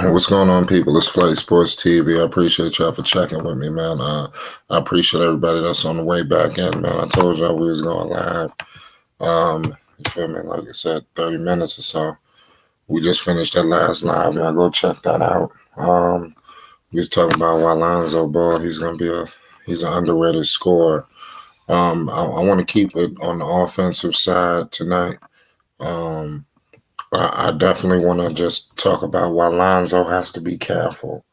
What's going on, people? It's Flight Sports TV. I appreciate y'all for checking with me, man. I appreciate everybody that's on the way back in, man. I told y'all we was going live. You feel me? Like I said, 30 minutes or so. We just finished that last live. Y'all go check that out. We was talking about why Lonzo Ball. He's an underrated scorer. I want to keep it on the offensive side tonight. I definitely want to just talk about why Lonzo has to be careful.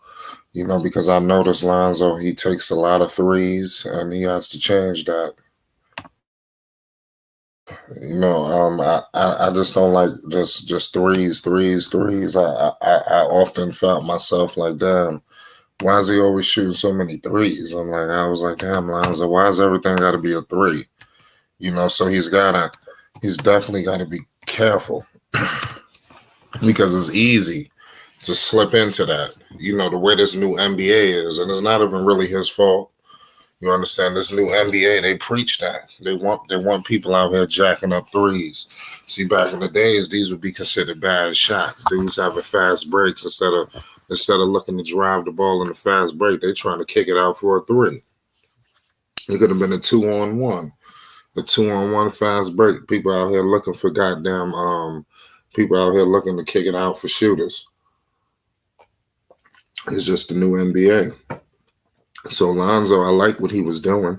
Because I noticed Lonzo, he takes a lot of threes, and he has to change that. I just don't like just threes. I often felt myself like, damn, why is he always shooting so many threes? I was like, damn, Lonzo, why is everything got to be a three? So he's definitely got to be careful because it's easy to slip into that. The way this new NBA is, and it's not even really his fault. You understand? This new NBA, they preach that. They want people out here jacking up threes. See, back in the days, these would be considered bad shots. Dudes having fast breaks instead of looking to drive the ball in a fast break, they trying to kick it out for a three. It could have been a 2-on-1. A 2-on-1 fast break. People out here looking for people out here looking to kick it out for shooters. It's just the new NBA. So Lonzo, I like what he was doing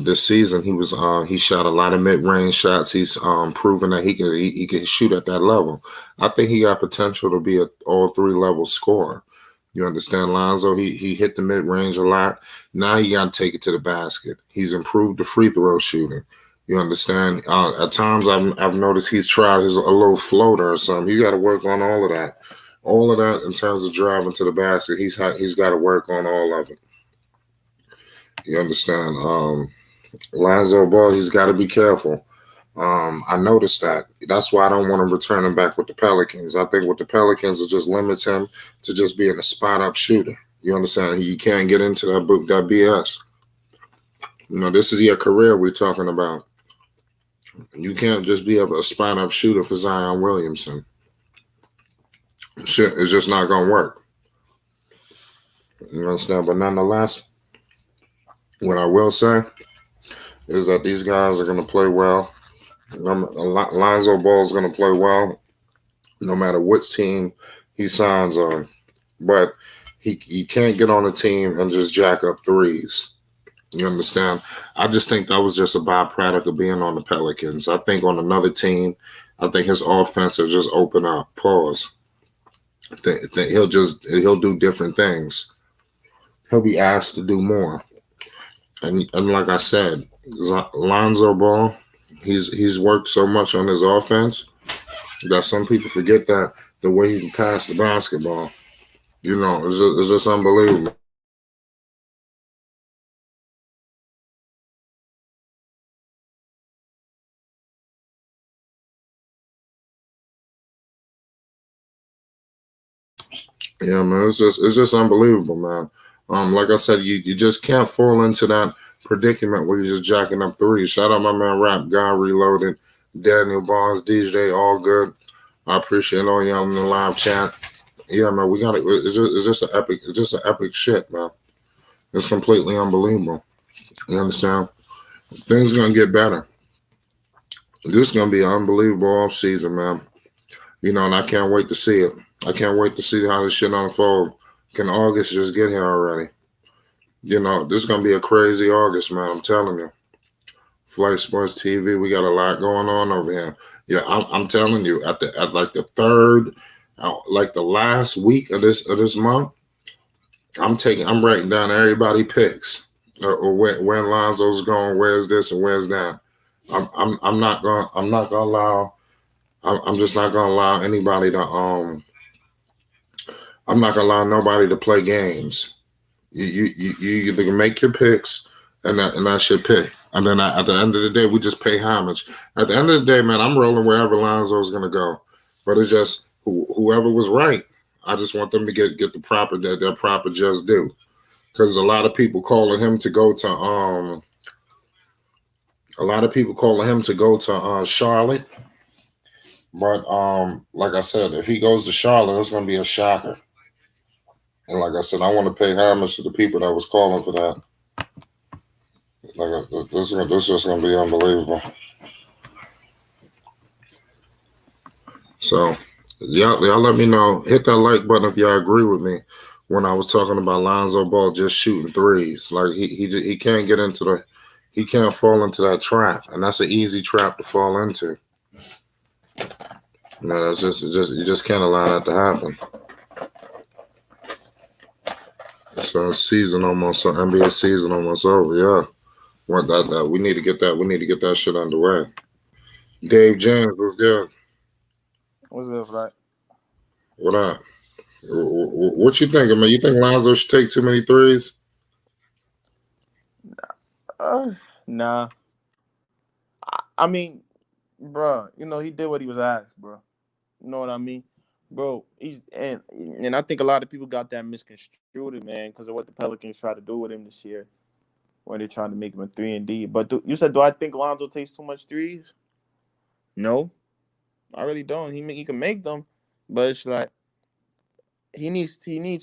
this season. He shot a lot of mid-range shots. He's proven that he can shoot at that level. I think he got potential to be an all-three level scorer. You understand, Lonzo? He hit the mid-range a lot. Now he got to take it to the basket. He's improved the free throw shooting. You understand? At times I've noticed he's tried a little floater or something. You got to work on all of that. All of that in terms of driving to the basket. He's got to work on all of it. You understand? Lonzo Ball, he's got to be careful. I noticed that. That's why I don't want him returning back with the Pelicans. I think with the Pelicans, it just limits him to just being a spot-up shooter. You understand? He can't get into that BS. This is your career we're talking about. You can't just be a spot-up shooter for Zion Williamson. Shit, it's just not going to work. You understand? But nonetheless, what I will say is that these guys are going to play well. Lonzo Ball is going to play well no matter what team he signs on. But he can't get on a team and just jack up threes. You understand? I just think that was just a byproduct of being on the Pelicans. I think on another team, I think his offense will just open up. Pause. He'll do different things. He'll be asked to do more. And like I said, Lonzo Ball, he's worked so much on his offense that some people forget that the way he can pass the basketball, it's just unbelievable. Yeah, man, it's just unbelievable, man. Like I said, you just can't fall into that predicament where you're just jacking up threes. Shout out my man Rap Guy Reloaded, Daniel Barnes, DJ, all good. I appreciate all y'all in the live chat. Yeah, man, we got it. It's just an epic shit, man. It's completely unbelievable. You understand? Things are gonna get better. This is gonna be an unbelievable off season, man. And I can't wait to see it. I can't wait to see how this shit unfold. Can August just get here already? This is gonna be a crazy August, man. I'm telling you. Flight Sports TV, we got a lot going on over here. Yeah, I'm telling you, at like the third, like the last week of this month, I'm writing down everybody picks or where Lonzo's going, where's this and where's that. I'm not gonna allow. I'm just not gonna allow anybody to I'm not gonna allow nobody to play games. You either can make your picks and that's your pick. And then at the end of the day, we just pay homage. At the end of the day, man, I'm rolling wherever Lonzo's gonna go. But it's just whoever was right. I just want them to get the proper their proper just due. Because a lot of people calling him to go to Charlotte. But like I said, if he goes to Charlotte, it's gonna be a shocker. And like I said, I want to pay homage to the people that was calling for that. This is just gonna be unbelievable. So y'all let me know. Hit that like button if y'all agree with me when I was talking about Lonzo Ball just shooting threes. Like he can't get into the he can't fall into that trap, and that's an easy trap to fall into. No, that's just you just can't allow that to happen. So season almost, so NBA season almost over. Yeah, want that we need to get that. We need to get that shit underway. Dave James was good. What's up for that? What up? What you think? I mean, you think Lonzo should take too many threes? Nah. I mean, bro, he did what he was asked, bro. You know what I mean, bro? And I think a lot of people got that misconstrued, man, because of what the Pelicans tried to do with him this year, when they tried to make him a 3 and D. But you said, do I think Lonzo takes too much threes? No, I really don't. He can make them, but it's like he needs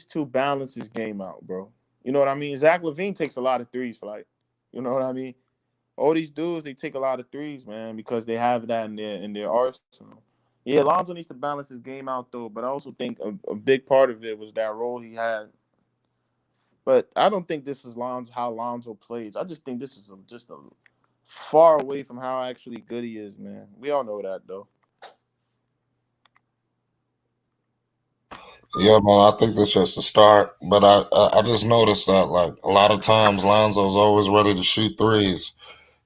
to balance his game out, bro. You know what I mean? Zach LaVine takes a lot of threes for you know what I mean? All these dudes, they take a lot of threes, man, because they have that in their arsenal. Yeah, Lonzo needs to balance his game out though, but I also think a big part of it was that role he had. But I don't think this is Lonzo how Lonzo plays. I just think this is just a far away from how actually good he is, man. We all know that though. Yeah, man. I think that's just a start. But I just noticed that like a lot of times Lonzo's always ready to shoot threes.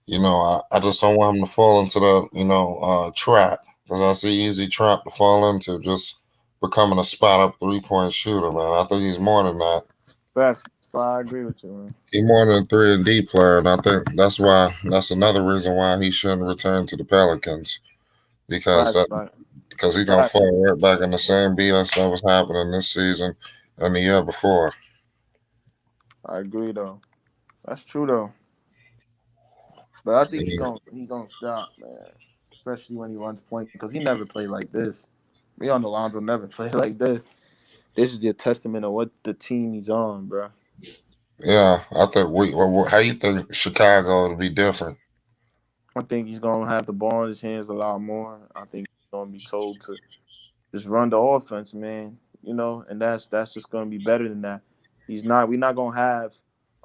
I just don't want him to fall into the trap because that's an easy trap to fall into. Just becoming a spot up 3 point shooter, man. I think he's more than that. Facts. I agree with you, man. He's more than a 3 and D player, and I think that's another reason why he shouldn't return to the Pelicans because Facts, that right. because he's gonna Facts. fall right back in the same BS that was happening this season and the year before. I agree though. That's true though. But I think he And, gon' he gonna stop, man. Especially when he runs point because he never played like this. We all know Lonzo never played like this. This is the testament of what the team he's on, bro. yeah, I think how you think Chicago would be different? I think he's gonna have the ball in his hands a lot more. I think he's gonna be told to just run the offense, man. And that's just gonna be better than that. He's not. We're not gonna have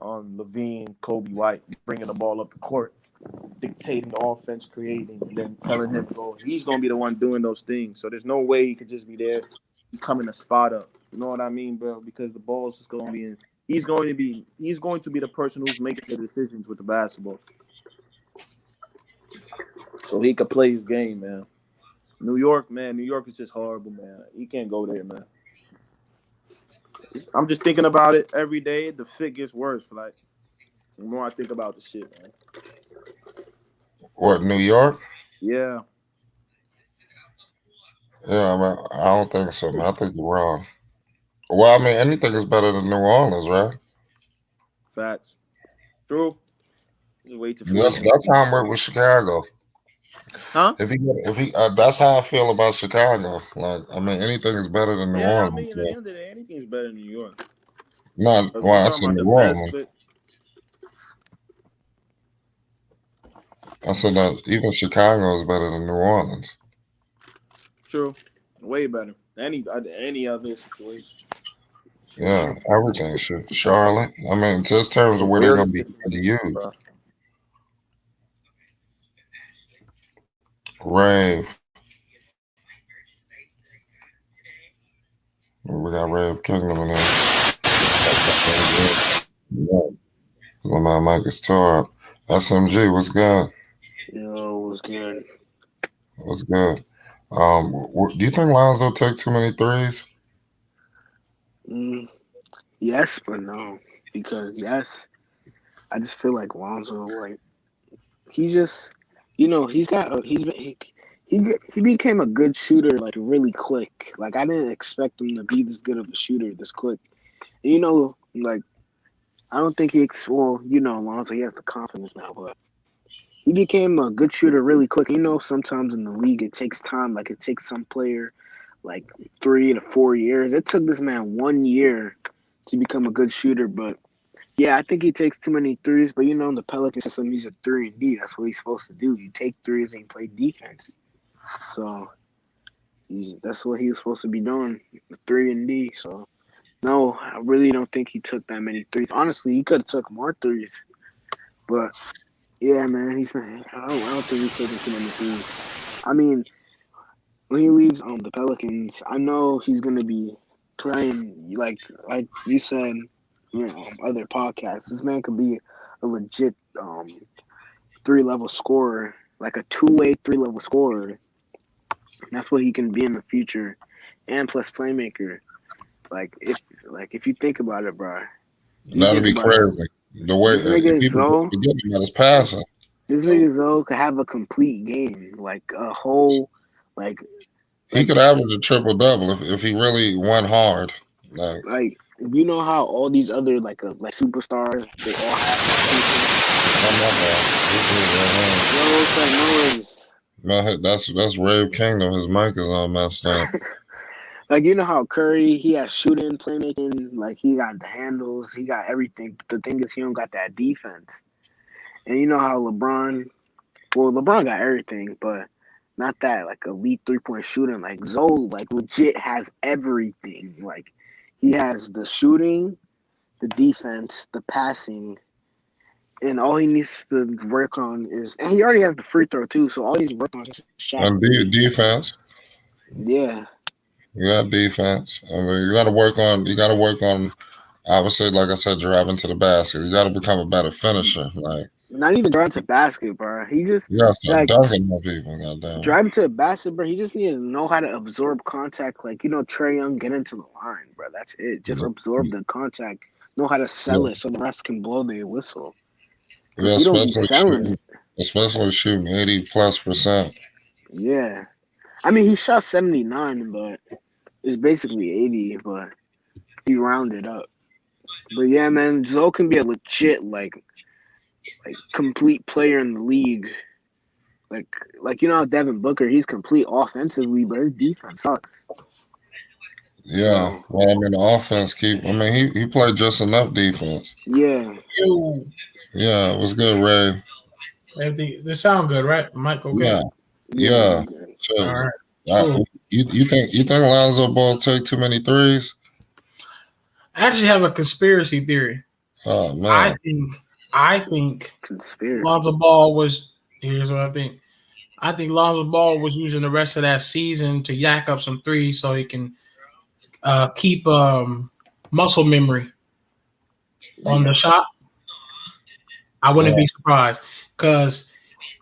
Levine, Kobe White bringing the ball up the court, dictating the offense, creating, and then telling him go. He's gonna be the one doing those things. So there's no way he could just be there, becoming a spot up. You know what I mean, bro? Because the ball's just gonna be in. He's going to be the person who's making the decisions with the basketball, so he could play his game, man. New York, man. New York is just horrible, man. You can't go there, man. I'm just thinking about it every day. The fit gets worse. The more I think about the shit, man. What New York? Yeah, Yeah, I mean, I don't think so, man. I think you're wrong. Well, I mean, anything is better than New Orleans, right? facts. True. Just wait to free That's agent. that's how I'm with Chicago. Huh? That's how I feel about Chicago. Like, I mean, anything is better than New Yeah, I Orleans. mean, at the So. end of the day, anything's better than New York. Not If we're well. I talking said about New the best Orleans. fit, I said that even Chicago is better than New Orleans. true. Way better. Any other situation. Yeah, everything should. Charlotte. I mean, just terms of where they're Where gonna is be it? used. Rave. We got Rave Kingdom in there. Yeah. Well, my mic is tore up. SMG, what's good? Yo, what's good? What's good? Do you think Lonzo took too many threes? Mm, yes, but no. Because yes, I just feel like Lonzo, like he just, he's got, he became a good shooter like really quick. Like I didn't expect him to be this good of a shooter this quick. Like I don't think well, Lonzo, he has the confidence now, but he became a good shooter really quick. You know, sometimes in the league it takes time. Like it takes some player like 3 to 4 years. It took this man 1 year to become a good shooter. But yeah, I think he takes too many threes. But you know, in the Pelican system, he's a 3 and D. That's what he's supposed to do. You take threes and you play defense. So that's what he was supposed to be doing, 3 and D. So no, I really don't think he took that many threes. Honestly, he could have took more threes. But yeah, man, he's not. I don't think he's taking too many threes. I mean, when he leaves the Pelicans, I know he's gonna be playing like you said, other podcasts. This man could be a legit 3 level scorer, like a 2-way 3 level scorer. That's what he can be in the future, and plus playmaker. If you think about it, bro, you That'd think be about it. crazy. The way This nigga people Zoe, forget about his passing. this nigga Zoe could have a complete game, like a whole, like He could average a triple double if he really went hard. Like, like you know how all these other like superstars they all have oh my that. Yo, what's God. Man, that's Rave Kingdom. His mic is all messed up. that noise? Like you know how Curry he has shooting, playmaking, like he got the handles, he got everything. But the thing is, he don't got that defense. And you know how LeBron got everything, but not that like elite 3-point shooting. Like Zoe, like legit has everything. Like he has the shooting, the defense, the passing, and all he needs to work on is, and he already has the free throw too. So all he's working on is shot. And defense. Yeah, You got defense. I mean, you got to work on. You got to work on. I would say, like I said, driving to the basket. You got to become a better finisher. Like not even driving to the basket, bro. He just you got to start like dunking more people. Goddamn. driving to the basket, bro. He just needs to know how to absorb contact. Like Trey Young, get into the line, bro. That's it. Just absorb the contact. Know how to sell it so the rest can blow their whistle. Yeah, He don't be selling it. especially shooting 80+%. Yeah, I mean he shot 79, but it's basically 80. But he rounded up. But yeah, man, Zoe can be a legit like complete player in the league. Like you know Devin Booker, he's complete offensively, but his defense sucks. Yeah. So Well, I mean, the offense I mean, he played just enough defense. yeah, Yo, Yeah, it was good, Ray. everything. This sound good, right? Mike, okay. Yeah. yeah, Yeah. you good. Sure. All right. Cool. You think Lonzo Ball take too many threes? I actually have a conspiracy theory. Oh I man. think Conspiracy. Lonzo Ball was. Here's what I think. I think Lonzo Ball was using the rest of that season to yak up some threes so he can keep muscle memory on the shot. I wouldn't be surprised because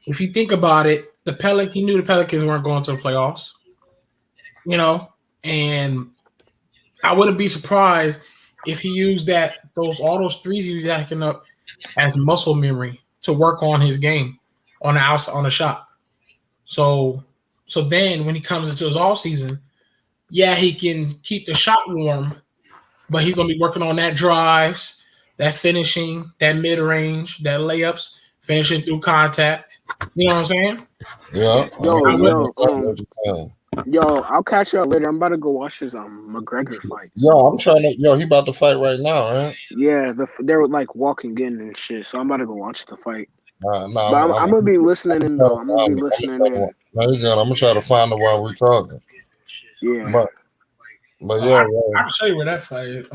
if you think about it, he knew the Pelicans weren't going to the playoffs, and I wouldn't be surprised if he used all those threes he was jacking up as muscle memory to work on his game on the outside on the shot. So then when he comes into his off season, yeah, he can keep the shot warm, but he's gonna be working on that drives, that finishing, that mid range, that layups, finishing through contact. You know what I'm saying? Yeah. Yo, I'll catch y'all later. I'm about to go watch his McGregor fight. He about to fight right now, right? Yeah, they're like walking in and shit. So I'm about to go watch the fight. No, But I'm gonna be listening in though. I'm gonna be listening in. No, I'm gonna try to find it while we're talking. Yeah. But yeah, I'll show you where that fight is.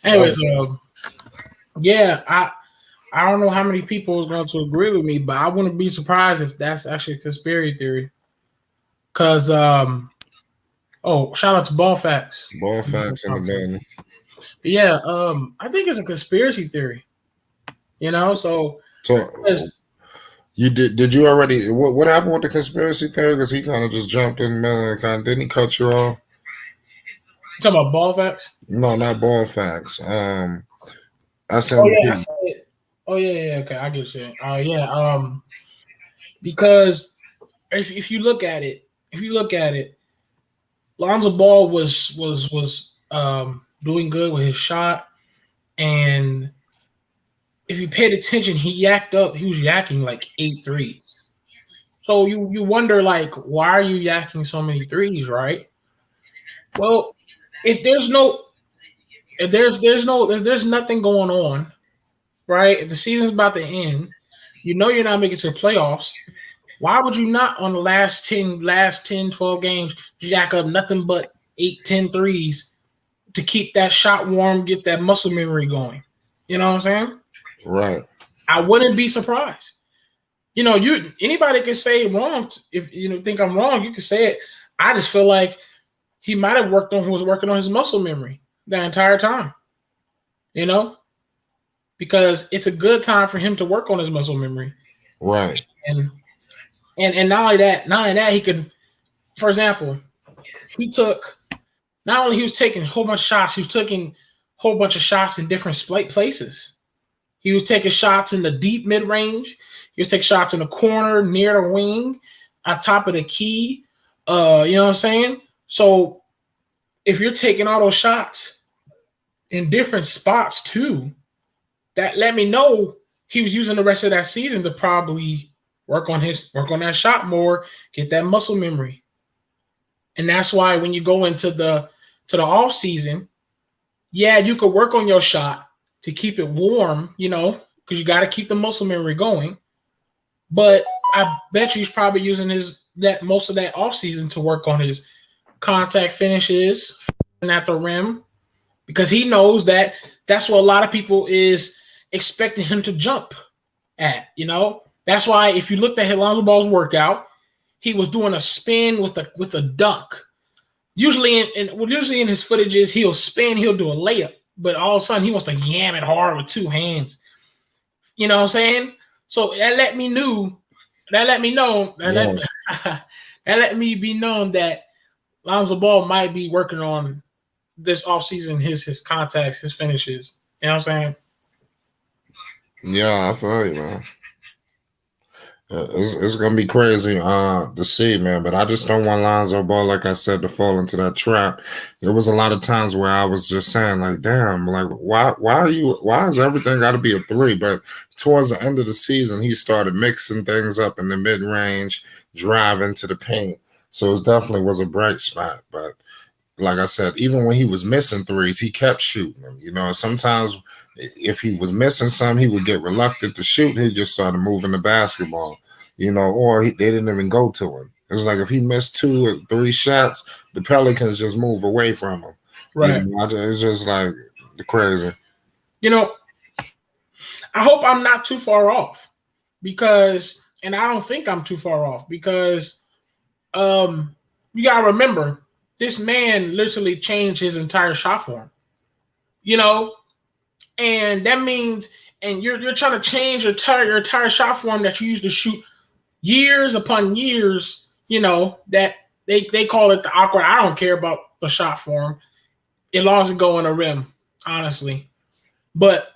Anyways, yeah, I don't know how many people is going to agree with me, but I wouldn't be surprised if that's actually a conspiracy theory. Cause shout out to Ball Facts. Ball Facts in the building. Yeah, I think it's a conspiracy theory. So you did you already what happened with the conspiracy theory? Because he kind of just jumped in the middle and didn't he cut you off? You talking about Ball Facts? No, not Ball Facts. I said. Oh yeah, I said it. Oh yeah, okay, I get you. Yeah, because if you look at it, Lonzo Ball was doing good with his shot, and if you paid attention, he was yakking like 8 threes. So you wonder like, why are you yakking so many threes, right? Well, if there's no if there's nothing going on, right? If the season's about to end, you know you're not making it to the playoffs. Why would you not on the last 10, 12 games jack up nothing but 8, 10 threes to keep that shot warm, get that muscle memory going? You know what I'm saying? Right. I wouldn't be surprised. Anybody can say wrong. If you think I'm wrong, you can say it. I just feel like he might have was working on his muscle memory the entire time. Because it's a good time for him to work on his muscle memory. Right. And not only that, he could, for example, he was taking a whole bunch of shots, he was taking a whole bunch of shots in different places. He was taking shots in the deep mid range. He was taking shots in the corner, near the wing, on top of the key. You know what I'm saying? So if you're taking all those shots in different spots too, that let me know he was using the rest of that season to probably work on that shot more, get that muscle memory. And that's why when you go into the off season, yeah, you could work on your shot to keep it warm, because you got to keep the muscle memory going. But I bet you he's probably using most of that offseason to work on his contact finishes at the rim, because he knows that that's what a lot of people is expecting him to jump at. That's why if you looked at Lonzo Ball's workout, he was doing a spin with a dunk. Usually in his footages, he'll spin, he'll do a layup, but all of a sudden he wants to yam it hard with two hands. You know what I'm saying? So that let me know that let me be known that Lonzo Ball might be working on this offseason his contacts, his finishes. You know what I'm saying? Yeah, I feel you, man. It's gonna be crazy to see, man. But I just don't want Lonzo Ball, like I said, to fall into that trap. There was a lot of times where I was just saying, like, damn, like why is everything gotta be a three? But towards the end of the season, he started mixing things up in the mid range, driving to the paint. So it definitely was a bright spot. But like I said, even when he was missing threes, he kept shooting them. Sometimes if he was missing some, he would get reluctant to shoot. He just started moving the basketball, or they didn't even go to him. It was like if he missed 2 or 3 shots, the Pelicans just move away from him. Right. It's just like crazy. I hope I'm not too far off and I don't think I'm too far off because you got to remember, this man literally changed his entire shot form, and that means, and you're trying to change your entire shot form that you used to shoot years upon years, that they call it the awkward. I don't care about the shot form. It long as it go in a rim, honestly. But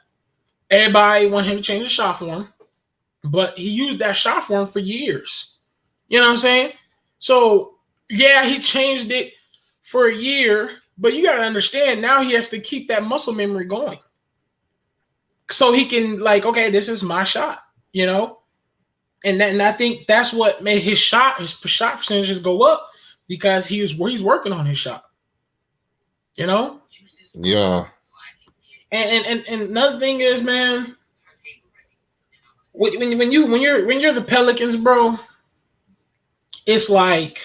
everybody want him to change his shot form, but he used that shot form for years. You know what I'm saying? So yeah, he changed it for a year, but you got to understand now he has to keep that muscle memory going. So he can okay, this is my shot, and I think that's what made his shot percentages go up, because he's working on his shot, Yeah. And another thing is, man, when you're the Pelicans, bro, it's like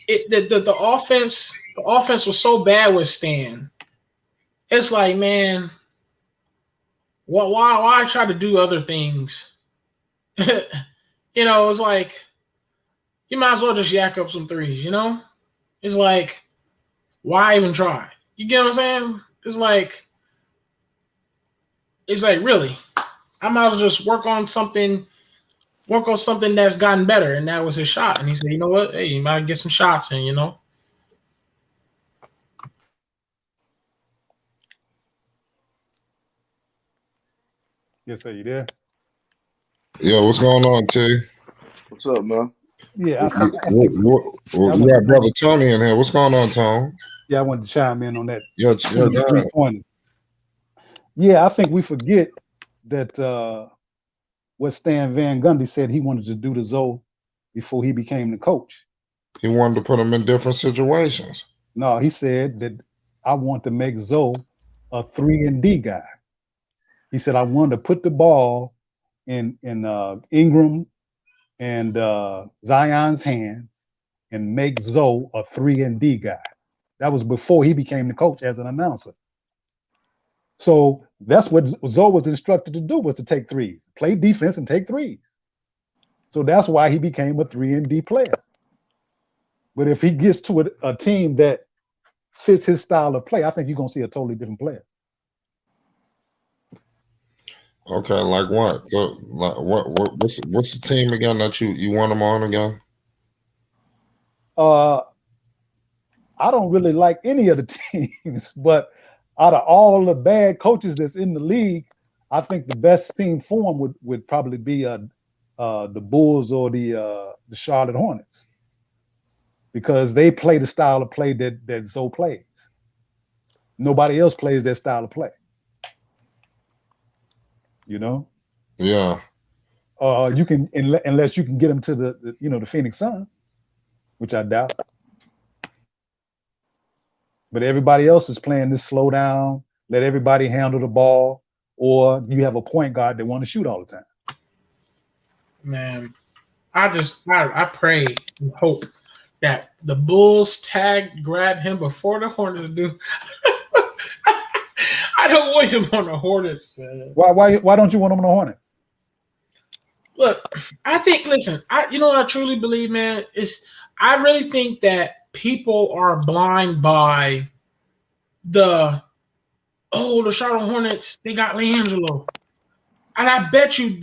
the offense was so bad with Stan. It's like, man, why try to do other things? It's like you might as well just yak up some threes. It's like, why even try? You get what I'm saying? It's like really, I might as well just work on something that's gotten better, and that was his shot. And he said, you know what? Hey, you might get some shots in. Yes, sir. You there? Yo, what's going on, T? What's up, man? Yeah, We got brother Tony in here. What's going on, Tone? I wanted to chime in on that. Yeah, Three pointers. Yeah, I think we forget that what Stan Van Gundy said he wanted to do to Zoe before he became the coach. He wanted to put him in different situations. No, he said that I want to make Zoe a 3-and-D guy. He said I wanted to put the ball in Ingram and Zion's hands and make Zoe a 3-and-D guy. That was before he became the coach as an announcer. So that's what Zoe was instructed to do, was to take threes, play defense and take threes. So that's why he became a 3-and-D player. But if he gets to a team that fits his style of play, I think you're going to see a totally different player. Okay, like what? So, like what's the team again that you want him on again? I don't really like any of the teams, but out of all the bad coaches that's in the league, I think the best team for him would probably be the Bulls or the Charlotte Hornets, because they play the style of play that Zoe plays. Nobody else plays that style of play. You know? Yeah. You can, unless you can get him to the Phoenix Suns, which I doubt. But everybody else is playing this slow down, let everybody handle the ball, or you have a point guard that want to shoot all the time. Man, I pray and hope that the Bulls grab him before the Hornets do. I don't want him on the Hornets, man. Why don't you want him on the Hornets? Look, I think. Listen, you know what I truly believe, man, is I really think that people are blind by the Charlotte Hornets. They got LiAngelo, and I bet you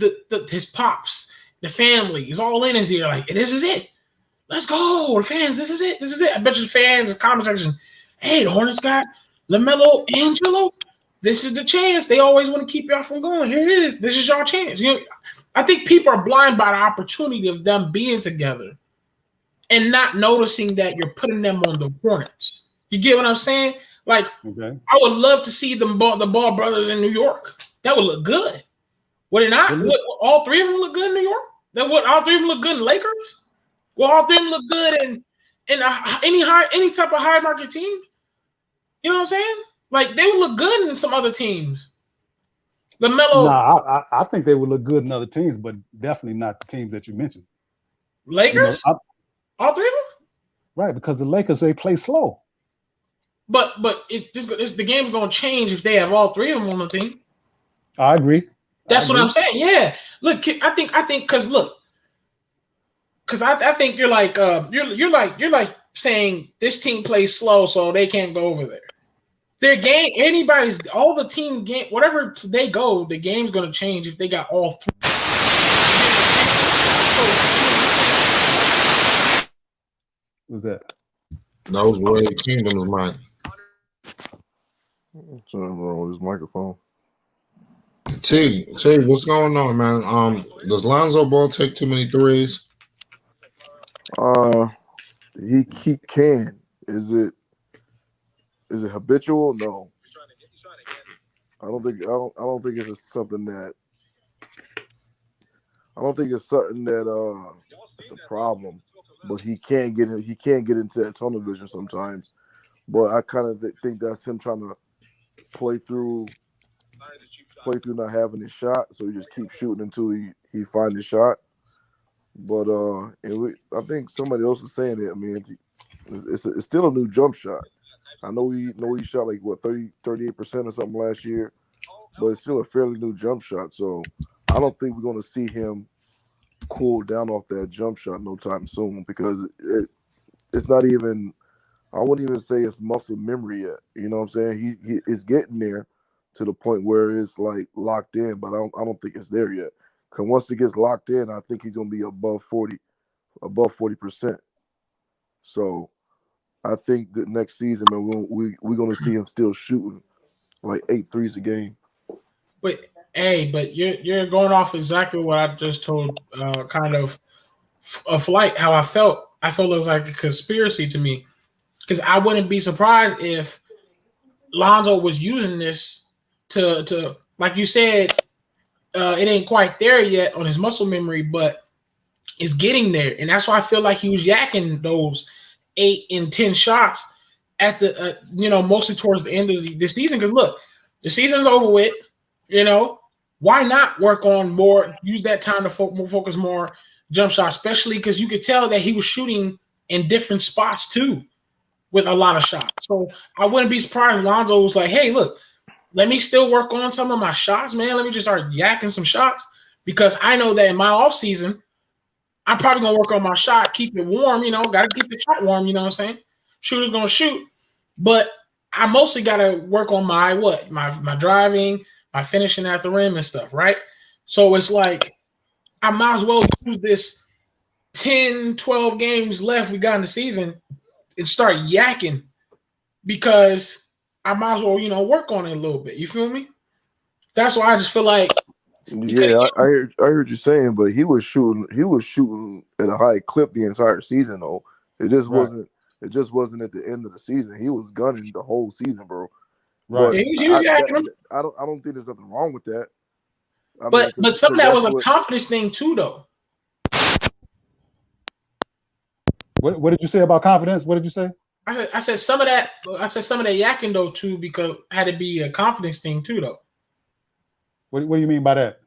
his pops, the family, is all in his ear. Like, this is it. Let's go, the fans. This is it. This is it. I bet you the fans, the comment section. Hey, the Hornets got LaMelo Angelo. This is the chance. They always want to keep y'all from going. Here it is. This is your chance. You know, I think people are blind by the opportunity of them being together and not noticing that you're putting them on the Hornets. You get what I'm saying? Like, okay. I would love to see the Ball brothers in New York. That would look good. Would it not? Would all three of them look good in New York? Would all three of them look good in Lakers? Will all three of them look good in any type of high market team? You know what I'm saying? Like, they would look good in some other teams. LaMelo. Nah, I think they would look good in other teams, but definitely not the teams that you mentioned. Lakers? All three of them? Right, because the Lakers, they play slow. But the game's going to change if they have all three of them on the team. I agree. That's what I'm saying. Yeah. Look, I think because I think you're like saying this team plays slow, so they can't go over there. Their game, all the team game, whatever they go, the game's going to change if they got all three. Who's that? That was Ray Kingdom's mic. What's wrong with his microphone? T, what's going on, man? Does Lonzo Ball take too many threes? He can. Is it habitual? No. I don't think it's something that. I don't think it's something that it's a problem. But he can't get in. He can't get into that tunnel vision sometimes. But I kind of think that's him trying to play through not having his shot. So he just keeps shooting until he finds his shot. But I think somebody else is saying it. I mean, it's still a new jump shot. I know he shot like 38% or something last year, but it's still a fairly new jump shot. So I don't think we're going to see him cool down off that jump shot no time soon, because it's not even. I wouldn't even say it's muscle memory yet. You know what I'm saying? He is getting there to the point where it's like locked in, but I don't think it's there yet. Because once it gets locked in, I think he's going to be above 40%. So I think that next season, man, we're going to see him still shooting like 8 threes a game. But you're going off exactly what I just told, kind of a flight, how I felt. I felt it was like a conspiracy to me, because I wouldn't be surprised if Lonzo was using this to like you said, it ain't quite there yet on his muscle memory, but it's getting there, and that's why I feel like he was yakking those 8 and 10 shots at the mostly towards the end of the season. Because look, the season's over with. Why not work on more? Use that time to focus more jump shots, especially because you could tell that he was shooting in different spots too, with a lot of shots. So I wouldn't be surprised if Lonzo was like, "Hey, look, let me still work on some of my shots, man. Let me just start yakking some shots because I know that in my off season, I'm probably gonna work on my shot, keep it warm. Got to keep the shot warm. You know what I'm saying? Shooter's gonna shoot, but I mostly got to work on my driving, my finishing at the rim and stuff, right? So it's like I might as well use this 10, 12 games left we got in the season and start yakking because I might as well, work on it a little bit. You feel me? That's why I just feel like Yeah, I heard you saying, but he was shooting at a high clip the entire season though. It just wasn't at the end of the season. He was gunning the whole season, bro. Right. Yeah, he was yakking them. I don't think there's nothing wrong with that. But some of that was a confidence thing too, though. What did you say about confidence? What did you say? I said some of that. I said some of that yakking though too, because it had to be a confidence thing too, though. What do you mean by that?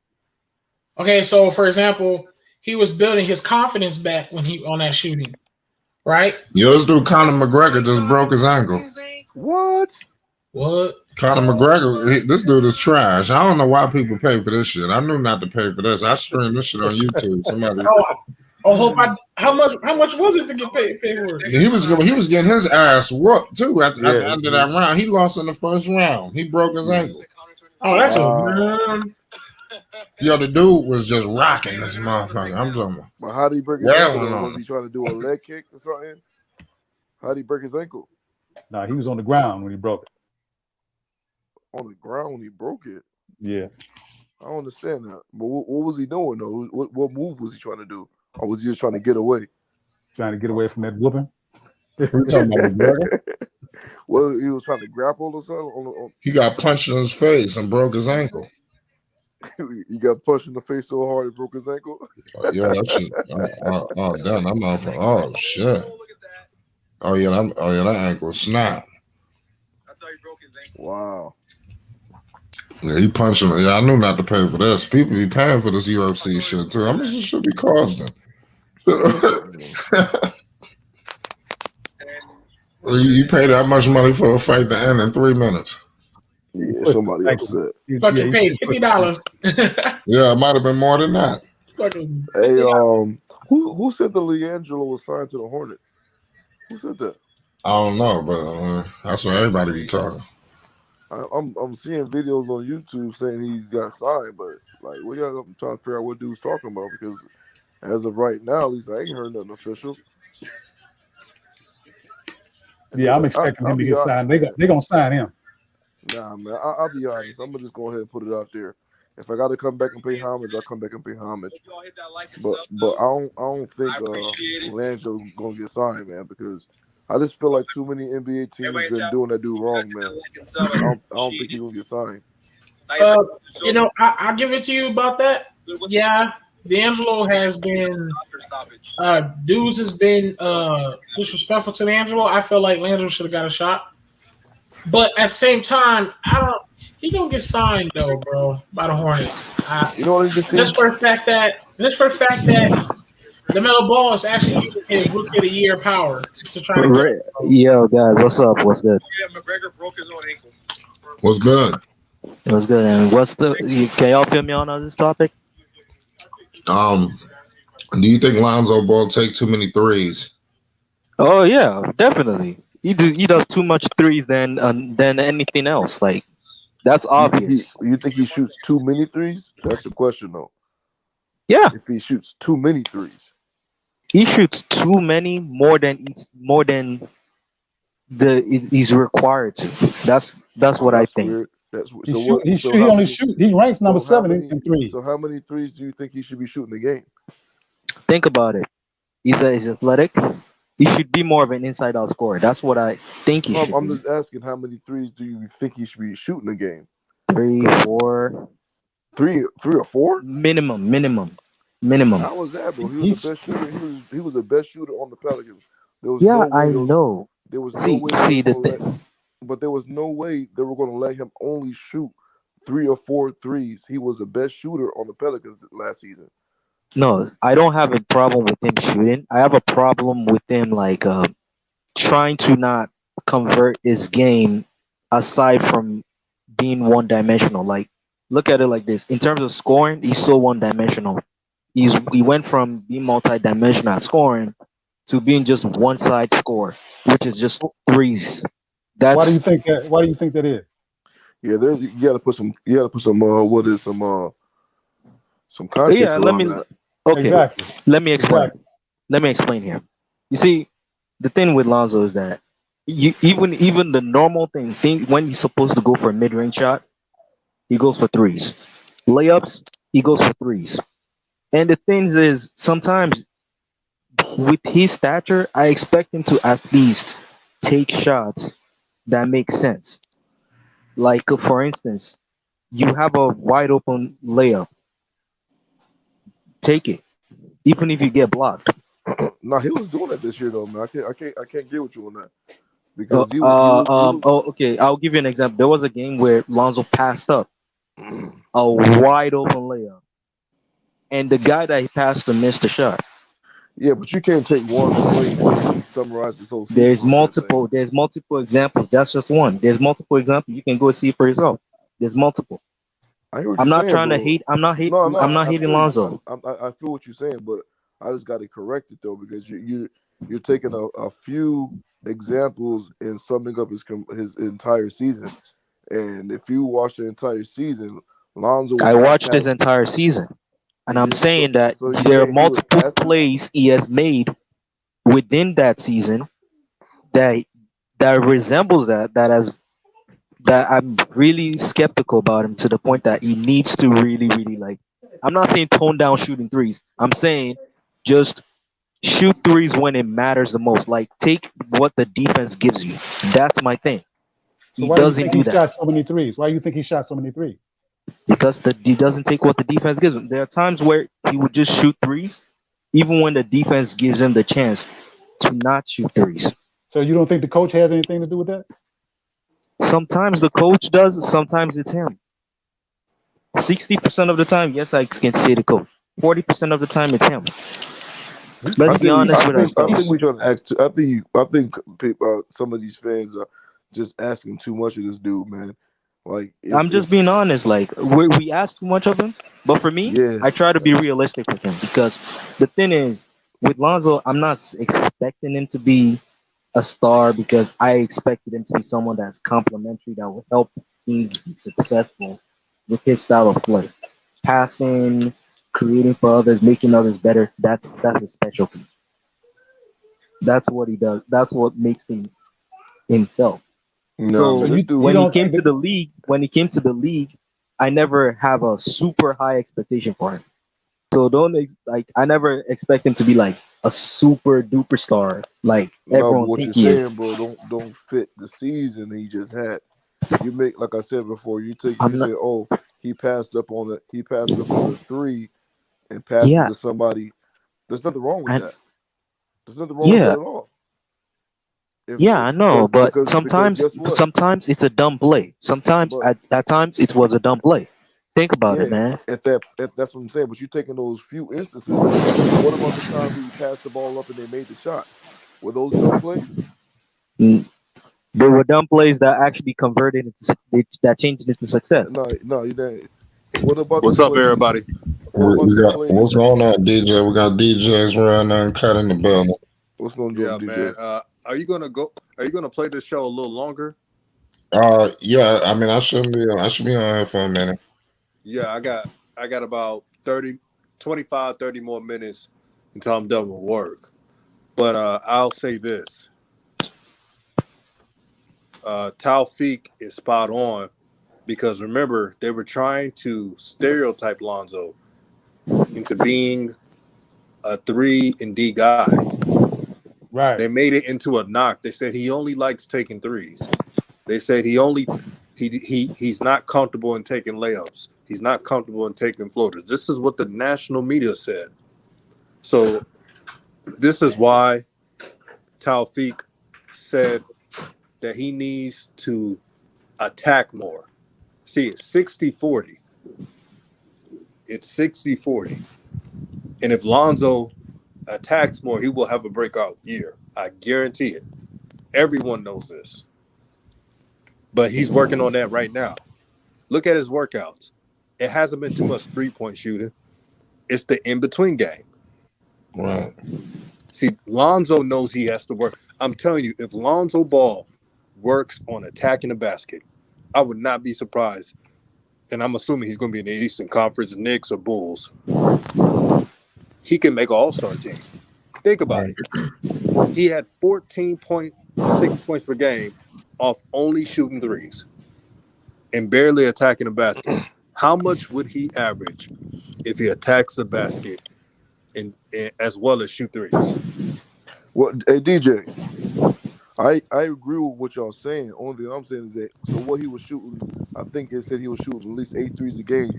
Okay, so for example, he was building his confidence back when he on that shooting, right? Yo, this dude Conor McGregor just broke his ankle. What? Conor McGregor, this dude is trash. I don't know why people pay for this shit. I knew not to pay for this. I streamed this shit on YouTube. Somebody. How much was it to get paid for it? He was getting his ass whooped too at the end of that round. He lost in the first round. He broke his ankle. Oh, that's Yo, the dude was just rocking this motherfucker. I'm talking about. But how did he break his ankle? Was he trying to do a leg kick or something? How did he break his ankle? No, he was on the ground when he broke it. On the ground when he broke it? Yeah. I don't understand that. But what was he doing though? What move was he trying to do? Or was he just trying to get away? Trying to get away from that whooping? Well, he was trying to grapple or something. He got punched in his face and broke his ankle. He got punched in the face so hard it broke his ankle. Yeah, that shit. Damn, I'm out for. Oh shit. Oh yeah, that ankle snapped. That's how he broke his ankle. Wow. Yeah, he punched him. Yeah, I knew not to pay for this. People be paying for this UFC shit too. How much it should be costing? You pay that much money for a fight to end in 3 minutes. Yeah, somebody upset. Fucking paid $50. Yeah, it might have been more than that. Hey, who said that LiAngelo was signed to the Hornets? Who said that? I don't know, but that's what everybody be talking. I'm seeing videos on YouTube saying he's got signed, but like, I'm trying to figure out what dude's talking about because as of right now, at least I ain't heard nothing official. Yeah, I'm expecting him to get signed. They're gonna sign him. Nah, man, I'll be honest. I'm gonna just go ahead and put it out there. If I got to come back and pay homage, I'll come back and pay homage. But I don't think Lonzo's gonna get signed, man, because I just feel like too many NBA teams have been doing that dude wrong, man. I don't think he's gonna get signed. I'll give it to you about that. Yeah, D'Angelo has been dudes has been disrespectful to D'Angelo. I feel like D'Angelo should have got a shot. But at the same time, he gonna get signed though, bro, by the Hornets. You know what I just said? Just for the fact that LaMelo Ball is actually using his rookie of the year power to try to get. Yo, guys, what's up? What's good? Yeah, McGregor broke his own ankle. What's good? What's good? And can y'all feel me on this topic? Do you think Lonzo Ball take too many threes? Oh yeah, definitely. He does too much threes than anything else. Like that's obvious. You think he shoots too many threes? That's the question, though. Yeah. If he shoots too many threes, he shoots too many more than he's required to. That's what I think. Weird. He ranks number 7 in threes. So how many threes do you think he should be shooting a game? Think about it. He's athletic. He should be more of an inside-out scorer. That's what I think he should I'm be. just asking, how many threes do you think he should be shooting a game? 3, 4, Three or four? minimum. How was that, bro? He was the He's best shooter. He was the best shooter on the Pelicans. There was Yeah, no way I know. there was no See, way they see were the gonna let thing. but there was no way they were gonna let him only shoot 3 or 4 threes. He was the best shooter on the Pelicans last season. No, I don't have a problem with him shooting. I have a problem with him like trying to not convert his game aside from being one dimensional. Like look at it like this. In terms of scoring, he's so one dimensional. He went from being multi dimensional at scoring to being just one side score, which is just threes. why do you That's think that? Why do you think that is? Yeah, there you gotta put some some context yeah, let around me that. okay, Exactly. let me explain. Exactly. Let me explain here. You see, the thing with Lonzo is that even the normal thing when he's supposed to go for a mid range shot, he goes for threes. Layups, he goes for threes. And the things is sometimes with his stature, I expect him to at least take shots that make sense. Like for instance, you have a wide open layup, take it, even if you get blocked. No, he was doing that this year though, man. I can't get with you on that because he was Oh, okay. I'll give you an example. There was a game where Lonzo passed up a wide open layup, and the guy that he passed to missed the shot. yeah, but you can't take one play and then summarize this whole season There's off that thing. multiple. There's multiple examples. That's just one. There's multiple examples. You can go see for yourself. There's multiple. I hear what you're I'm not saying, trying to bro. hate. I'm not hate. No, I'm not I hating feel you. Lonzo. I feel what you're saying, but I just got to correct it though because you're taking a few examples and summing up his entire season. And if you watch the entire season, Lonzo I was not watched his passing. entire season, and You I'm did saying that so you're there are saying he was multiple passing? plays he has made within that season that resembles that I'm really skeptical about him to the point that he needs to really like. I'm not saying tone down shooting threes. I'm saying just shoot threes when it matters the most. Like take what the defense gives you. That's my thing. So He why do you doesn't think he do that shot so many threes? Why do you think he shot so many threes? because he doesn't take what the defense gives him. There are times where he would just shoot threes, even when the defense gives him the chance to not shoot threes. So you don't think the coach has anything to do with that? Sometimes the coach does. Sometimes it's him. 60% of the time, yes, I can say the coach. 40% of the time, it's him. Let's I be think we, honest with I think ourselves. we trying to ask. I think some of these fans are just asking too much of this dude, man. Like I'm if just being honest. Like we ask too much of him, but for me, yeah, I try to be realistic with him because the thing is, with Lonzo, I'm not expecting him to be a star because I expected him to be someone that's complementary that will help teams be successful with his style of play, passing, creating for others, making others better. That's his specialty. That's what he does. That's what makes him himself. no, So man, So this you dude. when he don't came think to that? the league, I never have a super high expectation for him. So like I never expect him to be like a super duper star like No, but everyone what think you're he is. saying, bro, don't fit the season he just had. You make like I said before. You I'm say, not. oh, he passed up on the three and passed it Yeah, to somebody. There's nothing wrong with and that. There's nothing wrong with that yeah, at all. yeah. I know, but Because guess what? sometimes it's a dumb play. Sometimes But at times it was a dumb play. Think about it, yeah, man. if that's what I'm saying. But you're taking those few instances. What about the time we passed the ball up and they made the shot? Were those dumb plays? Mm, There were dumb plays that actually converted that changed into success. No, you didn't. What about the What's up, play? everybody? What about We the got play? what's going on, DJ? We got DJs around there and cut in the building. What's gonna do, Yeah, DJ? man. Are you gonna go? Are you gonna play this show a little longer? Yeah, I mean, I should be on here for a minute. Yeah, I got about 30, 25, 30 more minutes until I'm done with work. But I'll say this: Taufik is spot on because remember they were trying to stereotype Lonzo into being a 3 and D guy. Right. They made it into a knock. They said he only likes taking threes. They said he only He's not comfortable in taking layups. He's not comfortable in taking floaters. This is what the national media said. So this is why Taufik said that he needs to attack more. See, it's 60-40. It's 60-40. And if Lonzo attacks more, he will have a breakout year. I guarantee it. Everyone knows this. But he's working on that right now. Look at his workouts. It hasn't been too much three-point shooting. It's the in-between game. Right. See, Lonzo knows he has to work. I'm telling you, if Lonzo Ball works on attacking the basket, I would not be surprised. And I'm assuming he's going to be in the Eastern Conference, Knicks or Bulls. He can make an all-star team. Think about it. He had 14.6 points per game off only shooting threes and barely attacking the basket. How much would he average if he attacks the basket and as well as shoot threes? Well, hey DJ, I agree with what y'all saying. Only thing I'm saying is that so what he was shooting, I think it said he was shooting at least 8 threes a game.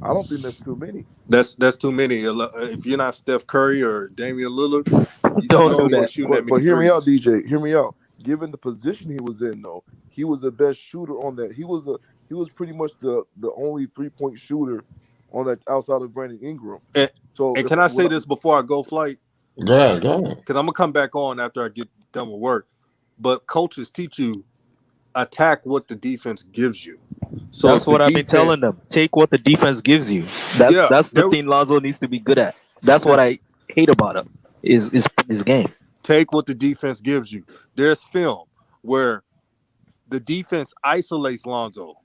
I don't think that's too many. That's too many. If you're not Steph Curry or Damian Lillard, you Don't do only that. want to shoot that many But hear me out, threes. DJ. Hear me out. Given the position he was in, though, he was the best shooter on that. He was pretty much the only 3-point shooter on that outside of Brandon Ingram. And So can I say this before I go, Flight? Go ahead. Because I'm gonna come back on after I get done with work. But coaches teach you attack what the defense gives you. So That's what I've been telling them. Take what the defense gives you. That's the thing Lonzo needs to be good at. That's what I hate about him is his game. Take what the defense gives you. There's film where the defense isolates Lonzo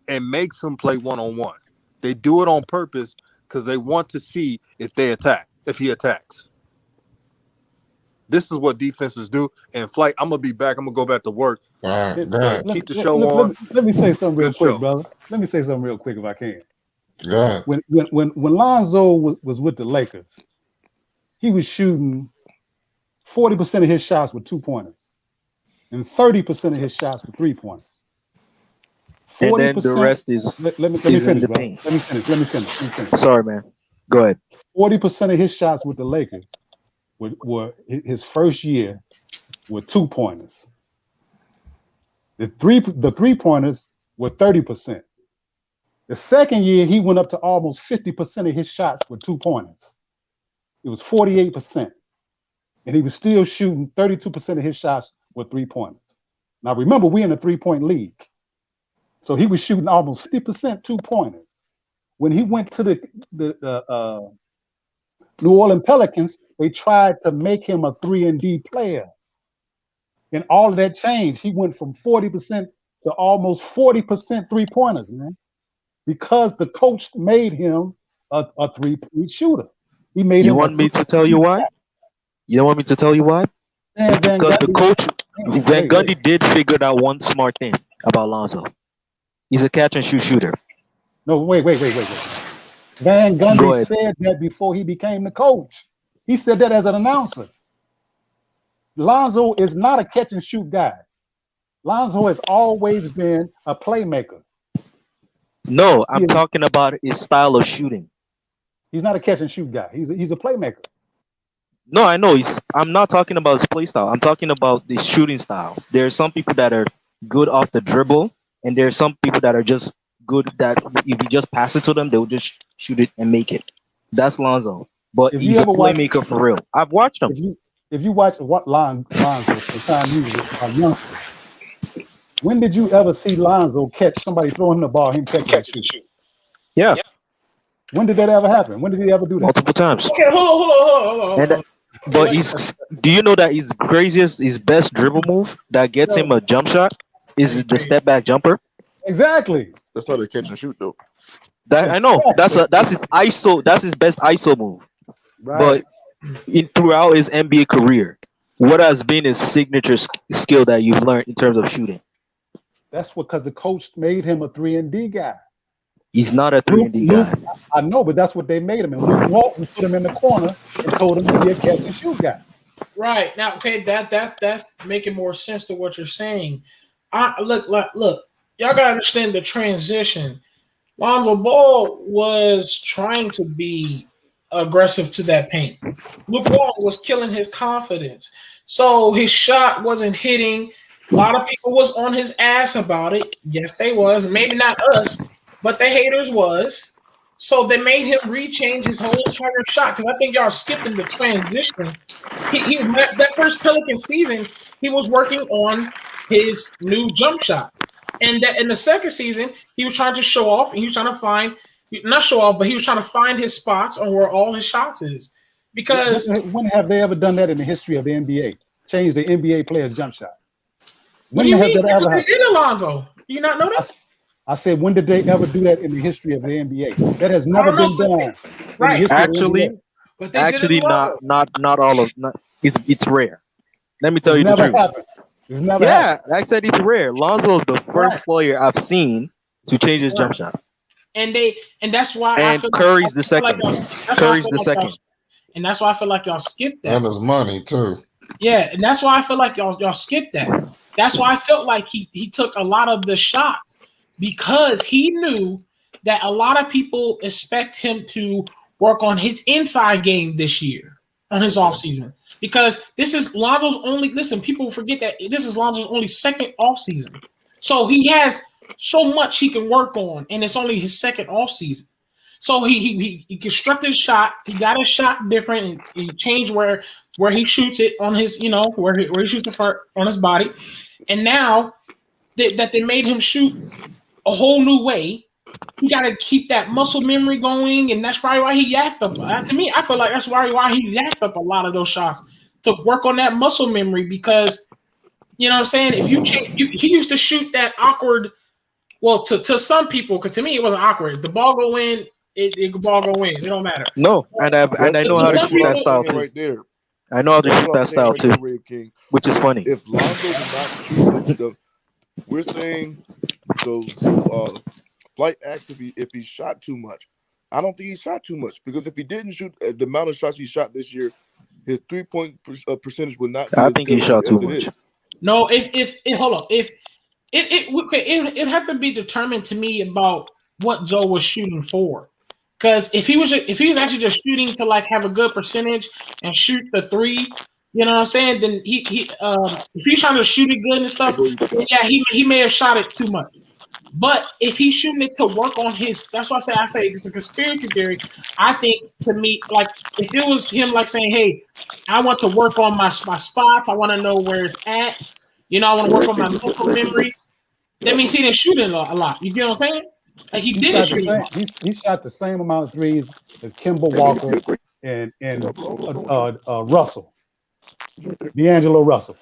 and makes him play one-on-one. They do it on purpose because they want to see if he attacks. This is what defenses do. And Flight, I'm gonna be back. I'm gonna go back to work. All right. Keep the show on. Let me say something real Good quick, show. brother. Let me say something real quick if I can. Go ahead. When Lonzo was with the Lakers, he was shooting 40% of his shots with 2-pointers and 30% of his shots with 3-pointers. And then the rest is let me is in finish, the bro. paint. Let me finish. Sorry, man. Go ahead. 40% of his shots with the Lakers were his first year were 2-pointers. The 3-pointers were 30%. The second year, he went up to almost 50% of his shots were 2-pointers. It was 48%. And he was still shooting 32% of his shots with 3-pointers. Now remember, we're in a 3-point league. So he was shooting almost 50% 2-pointers. When he went to the New Orleans Pelicans, they tried to make him a 3-and-D player. And all of that changed. He went from 40% to almost 40% 3-pointers, man. Because the coach made him a 3-point shooter. He made You him. want me to tell you why? You don't want me to tell you why? Because the coach, Van Gundy, did figure out one smart thing about Lonzo. He's a catch and shoot shooter. No, wait. Van Gundy said that before he became the coach. He said that as an announcer. Lonzo is not a catch and shoot guy. Lonzo has always been a playmaker. No, I'm talking about his style of shooting. He's not a catch and shoot guy. He's a playmaker. No, I know. I'm not talking about his play style. I'm talking about the shooting style. There are some people that are good off the dribble, and there are some people that are just good that if you just pass it to them, they'll just shoot it and make it. That's Lonzo. But he's a playmaker for real. I've watched him. If you watch what Lonzo the time he was a youngster, when did you ever see Lonzo catch somebody throwing the ball, him catch and shoot? Yeah. When did that ever happen? When did he ever do that? Multiple times. Okay, hold on. But do you know that his best dribble move that gets him a jump shot is the step back jumper? Exactly. That's not a catch and shoot though. I know. That's his ISO. That's his best ISO move. Right. But throughout his NBA career, what has been his signature skill that you've learned in terms of shooting? That's because the coach made him a 3-and-D guy. He's not a 3-and-D guy. I know, but that's what they made him. And Luke Walton put him in the corner and told him to be a catch and shoot guy. Right. Now, okay, that's making more sense to what you're saying. Look, y'all gotta understand the transition. Lonzo Ball was trying to be aggressive to that paint. Luke Walton was killing his confidence. So his shot wasn't hitting. A lot of people was on his ass about it. Yes, they was. Maybe not us, but the haters was. So they made him rechange his whole entire shot because I think y'all skipping the transition. He that first Pelican season, he was working on his new jump shot. And that in the second season, he was trying to show off and he was trying to find not show off, but he was trying to find his spots on where all his shots is. Because when have they ever done that in the history of the NBA? Change the NBA player's jump shot. What do you mean? That's what they did, Alonzo. Do you not know that? I said, when did they ever do that in the history of the NBA? That has never been done. Right. Actually, not all of it's rare. Let me tell you the truth. It's never happened. I said it's rare. Lonzo is the first player I've seen to change his jump shot. And that's why I feel Curry's the second. Curry's the second. And that's why I feel like y'all skipped that. And his money too. Yeah, and that's why I feel like y'all skipped that. That's why I felt like he took a lot of the shots because he knew that a lot of people expect him to work on his inside game this year on his offseason. Because this is Lonzo's only people forget that this is Lonzo's only second offseason. So he has so much he can work on, and it's only his second offseason. So he constructed his shot. He got his shot different. And he changed where he shoots it on his, where he shoots it on his body. And now that they made him shoot a whole new way, he got to keep that muscle memory going, and that's probably why he yacked up. To me, I feel like that's why he yacked up a lot of those shots to work on that muscle memory because, you know what I'm saying? If you change, he used to shoot that awkward. Well, to some people, because to me it wasn't awkward. The ball go in. It ball go in. It don't matter. No, and I know how to shoot that style too. Right there. I know how to shoot that style too, which is funny. If Lonzo did not shoot we're saying those Flight asks if he shot too much. I don't think he shot too much because if he didn't shoot the amount of shots he shot this year, his 3-point percentage would not. I think he shot too much. No, if hold on, if it had to be determined to me about what Zoe was shooting for. Because if he was actually just shooting to like have a good percentage and shoot the three, you know what I'm saying? Then if he's trying to shoot it good and stuff, yeah, he may have shot it too much. But if he's shooting it to work on his, that's why I say it's a conspiracy theory. I think to me, like if it was him like saying, hey, I want to work on my spots, I want to know where it's at, I want to work on my muscle memory. That means he didn't shoot it a lot. You get what I'm saying? Like he didn't shoot it. He shot the same amount of threes as Kemba Walker and Russell, D'Angelo Russell.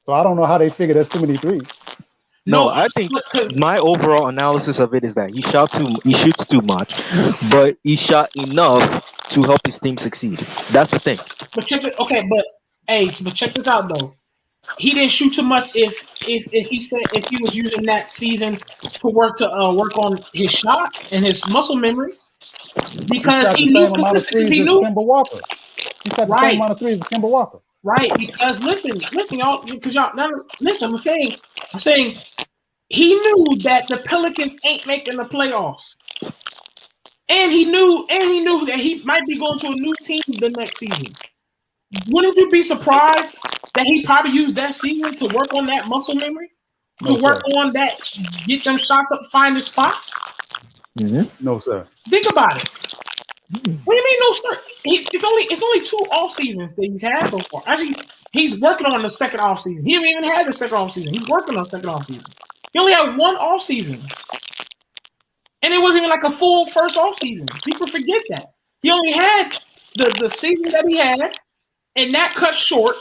So I don't know how they figure that's too many threes. No, I think my overall analysis of it is that he shoots too much, but he shot enough to help his team succeed. That's the thing. But check this out though. He didn't shoot too much if he was using that season to work on his shot and his muscle memory because he knew Kemba Walker. He shot the same amount of threes as Kemba Walker. Right, because listen, y'all, because y'all now listen. I'm saying he knew that the Pelicans ain't making the playoffs, and he knew that he might be going to a new team the next season. Wouldn't you be surprised that he probably used that season to work on that muscle memory, on that, get them shots up, find the spots? Mm-hmm. No, sir. Think about it. What do you mean, no, sir? It's only 2 off seasons that he's had so far. Actually, he's working on the second off season. He haven't even had the second off season. He's working on the second off season. He only had 1 off season, and it wasn't even like a full first off season. People forget that he only had the season that he had, and that cut short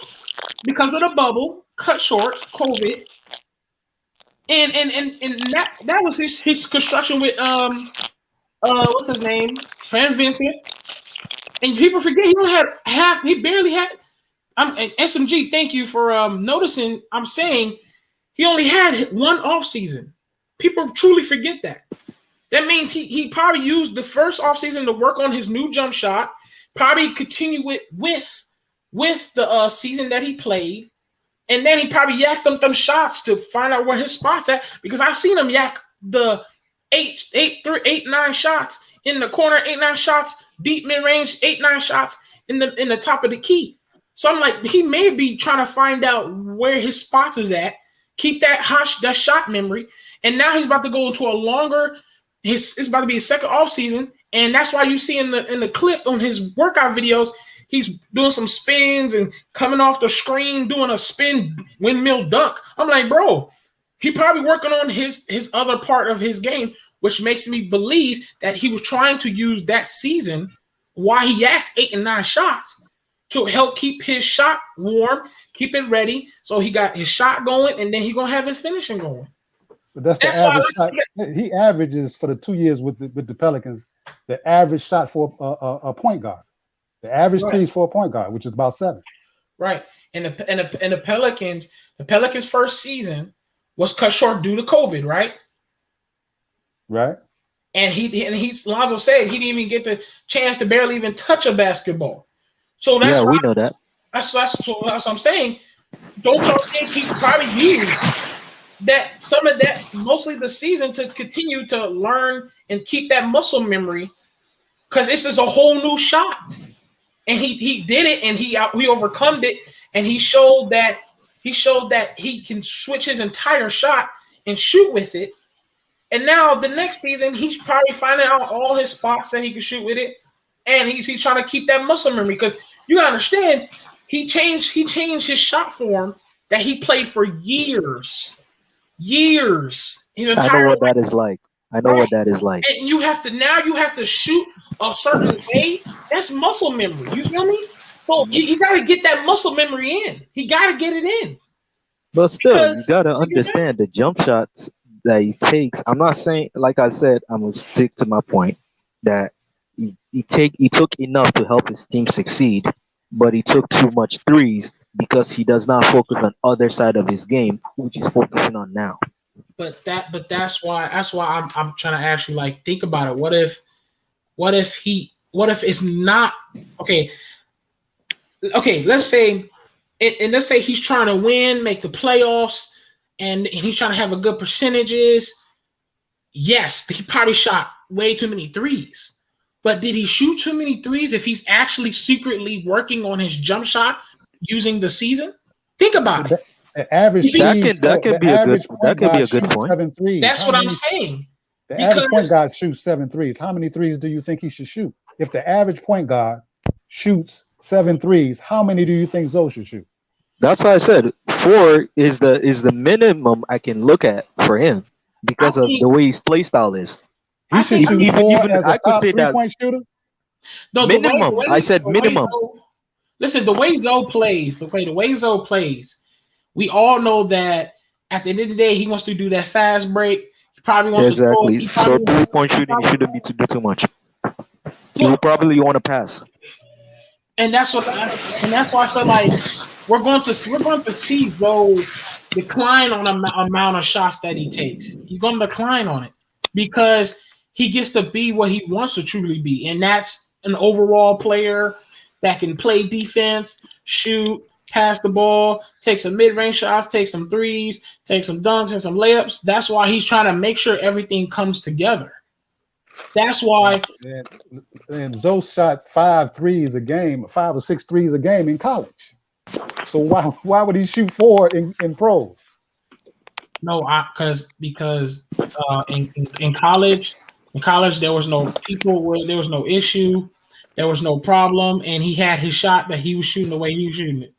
because of the bubble. Cut short, COVID, and that was his construction with what's his name? Van Vincent. And people forget he only had he barely had and SMG, thank you for noticing. I'm saying he only had 1 off season. People truly forget that. That means he probably used the first off season to work on his new jump shot, probably continue it with the season that he played, And then he probably yacked them shots to find out where his spot's at, because I seen him yak the 9 shots in the corner, 8-9 shots deep mid range, 8-9 shots in the top of the key. So I'm like, he may be trying to find out where his spots is at, keep that shot memory, and now he's about to go into a longer. It's about to be his second off season, and that's why you see in the clip on his workout videos, he's doing some spins and coming off the screen, doing a spin windmill dunk. I'm like, bro, he probably working on his other part of his game, which makes me believe that he was trying to use that season why he yacked 8 and 9 shots to help keep his shot warm, keep it ready, so he got his shot going, and then he gonna have his finishing going. But that's the average shot. He averages for the 2 years with the Pelicans, the average shot for a point guard. The average threes for a point guard, which is about 7. Right. And the Pelicans' first season was cut short due to COVID, right? Right. And Lonzo said he didn't even get the chance to barely even touch a basketball. So that's we know that. That's what I'm saying. Don't y'all think he probably used that some of that, mostly the season, to continue to learn and keep that muscle memory? Because this is a whole new shot. And he did it, and he overcome it, and he showed that he can switch his entire shot and shoot with it. And now the next season, he's probably finding out all his spots that he can shoot with it, and he's trying to keep that muscle memory, because you gotta understand, he changed his shot form that he played for years. I know what that is like. What that is like. And you have to shoot a certain way. That's muscle memory. You feel me? So you got to get that muscle memory in. He got to get it in. But still, you got to understand the jump shots that he takes. I'm not saying, like I said, I'm gonna stick to my point that he took enough to help his team succeed, but he took too much threes because he does not focus on other side of his game, which he's focusing on now. But that's why I'm trying to actually like think about it. What if it's not okay? Okay, let's say he's trying to win, make the playoffs, and he's trying to have a good percentages. Yes, he probably shot way too many threes. But did he shoot too many threes if he's actually secretly working on his jump shot using the season? Think about it. The average that could be a good point. 7 threes. That's what I'm saying. The average point guard shoots 7 threes. How many threes do you think he should shoot? If the average point guard shoots 7 threes, how many do you think Zoe should shoot? That's why I said 4 is the minimum I can look at for him because of the way his play style is. He should shoot even as a top 3-point shooter. No, minimum. I said minimum. Listen, the way Zoe plays, we all know that at the end of the day, he wants to do that fast break. He probably wants to go. So 3-point shooting shouldn't be to do too much. You probably want to pass. And that's why I feel like we're going to see Zoe decline on the amount of shots that he takes. He's going to decline on it because he gets to be what he wants to truly be, and that's an overall player that can play defense, shoot, pass the ball, take some mid-range shots, take some threes, take some dunks and some layups. That's why he's trying to make sure everything comes together. That's why. And Zoe shots 5 threes a game, 5 or 6 threes a game in college. So why would he shoot 4 in pros? No, because in college there was no people, there was no issue, there was no problem, and he had his shot that he was shooting the way he was shooting it.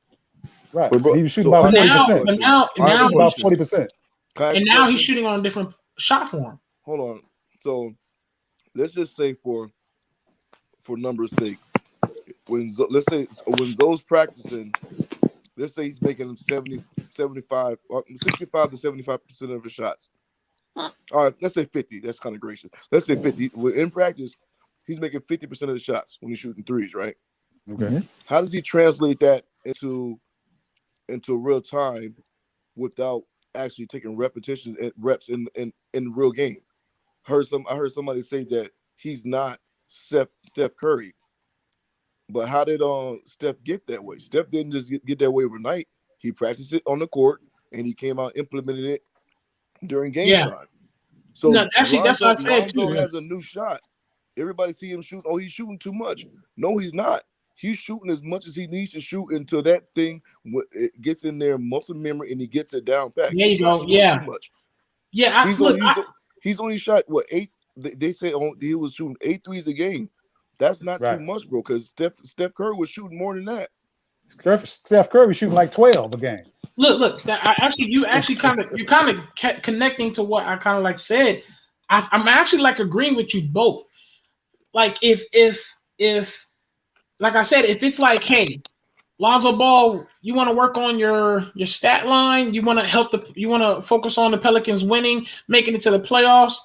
Right, but he was shooting about 40%. But now about 40%. And now he's shooting on a different shot form. Hold on. So let's just say for numbers' sake, when Zoe's practicing, let's say he's making 65 to 75% of his shots. All right, let's say 50. That's kind of gracious. Let's say 50. In practice, he's making 50% of the shots when he's shooting threes, right? Okay. How does he translate that into real time without actually taking repetitions and reps in the real game? I heard somebody say that he's not Steph Curry. But how did Steph get that way? Steph didn't just get that way overnight. He practiced it on the court, and he came out implemented it during game Yeah. time. So No, actually, that's what I said Lonzo too. has a new shot. Everybody see him shoot. Oh, he's shooting too much. No, he's not. He's shooting as much as he needs to shoot until that thing it gets in there muscle memory and he gets it down pat. There you He's not go. shooting Yeah. too much. Yeah. He's only shot what 8? They say he was shooting 8 threes a game. That's not too much, bro. Because Steph Curry was shooting more than that. Steph Curry was shooting like 12 a game. Look. You kind of connecting to what I kind of like said. I'm actually like agreeing with you both. Like if like I said, if it's like, hey, Lonzo Ball, you want to work on your stat line, you want to focus on the Pelicans winning, making it to the playoffs.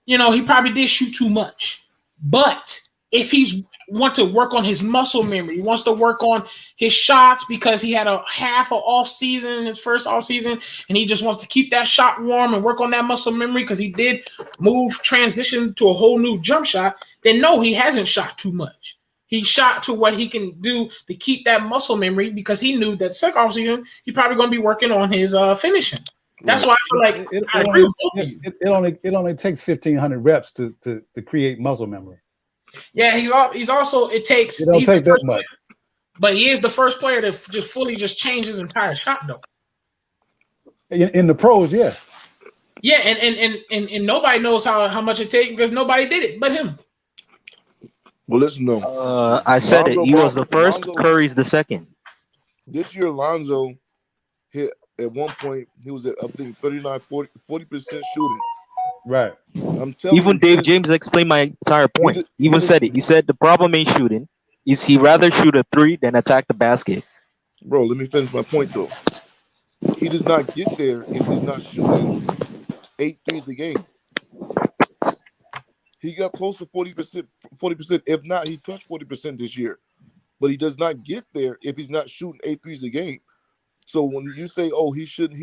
He probably did shoot too much. But if he's want to work on his muscle memory, he wants to work on his shots because he had a half of off season, his first off season, and he just wants to keep that shot warm and work on that muscle memory because he did transition to a whole new jump shot, then no, he hasn't shot too much. He shot to what he can do to keep that muscle memory because he knew that second off season he probably going to be working on his finishing. That's why I feel like I agree with both of you. It only takes 1,500 reps to create muscle memory. Yeah, he's also it takes. It don't take that much. But he is the first player to just fully change his entire shot though. In the pros, yes. Yeah, and nobody knows how much it takes because nobody did it but him. Well, listen, no. I said it. He was the first. Curry's the second. This year, Lonzo hit at one point. He was at I think 40% shooting. Right. I'm telling Even you, Dave James explained my entire point. He even said it. He said the problem ain't shooting. Is he rather shoot a three than attack the basket? Bro, let me finish my point though. He does not get there if he's not shooting 8 threes a game. He got close to 40%. If not, he touched 40% this year. But he does not get there if he's not shooting 8 threes a game. So when you say, "Oh, he shouldn't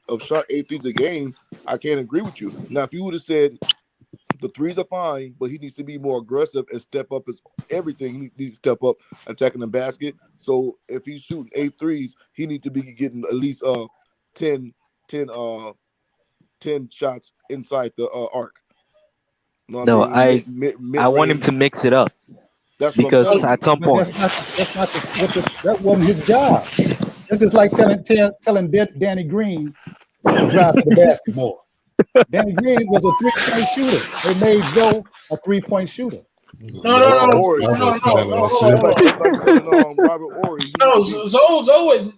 have shot 8 threes a game," I can't agree with you. Now, if you would have said the threes are fine, but he needs to be more aggressive and step up his everything. He needs to step up attacking the basket. So if he's shooting 8 threes, he needs to be getting at least 10 shots inside the arc. No, I want him to mix it up. That's because at some point that wasn't his job. It's just like telling Danny Green to drive to the basket more. Danny Green was a 3-point shooter. They made Joe a 3-point shooter. No. Zoe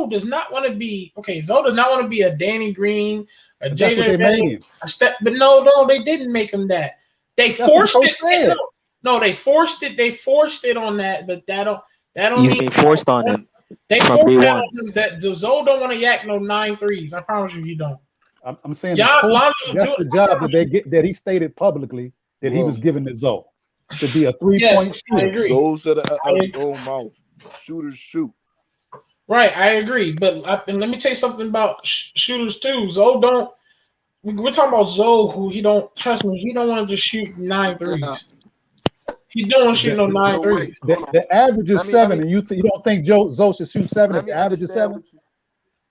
does not want to be okay. Zoe does not want to be a Danny Green, a JJ. That's what they made him. But no, they didn't make him that. They forced it. No, they forced it. They forced it on that, but that don't. He's been forced on him. They forced that on him. That Zoe don't want to yak no 9 threes. I promise you, he don't. I'm saying that's the job that he stated publicly that he was given to Zoe to be a 3-point shooter. Zoe said out of his own mouth, shooters shoot. Right, I agree. But let me tell you something about shooters too. Zoe don't. We're talking about Zoe, who he don't trust me. He don't want to just shoot 9 threes. He don't want to shoot no 9 threes. The average is 7, and you don't think Zoe should shoot 7 if the average is 7?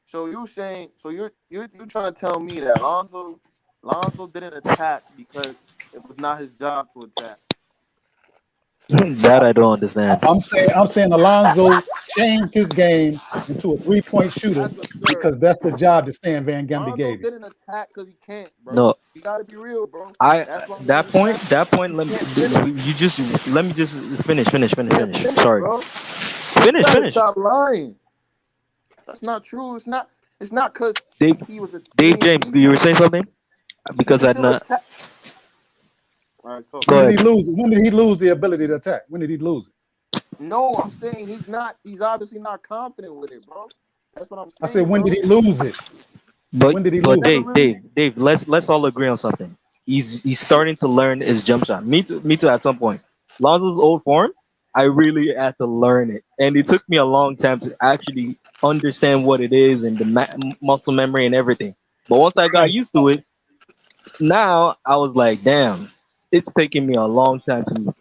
So you're saying, you're trying to tell me that Lonzo didn't attack because it was not his job to attack. That I don't understand. I'm saying Alonzo changed his game into a 3-point shooter because that's the job that Stan Van Gundy gave him. Didn't attack because he can't, bro. No, you gotta be real, bro. That point. Let me just finish. Sorry. Bro. Finish. Stop lying. That's not true. It's not because he was a Dave James. You were saying something? Because I'm not. All right, when did he lose the ability to attack? When did he lose it? No, I'm saying he's not. He's obviously not confident with it, bro. That's what I'm saying. I said, when did he lose it? But when did he lose it? Dave, let's all agree on something. He's starting to learn his jump shot. Me too. At some point, Lonzo's old form, I really had to learn it, and it took me a long time to actually understand what it is and the muscle memory and everything. But once I got used to it, now I was like, damn. It's taking me a long time to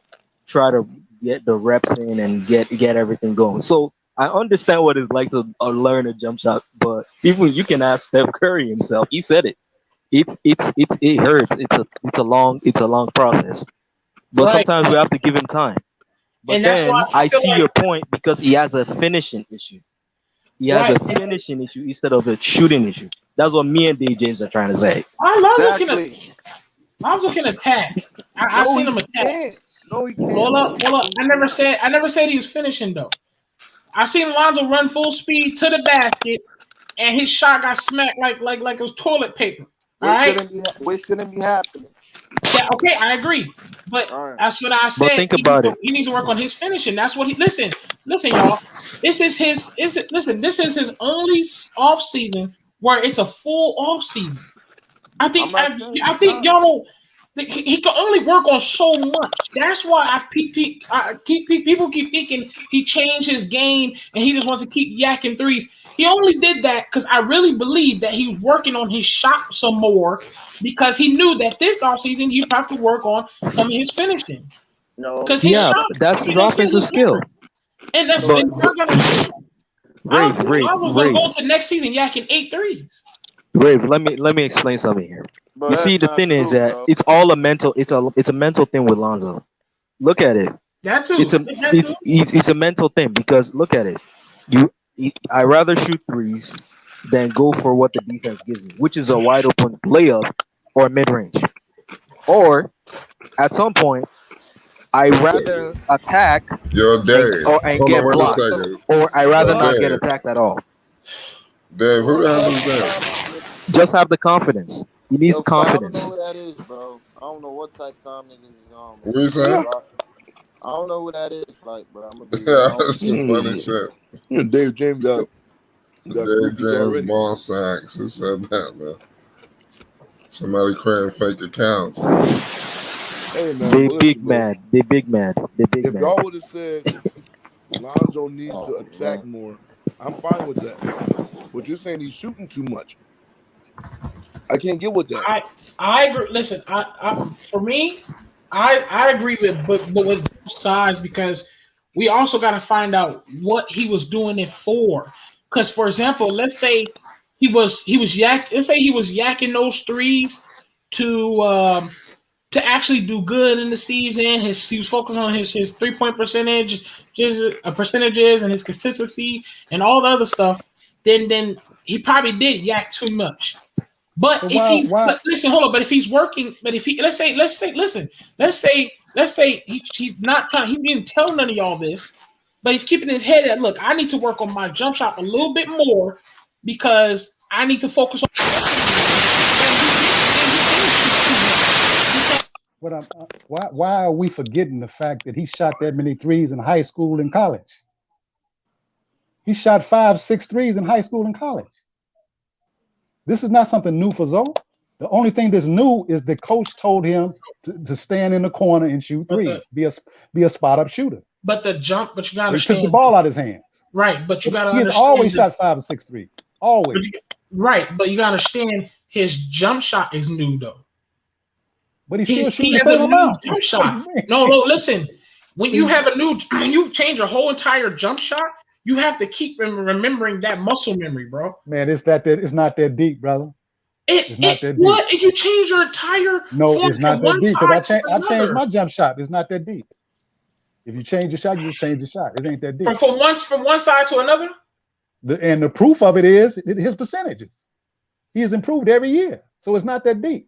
try to get the reps in and get everything going. So I understand what it's like to learn a jump shot, but even you can ask Steph Curry himself. He said it. It hurts. It's a long process. But Right. sometimes we have to give him time. But And that's why then I I feel see like your point because he has a finishing issue. He has right. a finishing issue instead of a shooting issue. That's what me and D James are trying to say. Exactly. Lonzo can attack. I've No, seen he him attack. can't. No, he can't, Hold up, bro. hold up. No, I never said he was finishing though. I seen Lonzo run full speed to the basket, and his shot got smacked like it was toilet paper. All What right, shouldn't be? What shouldn't be happening? that okay, I agree. But All right. that's what I But said. think about it. He needs to work on his finishing. That's what he listen, y'all. This is his only off season where it's a full off season. I I'm think not saying I it's think not. y'all don't. He can only work on so much. That's why people keep thinking he changed his game and he just wants to keep yakking threes. He only did that because I really believe that he was working on his shot some more because he knew that this offseason he'd have to work on some of his finishing No, because his Yeah, shot, that's his you know, what I'm saying, offensive look skill. different. And that's no. But, and y'all gotta understand. I Rave, don't think Rave, Lonzo's gonna Rave, go to next season yakking 8 threes. Rave. Let me explain something here. Bro, You see, that's the not thing is true, that bro. it's all a mental. It's a mental thing with Lonzo. Look at it. That It's too. a That it's too. it's a mental thing because look at it. I rather shoot threes than go for what the defense gives me, which is a wide open layup or mid range. Or at some point, I rather attack Yo, Dave. and Hold on, get wait a blocked, second. or I rather Yo, not What? get Dave. attacked at all. Dave, who What the hell type is of that? time niggas? Just have the confidence. He needs Yo, Fat, I don't know confidence. who that is, bro. I don't know what type of time niggas is on, What man. you saying? I don't know who that is, like, bro. I'm gonna be real. I Yeah, don't. that's some funny Mm. shit. Dave James got Dave groupies James already. Ball Sacks. Who said that, man? Somebody creating fake accounts. Hey man, They but listen, big bro. mad. They big mad. They big If mad. y'all would have said Lonzo needs to Oh attack man. more, I'm fine with that. But you're saying he's shooting too much. I can't get with that. I agree. Listen, for me, I agree but with both sides because we also got to find out what he was doing it for. Because for example, let's say let's say he was yakking those threes to to actually do good in the season. He was focused on his 3 point percentages and his consistency and all the other stuff. Then he probably did yak too much. But So if why but listen, hold on. But if he's working, but if he, listen, let's say he's not trying, he didn't tell none of y'all this, but he's keeping his head that look, I need to work on my jump shot a little bit more because I need to focus on. what I'm why are we forgetting the fact that he shot that many threes in high school and college? He shot 5, 6 threes in high school and college. This is not something new for Zoe. The only thing that's new is the coach told him to stand in the corner and shoot But the threes, be a spot up shooter. but the jump, but you gotta They took the understand, ball out of his hands. right? But you But gotta he has understand always the, shot 5 or 6 threes. but Always. you, right? But you gotta understand his jump shot is new though. But he's still He shooting the has a same new amount. jump What do shot. you mean? No, listen. When you have when you change your whole entire jump shot, you have to keep remembering that muscle memory, bro. Man, it's not that deep, brother. It's not that deep. What if you change your entire No, form it's not from that one deep because side to I changed another? my jump shot. It's not that deep. If you change the shot, you just change the shot. It ain't that deep. From one side to another? And the proof of it is his percentages. He has improved every year. So it's not that deep.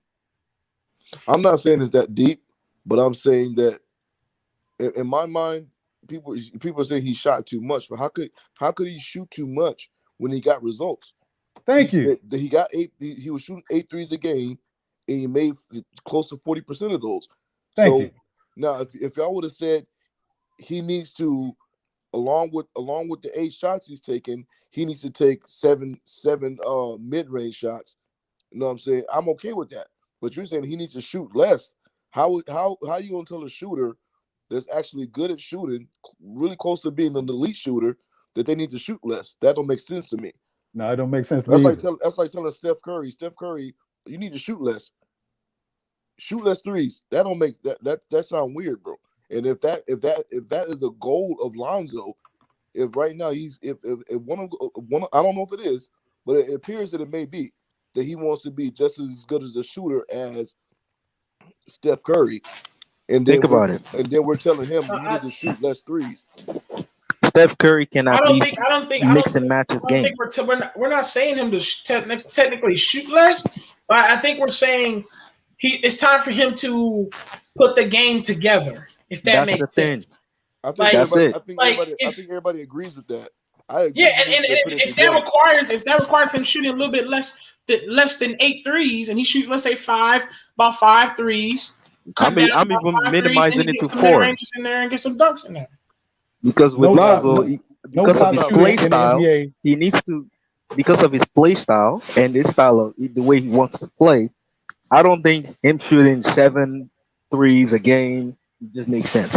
I'm not saying it's that deep, but I'm saying that in my mind, people say he shot too much. But how could he shoot too much when he got results? Thank you. He got eight. He was shooting 8 threes a game, and he made close to 40% of those. Thank So you. now, if y'all would have said he needs to, along with the 8 shots he's taking, he needs to take seven mid range shots. You know what I'm saying? I'm okay with that. But you're saying he needs to shoot less. How you gonna tell a shooter that's actually good at shooting, really close to being an elite shooter, that they need to shoot less? That don't make sense to me. No, it don't make sense to me either. That's like telling Steph Curry, you need to shoot less. Shoot less threes. That don't make that sound weird, bro. And if that is the goal of Lonzo, if right now if one I don't know if it is, but it appears that it may be that he wants to be just as good as a shooter as Steph Curry, and Think then about it. we're telling him you I, need to shoot less threes. Steph Curry can I at don't least think I don't think I don't mix and match his I don't think game. we're not saying him to technically shoot less, but I think we're saying it's time for him to put the game together. If that That's the makes thing. sense, like That's it. I if think everybody agrees with that. I yeah, agree. He needs and to put it if that together. requires him shooting a little bit less than 8 threes, and he shoots let's say about 5 threes, cut down I'm about even 5 threes, and minimizing he it to gets some mid 4 ranges in there and get some dunks in there. because with No top, Lonzo, no, no because of top his shooter play in the style, NBA. he needs to because of his play style and his style of the way he wants to play. I don't think him shooting 7 threes a game just makes sense.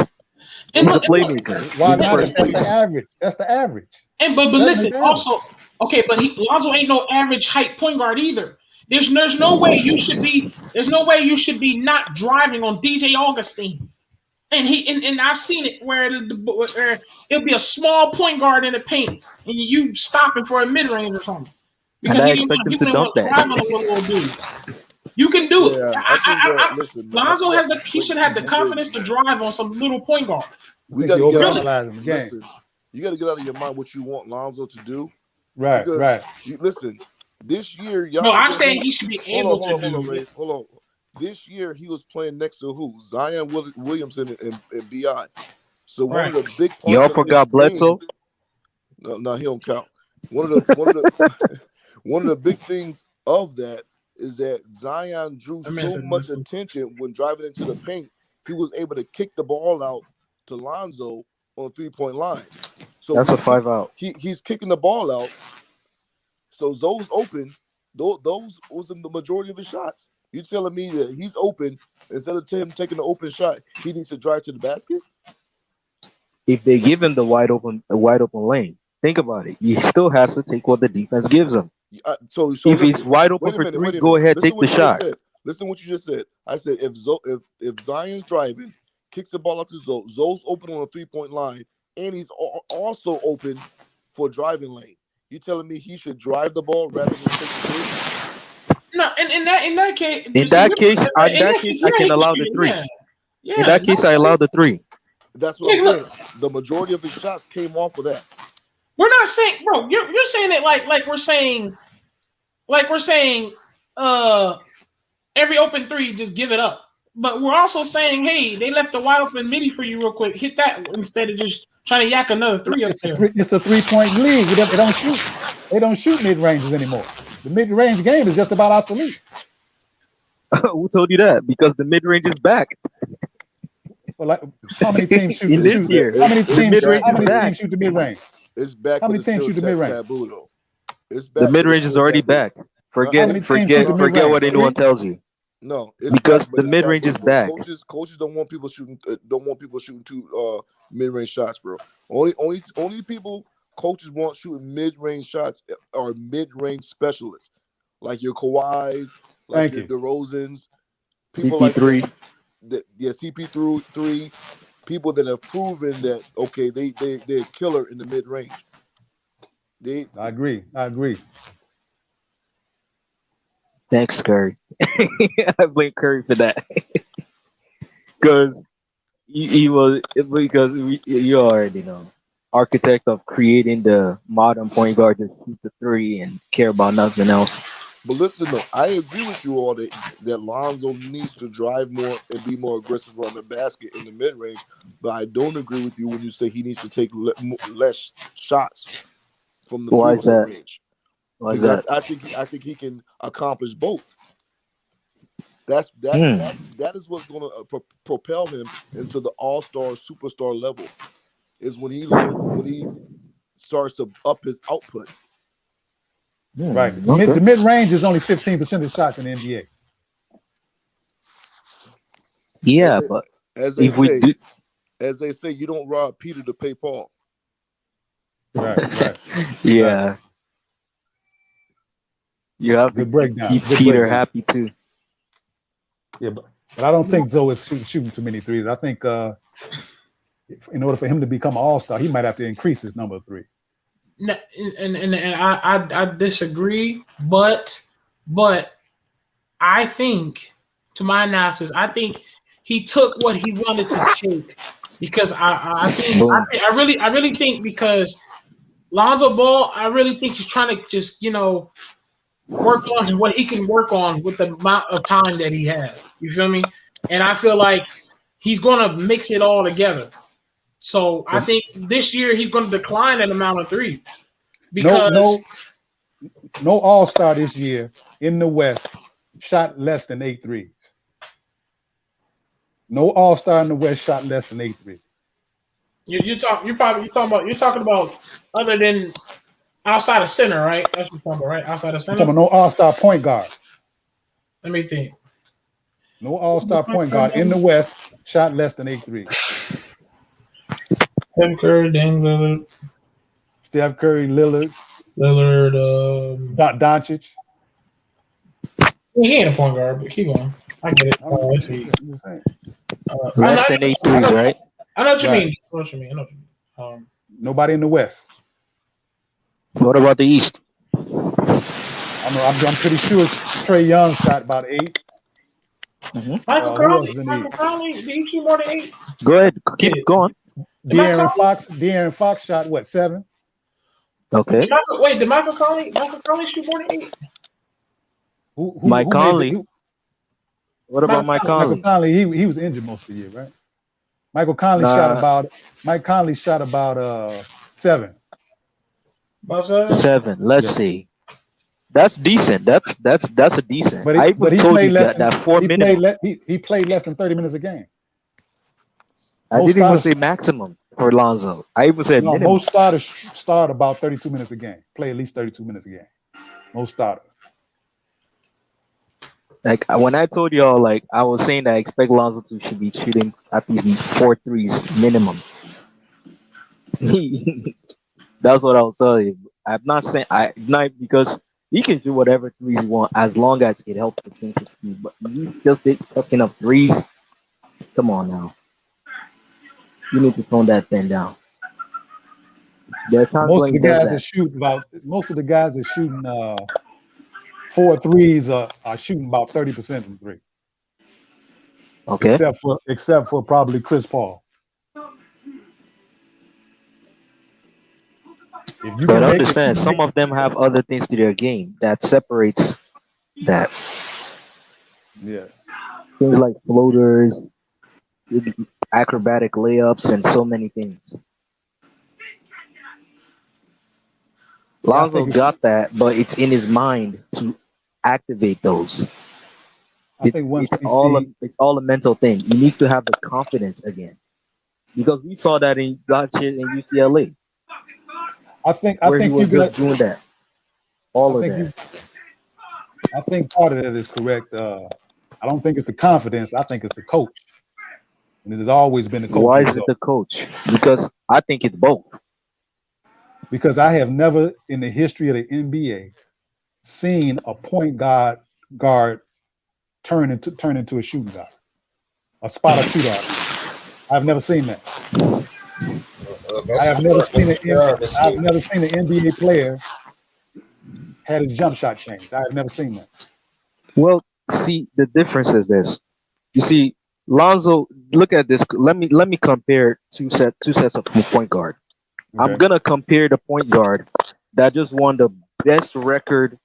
And He's a look, playmaker Why in the not? first If that's the place. average. That's the average. but 7 is listen, average. also okay, but Lonzo ain't no average height point guard either. There's no way you should be not driving on DJ Augustine. And I've seen it where it'll be a small point guard in the paint and you stopping for a mid range or something And because I expect him he to wouldn't dunk want to that. drive on the little dude. You can do it. Yeah, I think that. Listen, man, I Lonzo think has that. he should have the confidence to drive on some little point guard. I We think got you're to get out. overanalyzing the game. Listen, you got to get out of your mind what you want Lonzo to do, Right, because right. listen, this year y'all No, I'm forget saying who. he should be Hold able on, to do. Ray, hold on. This year he was playing next to who? Zion Williamson and Bi. So one Right. of the big Y'all parts of his forgot game. Bledsoe? No, he don't count. One of the one of the big things of that is that Zion drew That man so said much listen. attention when driving into the paint. He was able to kick the ball out to Lonzo on a 3-point line. So That's when a 5 out. he's kicking the ball out, so Zoe's open. Those was the majority of his shots. You telling me that he's open instead of him taking the open shot, he needs to drive to the basket? If they give him the wide open lane, think about it. He still has to take what the defense gives him. So If he's listen, wide open wait a for minute, 3, wait a go minute. ahead, Listen take what the you just shot. said. Listen what you just said. I said if Zion's driving, kicks the ball out to Zoe, Zoe's open on a 3-point line, and he's also open for driving lane. You telling me he should drive the ball rather than take the three? No, in that case, In that case, I can allow the 3. Yeah. In that case, I allow the 3. That's what I'm look, saying. The majority of his shots came off of that. we're not saying, bro. You're saying it like we're saying, every open 3, just give it up. But we're also saying, hey, they left the wide open midi for you real quick. Hit that instead of just trying to yak another 3 up there. It's a 3-point league. They don't shoot. They don't shoot mid ranges anymore. The mid range game is just about obsolete. Who told you that? Because the mid range is back. Well, like how many teams shoot? In this year, how many the teams? mid-range How is many back. teams shoot the mid range? It's back, How but many it's teams still shoot the mid-range? taboo though. It's back. The mid but it's range is still already taboo. back. How many teams shoot the Forget mid-range? what anyone 3? tells you. No, it's Because back, but the it's mid-range taboo, is bro. back. Coaches don't want people shooting. Too mid-range shots, bro. Only people coaches want shooting mid-range shots are mid-range specialists, like your Kawhis, like Thank your you. DeRozans, people CP3. like that. Yeah, CP3, people that have proven that okay, they're a killer in the mid-range. I agree. Thanks, Curry. I blame Curry for that. Because he was you already know, architect of creating the modern point guard to shoot the 3 and care about nothing else. But listen, though, I agree with you all that Lonzo needs to drive more and be more aggressive on the basket in the mid range. But I don't agree with you when you say he needs to take less shots from the Why is 3-point that? range. Why is Because that? I think he can accomplish both. That is what's going to propel him into the all-star superstar level. Is when he starts to up his output. Right. Okay. The mid range is only 15% of shots in the NBA. Yeah, but As they if we say, do, you don't rob Peter to pay Paul. Right. yeah, you have to Good breakdown. keep Good Peter breakdown. happy too. Yeah, but I don't think Zoe is shooting too many threes. I think In order for him to become an all-star, he might have to increase his number of threes. No, and I disagree, but I think, to my analysis, I think he took what he wanted to take because Boom. I really think because Lonzo Ball, I really think he's trying to just work on what he can work on with the amount of time that he has. You feel me? And I feel like he's going to mix it all together. So I think this year he's going to decline an amount of threes because No all-star this year in the West shot less than 8 threes. No all-star in the West shot less than 8 threes. you're talking about other than outside of center, right? That's what you're talking about, right? Outside of I'm center. talking about no all-star point guard. Let me think. No all-star point guard in the West shot less than 8 threes. Steph Curry, Dame Lillard, Steph Curry, Lillard, Doncic. He ain't a point guard, but keep going. I get it. I'm just saying. Less than 8 threes, right? I know what you Right. mean. I know what you mean. Nobody in the West. What about the East? I'm pretty sure Trey Young shot about 8. Michael Who else is in the Conley, East? did he shoot more than 8? Go ahead. Keep going. De'Aaron Fox shot what, 7? Okay. Did Michael Conley shoot more than 8? Mike Conley. What about Mike Conley? Michael Conley, he was injured most of the year, right? Michael Conley shot about 7. About 7? 7. Let's see. That's decent. That's a decent. But I he even told played you less that than 4 minutes. he played less than 30 minutes a game. I didn't even say maximum for Lonzo. I even said minimum. Most starters start about 32 minutes a game. Play at least 32 minutes a game. Most starters. Like when I told y'all, like I was saying that I expect Lonzo to should be shooting at least 4 threes minimum. That's what I was telling you. I'm not saying not because he can do whatever threes he want as long as it helps the team succeed. But you just fucking up threes. Come on now. You need to tone that thing down. There are times Most of the when he does guys that. most of the guys that shooting 4 threes are shooting about 30% from 3. Okay. Except for probably Chris Paul. If you But can make understand, some of them have other things to their game that separates that. Yeah. Things like floaters, acrobatic layups, and so many things. Lonzo got that, but it's in his mind to activate those. I think once it's all a mental thing. He needs to have the confidence again, because we saw that in UCLA. I think he was you just doing that. I think part of that is correct. I don't think it's the confidence. I think it's the coach, and it has always been the coach. Why is it the coach? Because I think it's both. Because I have never in the history of the NBA seen a point guard turn into a shooting guard, a spot up shooter. I've never seen that. I've never seen an NBA player had his jump shot changed. I have never seen that. Well, see, the difference is this. You see, Lonzo, look at this. Let me compare two sets of point guard. Okay. I'm gonna compare the point guard that just won the best record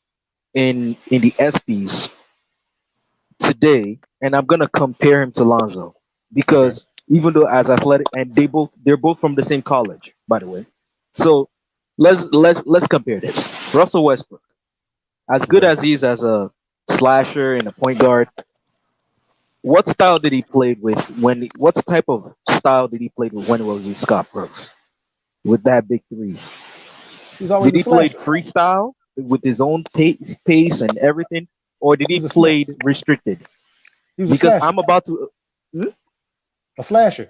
in the ESPYs today, and I'm gonna compare him to Lonzo because even though as athletic, and they're both from the same college, by the way. So let's compare this. Russell Westbrook, as good as he is as a slasher and a point guard, what style did he play with what type of style did he play with when it was with Scott Brooks? With that big three. Did he play freestyle with his own pace and everything? Or did he play restricted? Because I'm about to a slasher.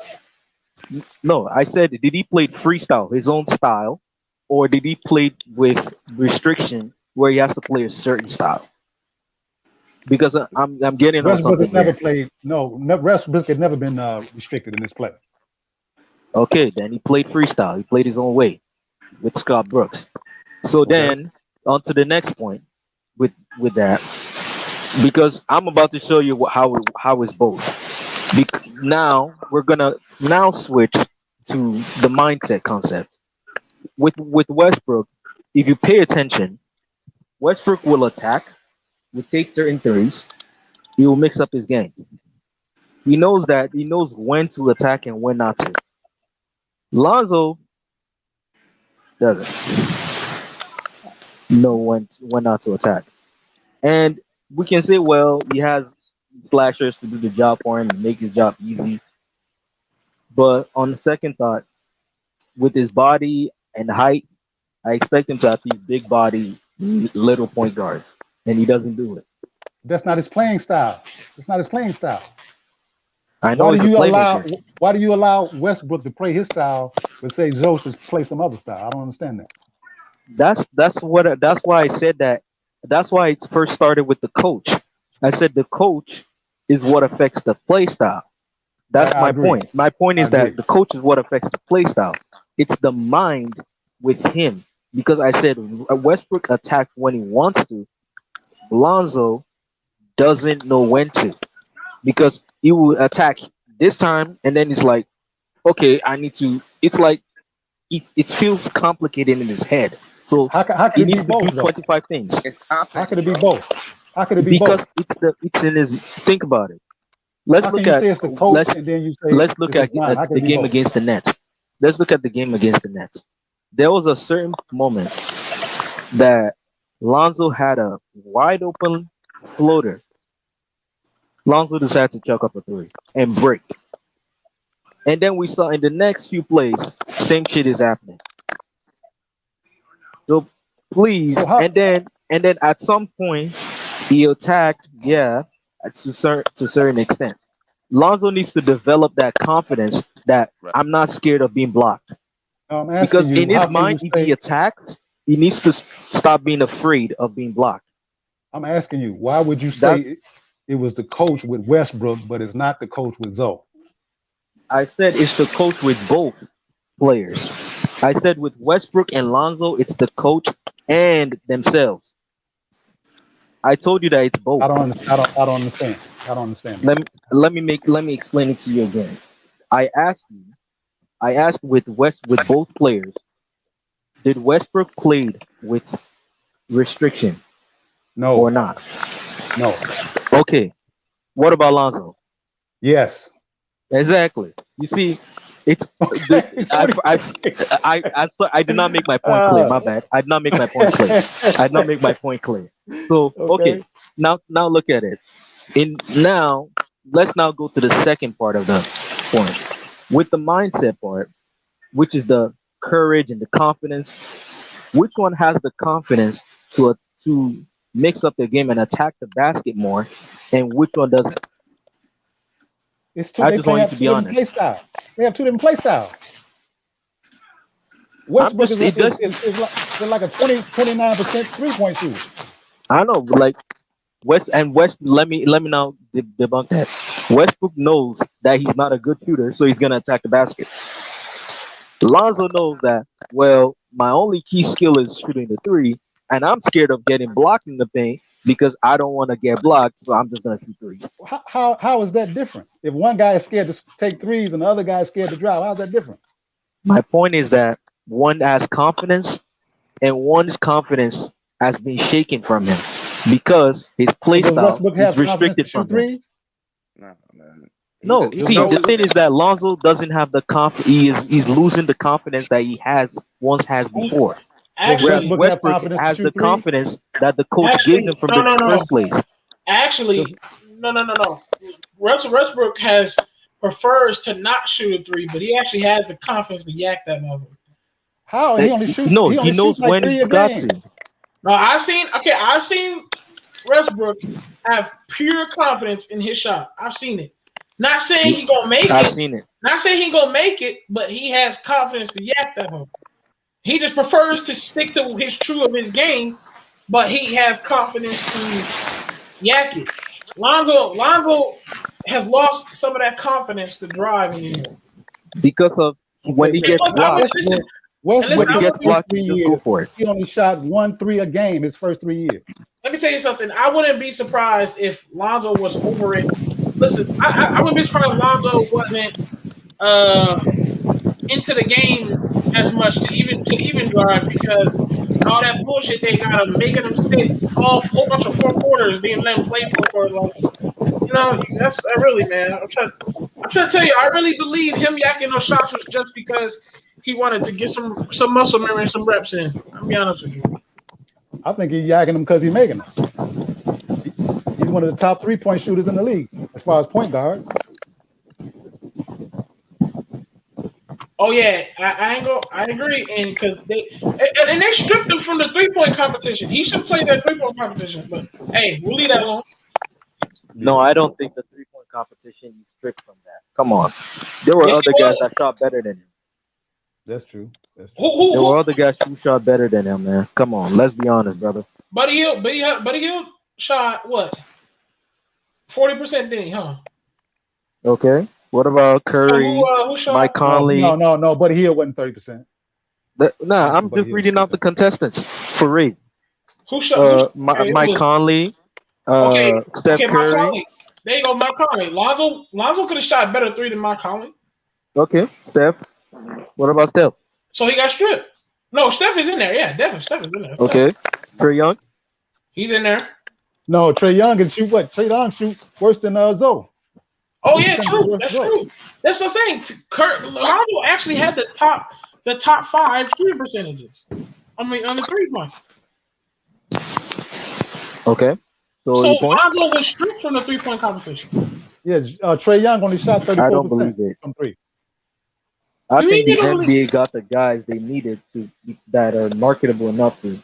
No, I said did he play freestyle, his own style, or did he play with restriction where he has to play a certain style? Because I'm getting on something. Never played. No, Westbrook had never been restricted in this play. Okay, then he played freestyle. He played his own way with Scott Brooks. So Okay. then on to the next point with that, because I'm about to show you how it's both. Now we're gonna now switch to the mindset concept with Westbrook. If you pay attention, Westbrook will attack, will take certain threes. He will mix up his game. He knows that. He knows when to attack and when not to. Lonzo doesn't know when not to attack. And we can say, well, he has slashers to do the job for him and make his job easy. But on the second thought, with his body and height, I expect him to have these big body, little point guards, and he doesn't do it. That's not his playing style. That's not his playing style. I know he's a playmaker. Why do you allow Westbrook to play his style, but say Joseph play some other style? I don't understand that. That's why I said that. That's why it first started with the coach. I said the coach is what affects the play style. That's I my agree. point. My point I is that agree. the coach is what affects the play style. It's the mind with him. Because I said Westbrook attacks when he wants to. Lonzo doesn't know when to. Because he will attack this time and then it's like, okay, I need to. It's like it feels complicated in his head. So How he could it needs be to do both though? 25 things. It's How confidence, could it be bro. both? How could it be Because both? it's in his. Think about it. Let's How can look you at say it's the coach let's and then you say let's look it's his at mind? How could the it be game both? against the Nets. Let's look at the game against the Nets. There was a certain moment that Lonzo had a wide open floater. Lonzo decided to chuck up a three and break. And then we saw in the next few plays, same shit is happening. So please, So how and then at some point he attacked, yeah, to certain extent. Lonzo needs to develop that confidence that Right. I'm not scared of being blocked. I'm asking Because in you, his how can you mind, if he say attacked, he needs to stop being afraid of being blocked. I'm asking you, why would you That say it was the coach with Westbrook, but it's not the coach with Zoe? I said it's the coach with both players. I said with Westbrook and Lonzo, it's the coach and themselves. I told you that it's both. I don't understand. I don't understand that. Let me explain it to you again. I asked you. I asked with both players. Did Westbrook played with restriction or No, not? no. Okay. What about Lonzo? Yes. Exactly. You see, it's the Okay. So what I did not make my point clear. uh, My bad. I did not make my point clear. I did not make my point clear. So okay, okay. now look at it. In now, let's now go to the second part of the point with the mindset part, which is the courage and the confidence. Which one has the confidence to mix up the game and attack the basket more, and which one doesn't? It's two. I They just play want you have to two be different play honest. styles. They have two different play styles. I'm Westbrook just it does. is like a 29% 3-point shooter. I know, like West. Let me now debunk that. Westbrook knows that he's not a good shooter, so he's gonna attack the basket. Lonzo knows that. Well, my only key skill is shooting the three, and I'm scared of getting blocked in the paint because I don't want to get blocked, so I'm just gonna shoot threes. How is that different? If one guy is scared to take threes and the other guy is scared to drive, how's that different? My point is that one has confidence, and one's confidence has been shaken from him because his So play does style Westbrook is have confidence to restricted shoot from him. threes? No, man. No, He's see, no. the thing is that Lonzo doesn't have the he's losing the confidence that he has once has before. Does Whereas Actually, Westbrook have Westbrook confidence to has the shoot threes? confidence that the coach gives him actually, from no, the no, no, first place. Does actually, no. Russell Westbrook prefers to not shoot a three, but he actually has the confidence to yak that mother. how Uh, no, he he only shoots knows like when three a he's got game. to. No, I've seen Westbrook have pure confidence in his shot. I've seen it. Not saying he gonna make I've it. seen it. Not saying he gonna make it, but he has confidence to yak that mother. He just prefers to stick to his true of his game, but he has confidence to yak it. Lonzo has lost some of that confidence to drive anymore. Because of when he Okay, gets Plus, I would blocked, listen. Westbrook when he I gets would be, blocked, three he just go years. for it. He only shot 1 3 a game his first 3 years. let me tell you something. I wouldn't be surprised if Lonzo was over it. Listen, I wouldn't be surprised if Lonzo wasn't into the game as much to even guard because all that bullshit they got him making him sit all whole bunch of 4 quarters, didn't let him play 4 quarters. Like, that's really, man. I'm trying to tell you, I really believe him yakking those shots was just because he wanted to get some muscle memory and some reps in. I'll be honest with you. I think he's yakking them because he's making them. He's one of the top 3-point shooters in the league as far as point guards. Oh yeah, I agree, and because they stripped him from the 3-point competition. He should play that 3-point competition, but hey, we'll leave that alone. No, I don't think the 3-point competition he's strict from that. Come on, there were Yes, other he guys was. that shot better than him. That's true. That's Who, true. who, There were who? other guys who shot better than him, man. Come on, let's be honest, brother. Buddy Hield shot what? 40%, didn't he? Huh? Okay. What about So Curry, who shot? Mike No, Conley? no. Buddy Hield wasn't 30%. Nah, I'm Buddy just Hield reading was off the contestants for Ray. Who shot? Okay, it Mike was Conley, okay. Steph Okay, Mike Curry. Conley. There you go, Mike Conley. Lonzo could have shot better three than Mike Conley. Okay, Steph. What about Steph? So he got stripped. No, Steph is in there. Yeah, definitely Steph is in there. Okay, Trae Young. He's in there. No, Trae Young can shoot what? Trae Young shoot worse than Zoe. Oh yeah, true. That's true. That's what I'm saying. Lonzo actually had the top 5 shooting percentages. I mean, on the 3-point. Okay. So Lonzo was stripped from the 3-point competition. Yeah, Trae Young only shot 34% I don't believe it. from 3. I You think mean the you don't NBA got the guys they needed that are marketable enough to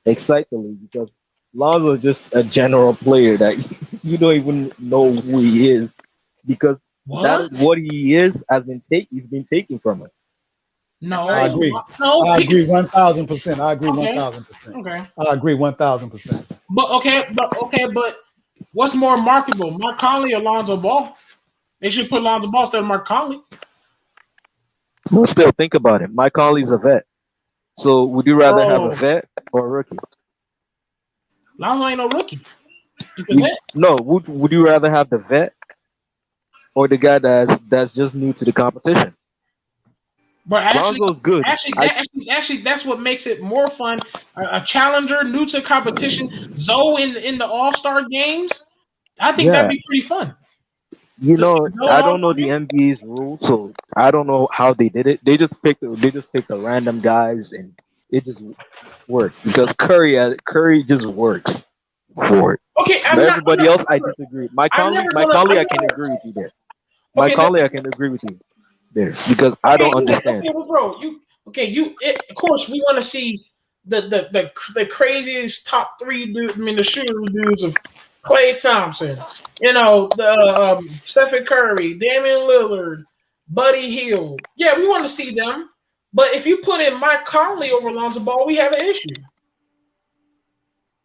excite the league because Lonzo is just a general player that you don't even know who he is because that is what he is he's been taken from him. No, I agree. No, I agree 1,000%. I agree 1,000%. Okay. I agree 1,000%. But what's more marketable, Mark Conley or Lonzo Ball? They should put Lonzo Ball instead of Mark Conley. But still, think about it. Mike Conley's a vet. So would you rather have a vet or a rookie? Lonzo ain't no rookie. He's a vet. No, would you rather have the vet or the guy that's just new to the competition? But actually, Lonzo's good. Actually, that's what makes it more fun. A challenger, new to competition, Zoe in the All-Star games. I think that'd be pretty fun. You know, I don't know the NBA's rules, so I don't know how they did it. They just picked the random guys, and it just worked because Curry just works for it. Okay, everybody else, I disagree. Mike Conley, I can agree with you there. Mike Conley, I can agree with you there because I don't understand. Okay, well, bro, of course, we want to see the craziest top 3 dudes. I mean, the shooting dudes of Klay Thompson, the Stephen Curry, Damian Lillard, Buddy Hield. Yeah, we want to see them. But if you put in Mike Conley over Lonzo Ball, we have an issue.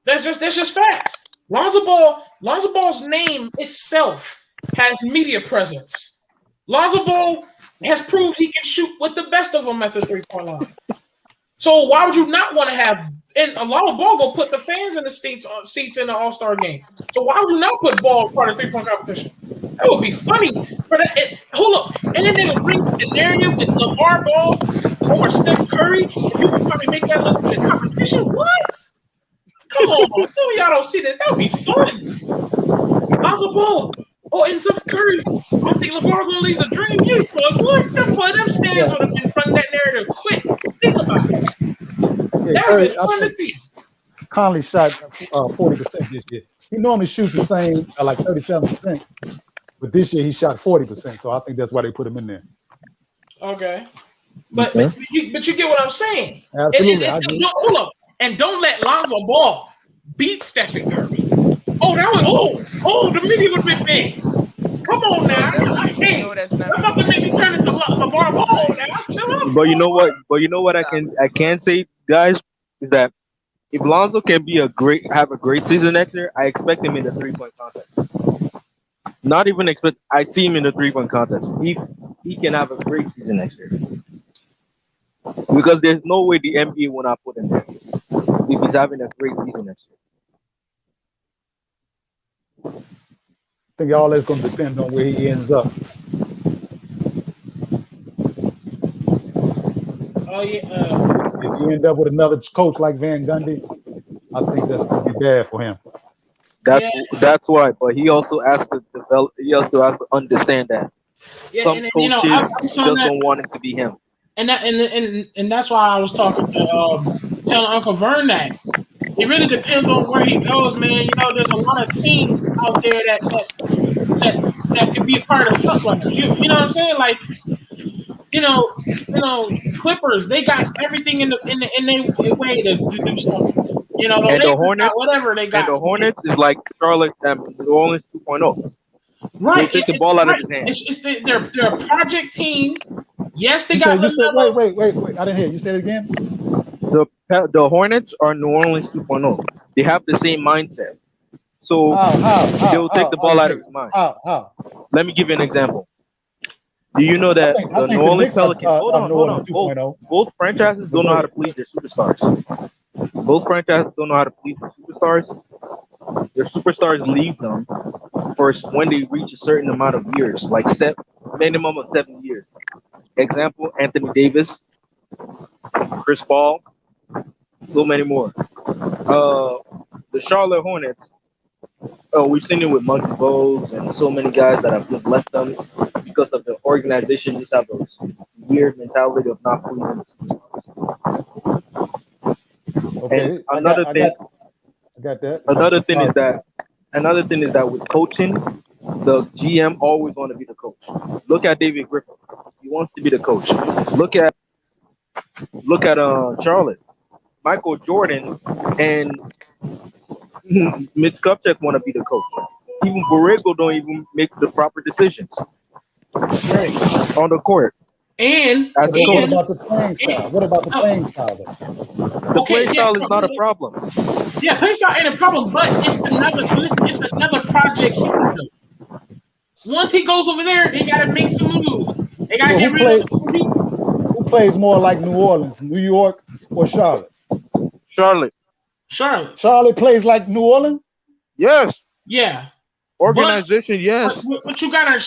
That's just facts. Lonzo Ball's name itself has media presence. Lonzo Ball has proved he can shoot with the best of them at the 3-point line. So why would you not want to have? And Lonzo Ball go put the fans in the seats in the All-Star game. So why would you not put Ball as part of the 3-point competition? That would be funny. But hold up, and then they would bring the narrative with LeVar Ball over Steph Curry, and people probably make that look like a competition. What? Come on, tell me y'all don't see this. That would be fun. Lonzo Ball. Oh, and Steph Curry. I think LeVar gonna leave the dream you. Boy, them stands would have been running that narrative quick. Think about it. That would be fun to see. Conley shot 40% this year. He normally shoots the same, like 37%, but this year he shot 40%. So I think that's why they put him in there. Okay, but you get what I'm saying. Absolutely. Hold up, and don't let Lonzo Ball beat Stephen Curry. Oh, the media would be big. Come on now. Hey, I'm about to make me turn into LeVar Ball now. Chill out. But you know what I can say, guys, is that if Lonzo can have a great season next year, I expect him in the 3-point contest. Not even expect. I see him in the 3-point contest. he can have a great season next year. Because there's no way the NBA will not put him there if he's having a great season next year. I think all that's going to depend on where he ends up. Oh yeah. If he end up with another coach like Van Gundy, I think that's going to be bad for him. That's why. But he also has to develop. He also has to understand that some and, coaches just don't want it to be him. And that's why I was talking to telling Uncle Vern that it really depends on where he goes, man. You know, there's a lot of teams out there that could be a part of the front runners. You know what I'm saying? Like, you know, Clippers, they got everything in their way to do something. You know, the Hornets, whatever they got. And the Hornets is like Charlotte and New Orleans 2.0. Right. They take the ball out of his hands. They're a project team. Yes, they got. Wait. I didn't hear you. Say it again. The Hornets are New Orleans 2.0. They have the same mindset. So they'll take the ball out of his mind. How? Let me give you an example. Do you know that the New Orleans Pelicans? Hold on. Both franchises don't know how to please their superstars. Both franchises don't know how to please their superstars. Their superstars leave them first when they reach a certain amount of years, like minimum of 7 years. Example: Anthony Davis, Chris Paul, so many more. The Charlotte Hornets. We've seen it with Monkey Bowles and so many guys that have just left them because of the organization just have a weird mentality of not pleasing the superstars. Okay. And another thing. I got that. Another thing is that with coaching, the GM always want to be the coach. Look at David Griffin; he wants to be the coach. Look at Charlotte. Michael Jordan and Mitch Kupchak want to be the coach. Even Borrego don't even make the proper decisions on the court. And what about the playing style? What about the playing style? The playing style is not a problem. Yeah, playing style ain't a problem, but it's another project team. Once he goes over there, they gotta make some moves. They gotta get rid of some people. Who plays more like New Orleans, New York, or Charlotte? Charlotte. Charlotte plays like New Orleans? Yes. Yeah. Organization, yes. What you gotta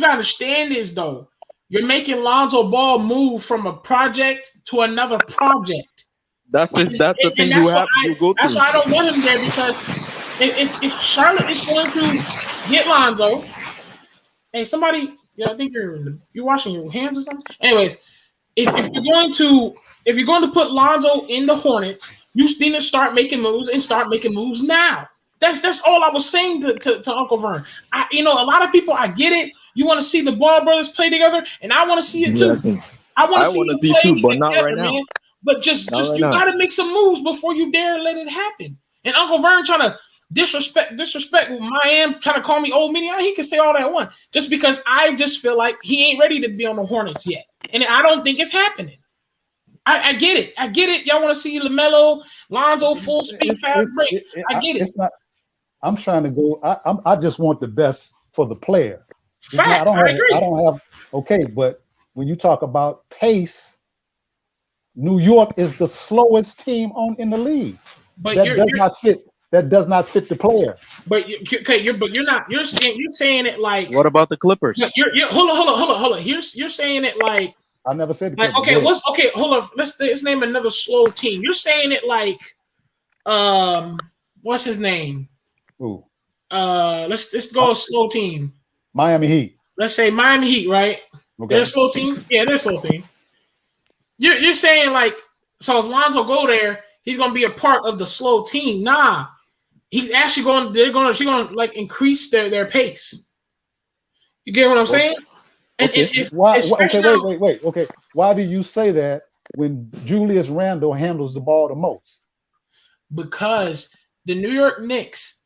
understand is though, you're making Lonzo Ball move from a project to another project. That's the thing you have to go through. That's why I don't want him there, because if Charlotte is going to get Lonzo, hey, somebody, I think you're washing your hands or something. Anyways, if you're going to put Lonzo in the Hornets, you need to start making moves and start making moves now. That's all I was saying to Uncle Vern. A lot of people, I get it. You want to see the Ball brothers play together, and I want to see it too. Exactly. I want to see them play too, but together, not right man. now. But just you got to make some moves before you dare let it happen. And Uncle Vern trying to disrespect Miami, trying to call me old media. He can say all that one, just because I just feel like he ain't ready to be on the Hornets yet, and I don't think it's happening. I get it. Y'all want to see LaMelo, Lonzo, full speed, fast break. I get it. It's not. I'm trying to go. I just want the best for the player. Facts. I agree. I don't have. Okay, but when you talk about pace, New York is the slowest team in the league. But that does not fit the player. But you're not. You're saying it like. What about the Clippers? You're hold on. You're saying it like. I never said the Clippers. Hold on. Let's name another slow team. You're saying it like, what's his name? Who? Let's go a slow team. Miami Heat. Let's say Miami Heat, right? Okay. They're a slow team. Yeah, they're a slow team. You're saying like, so if Lonzo go there, he's gonna be a part of the slow team. Nah, he's actually going. She's gonna like increase their pace. You get what I'm saying? Okay. Wait. Okay. Why do you say that when Julius Randle handles the ball the most? Because the New York Knicks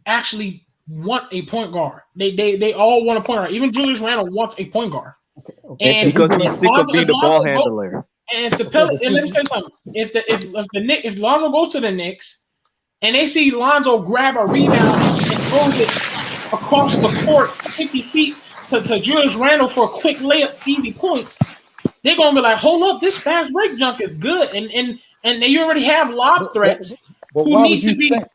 actually want a point guard. They all want a point guard. Even Julius Randle wants a point guard. Okay. And because he's sick of being the ball handler. And let me say something. If Lonzo goes to the Knicks and they see Lonzo grab a rebound and throws it across the court 50 feet to Julius Randle for a quick layup, easy points, they're gonna be like, hold up, this fast break junk is good, and you already have lob But, but, threats but who why would needs to you be. think?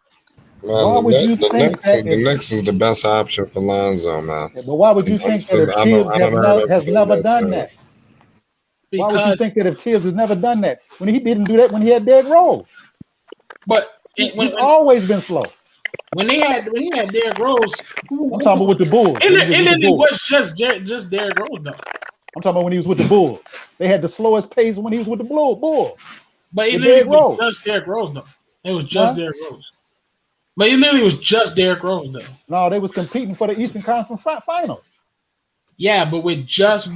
Man, Why would you the think Knicks, that the if? Knicks is the best option for Lonzo, man. But why would you think that if Tibbs I don't heard has everything never they done said. that? Why would you Because think that if Tibbs has never done that when he didn't do that when he had Derrick Rose? but He's always been slow. when he had Derrick Rose, I'm talking about with the Bulls. When he was it with the literally Bulls. was just Derrick Rose though. I'm talking about when he was with the Bulls. They had the slowest pace when he was with the Bulls. But it With literally Derrick was Rose. just Derrick Rose though. It was just Huh? Derrick Rose. But it literally was just Derrick Rose though. No, they was competing for the Eastern Conference Finals. Yeah, but with just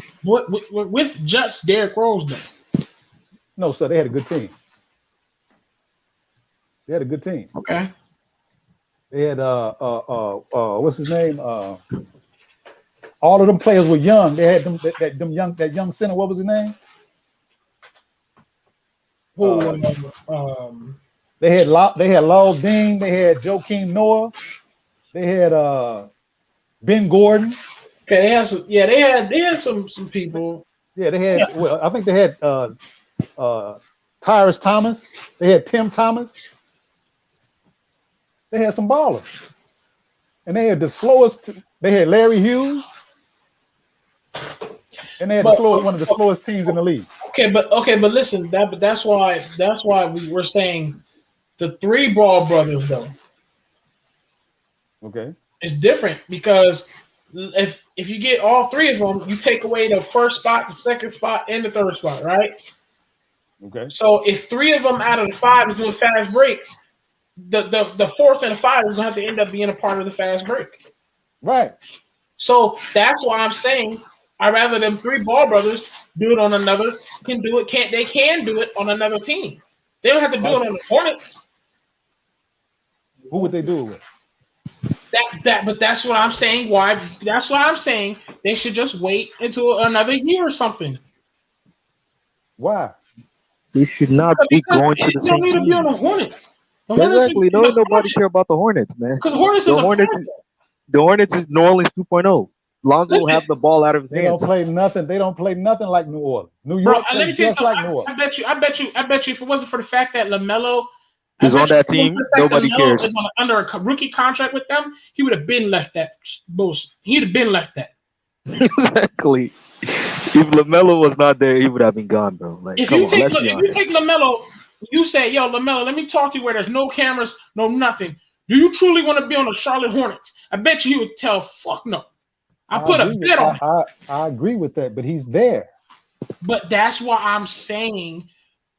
Derrick Rose though. No, sir, they had a good team. They had a good team. Okay. They had what's his name? All of them players were young. They had that young center. What was his name? They had Law Dean. They had Joakim Noah. They had Ben Gordon. Okay, they had some people. Yeah, they had. Well, I think they had Tyrus Thomas. They had Tim Thomas. They had some ballers, and they had the slowest. They had Larry Hughes, and they had one of the slowest teams in the league. Okay, but listen, that's why we were saying the three Ball brothers though. Okay, it's different because if you get all three of them, you take away the first spot, the second spot, and the third spot, right? Okay. So if three of them out of the five is doing fast break, the fourth and the five is gonna have to end up being a part of the fast break. Right. So that's why I'm saying I'd rather them three Ball brothers do it on another they can do it on another team. They don't have to do it on the Hornets. Who would they do it with? But that's what I'm saying. That's why I'm saying they should just wait until another year or something. Why? They should not be going to the same team. They don't need to be on the Hornets. Exactly. Nobody care about the Hornets, man. Because Hornets is a project. The Hornets is New Orleans 2.0. Lonzo will have the ball out of his hands. They don't play nothing like New Orleans. New York plays just like New Orleans. I bet you if it wasn't for the fact that LaMelo is on that team, nobody cares. Is under a rookie contract with them, he would have been left that bullshit. He'd have been left that. Exactly. If LaMelo was not there, he would have been gone, bro. Like, if you take LaMelo, you say, "Yo, LaMelo, let me talk to you where there's no cameras, no nothing. Do you truly want to be on the Charlotte Hornets?" I bet you he would tell, "Fuck no." I put a bet on it. I agree with that, but he's there. But that's why I'm saying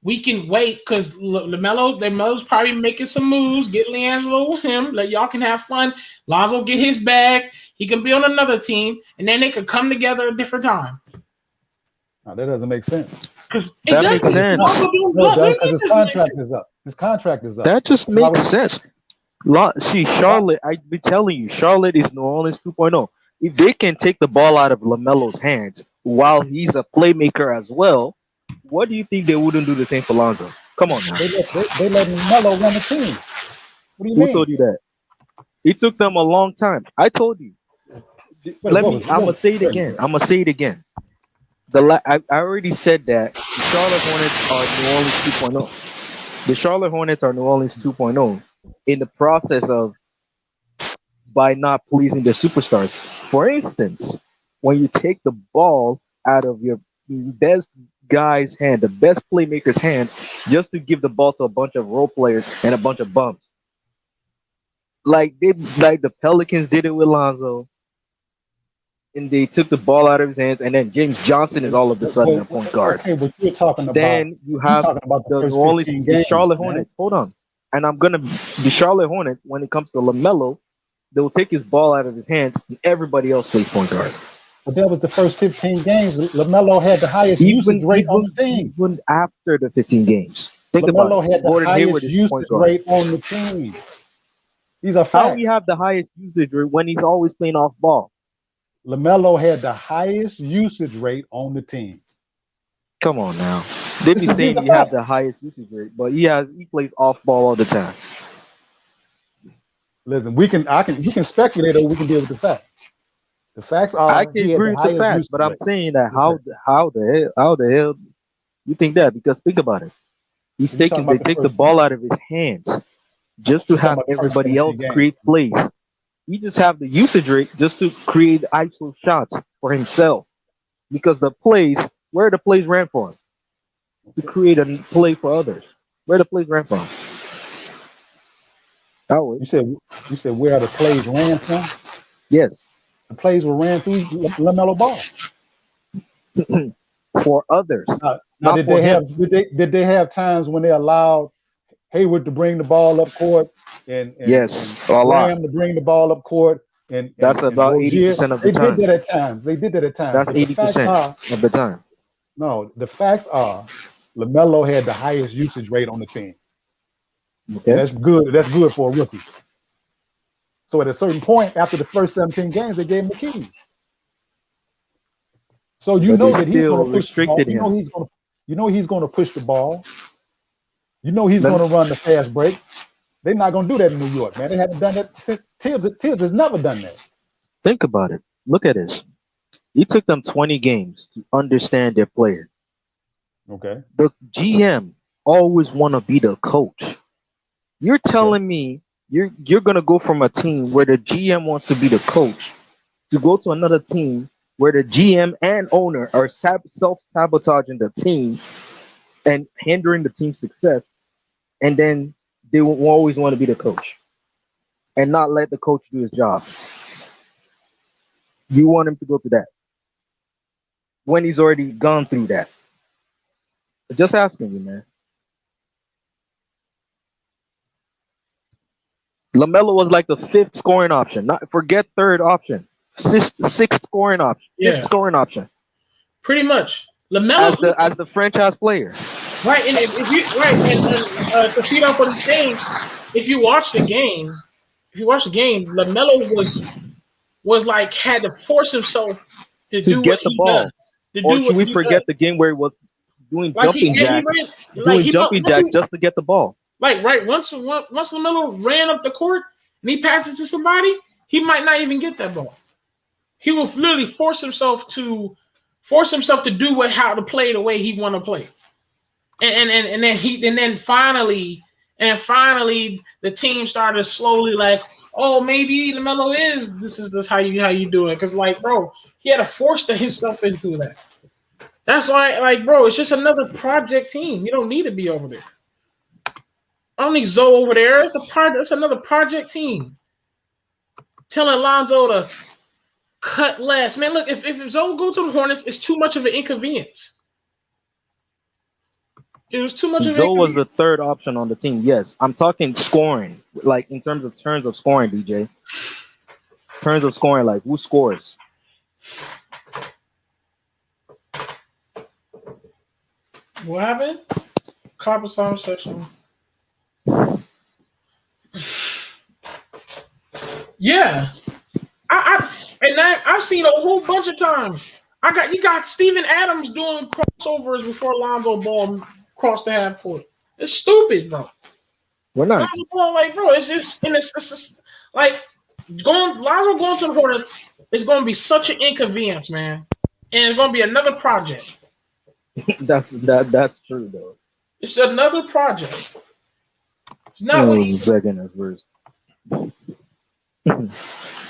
we can wait because LaMelo's probably making some moves. Get LiAngelo with him. Let y'all can have fun. Lonzo get his bag. He can be on another team, and then they could come together at a different time. No, that doesn't make sense. Because it does make sense. Because his contract is up. His contract is up. That just makes sense. Charlotte, I've been telling you, Charlotte is New Orleans 2.0. If they can take the ball out of LaMelo's hands while he's a playmaker as well, what do you think they wouldn't do the same for Lonzo? Come on now. They let LaMelo run the team. What do you mean? Who told you that? It took them a long time. I told you. I'm gonna say it again. I already said that the Charlotte Hornets are New Orleans 2.0. The Charlotte Hornets are New Orleans 2.0 in the process of by not pleasing their superstars. For instance, when you take the ball out of your best guy's hand, the best playmaker's hand, just to give the ball to a bunch of role players and a bunch of bums. Like the Pelicans did it with Lonzo, and they took the ball out of his hands, and then James Johnson is all of a sudden a point guard. Okay, but you're talking about. Then you have the New Orleans, the Charlotte Hornets. Hold on, and the Charlotte Hornets. When it comes to LaMelo, they'll take his ball out of his hands, and everybody else plays point guard. But that was the first 15 games. LaMelo had the highest usage rate on the team. Even after the 15 games, LaMelo had the highest usage rate on the team. These are facts. How do you have the highest usage rate when he's always playing off ball? LaMelo had the highest usage rate on the team. Come on now. They be saying he have the highest usage rate, but he plays off ball all the time. Listen, we can speculate or we can deal with the fact. The facts I are can he had agree the with the highest facts, usage but I'm rate. saying that Okay. how the hell you think that? Because think about it. We talking They about the take the first. ball out of his hands just to We talking have about the first everybody 17 else games. create plays. He just have the usage rate just to create ISO shots for himself. Because the plays, where the plays ran for him to create a play for others. Where the plays ran from. Oh, You said where the plays ran from? yes, The plays were ran through LaMelo Ball. for others, Now not did for they him. have did they have times when they allowed Hayward to bring the ball up court Yes, and a lot. Graham to bring the ball up court That's and about eighty Rozier? percent of the They did time. that at times. They did that at times. That's But the eighty facts percent are of the time. no. The facts are LaMelo had the highest usage rate on the team, and Okay, that's good. That's good for a rookie. So at a certain point after the first 17 games, they gave him the keys. So you but they know that he's going still to push the ball. restricted him. You know he's going to push the ball. You know he's Let going me to run the fast break. They're not going to do that in New York, man. They haven't done that since Tibbs. Tibbs has never done that. think about it. Look at this. It took them 20 games to understand their player. Okay. The GM always want to be the coach. You're Okay. telling me you're gonna go from a team where the GM wants to be the coach to go to another team where the GM and owner are self-sabotaging the team and hindering the team's success, and then they will always want to be the coach and not let the coach do his job. You want him to go to that when he's already gone through that. Just asking you, man. Lamelo was like the fifth scoring option. Not forget third option. Sixth scoring option. Fifth Yeah, scoring option pretty much. Lamelo, as the franchise player. right? And if you right, and to feed off what he's saying, if you watch the game, Lamelo was like had to force himself to To do what get the he does, ball. Or should we forget the game where he was doing Like he jumping yeah he jacks, ran like he once he, just to get the ball? like right once Lamelo ran up the court and he passed it to somebody, he might not even get that ball. He will literally force himself to do how to play the way he want to play, and then finally the team started slowly like, oh, maybe Lamelo is this how you do it, because like bro, he had to force himself into that. That's why, like, bro, it's just another project team. You don't need to be over there. I don't need Zoe over there. It's another project team. Telling Lonzo to cut less. Man, look, if Zoe go to the Hornets, it's too much of an inconvenience. It was too much of an Zoe was inconvenience. the third option on the team. Yes, I'm talking scoring, like in terms of scoring, DJ. Terms of scoring, like who scores? What happened? Carpet song section. Yeah. I've seen a whole bunch of times. You got Steven Adams doing crossovers before Lonzo Ball crossed the half court. It's stupid, bro. We're not. Lonzo Ball, like, bro, it's just like Lonzo going to the Hornets is going to be such an inconvenience, man, and it's going to be another project. That's true though. It's another project. It's not It what was a second at first.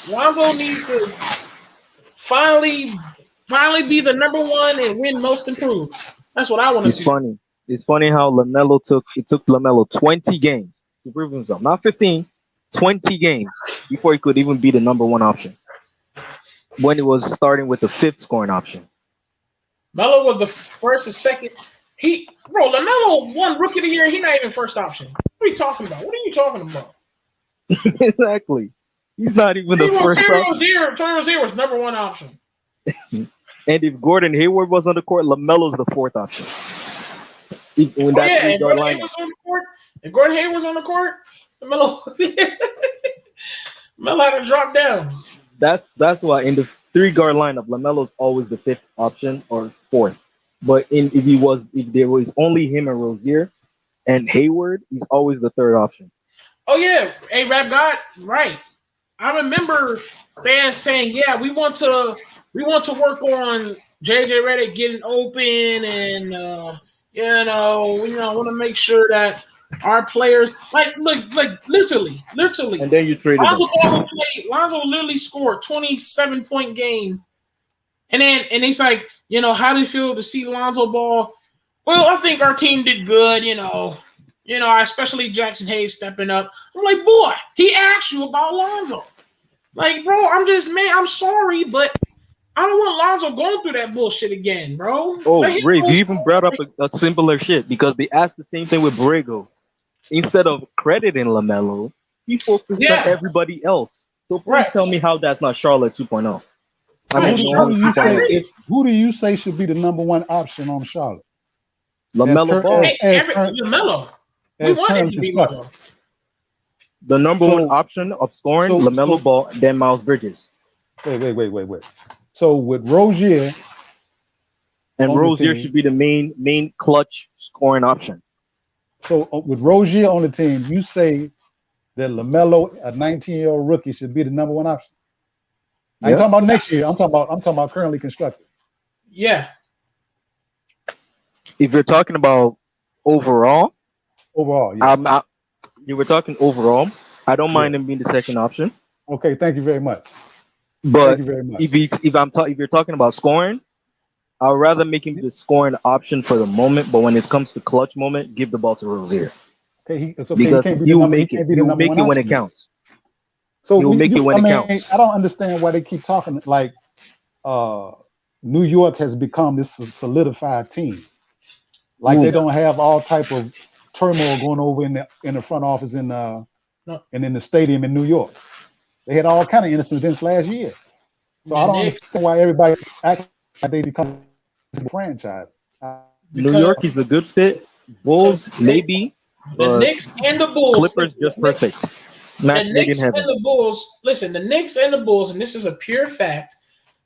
Lonzo needs to finally be the number one and win most improved. That's what I want to It's see. funny. It's funny how it took Lamelo 20 games to prove himself. Not 15, 20 games before he could even be the number one option. When it was starting with the fifth scoring option. Melo was the first and second. LaMelo won Rookie of the Year. He's not even first option. What are you talking about? What are you talking about? Exactly. He's not even the first option. Terry Rozier was number one option. And if Gordon Hayward was on the court, LaMelo's the fourth option. When that And three-guard Gordon lineup. Hayward's on the court. And Gordon Hayward's on the court. Melo had to drop down. That's why in the three-guard lineup, LaMelo's always the fifth option or fourth. But if there was only him and Rozier and Hayward, he's always the third option. Oh yeah, hey Rap God, right? I remember fans saying, "Yeah, we want to work on JJ Redick getting open, and want to make sure that our players like literally, And then you traded him. Lonzo literally scored 27-point game, and it's like, how do you feel to see Lonzo Ball? Well, I think our team did good, especially Jackson Hayes stepping up. I'm like, boy, he asked you about Lonzo. Like, bro, I'm sorry, but I don't want Lonzo going through that bullshit again, bro. Oh, Ray, you even brought up a similar shit because they asked the same thing with Borrego. Instead of crediting LaMelo, he focused on everybody else. So please tell me how that's not Charlotte 2.0. Who do you say should be the number one option on Charlotte? LaMelo Ball. LaMelo. We want him to be LaMelo. The number one option of scoring, LaMelo Ball, then Miles Bridges. Wait. So with Rozier, and Rozier should be the main clutch scoring option. So with Rozier on the team, you say that LaMelo, a 19-year-old rookie, should be the number one option. I ain't talking about next year. I'm talking about currently constructed. Yeah. If you're talking about overall, yeah. You were talking overall. I don't mind him being the second option. Okay, thank you very much. But if you're talking about scoring, I'd rather make him the scoring option for the moment. But when it comes to clutch moment, give the ball to Rozier. Okay, because he will make it when it counts. So he will make it when it counts. I don't understand why they keep talking like New York has become this solidified team. Like they don't have all type of turmoil going over in the front office and in the stadium in New York. They had all kind of incidents last year. So I don't understand why everybody acts like they become a franchise. New York is a good fit. Bulls, maybe. The Knicks and the Bulls. Clippers just perfect. The Knicks and the Bulls. Listen, the Knicks and the Bulls, and this is a pure fact.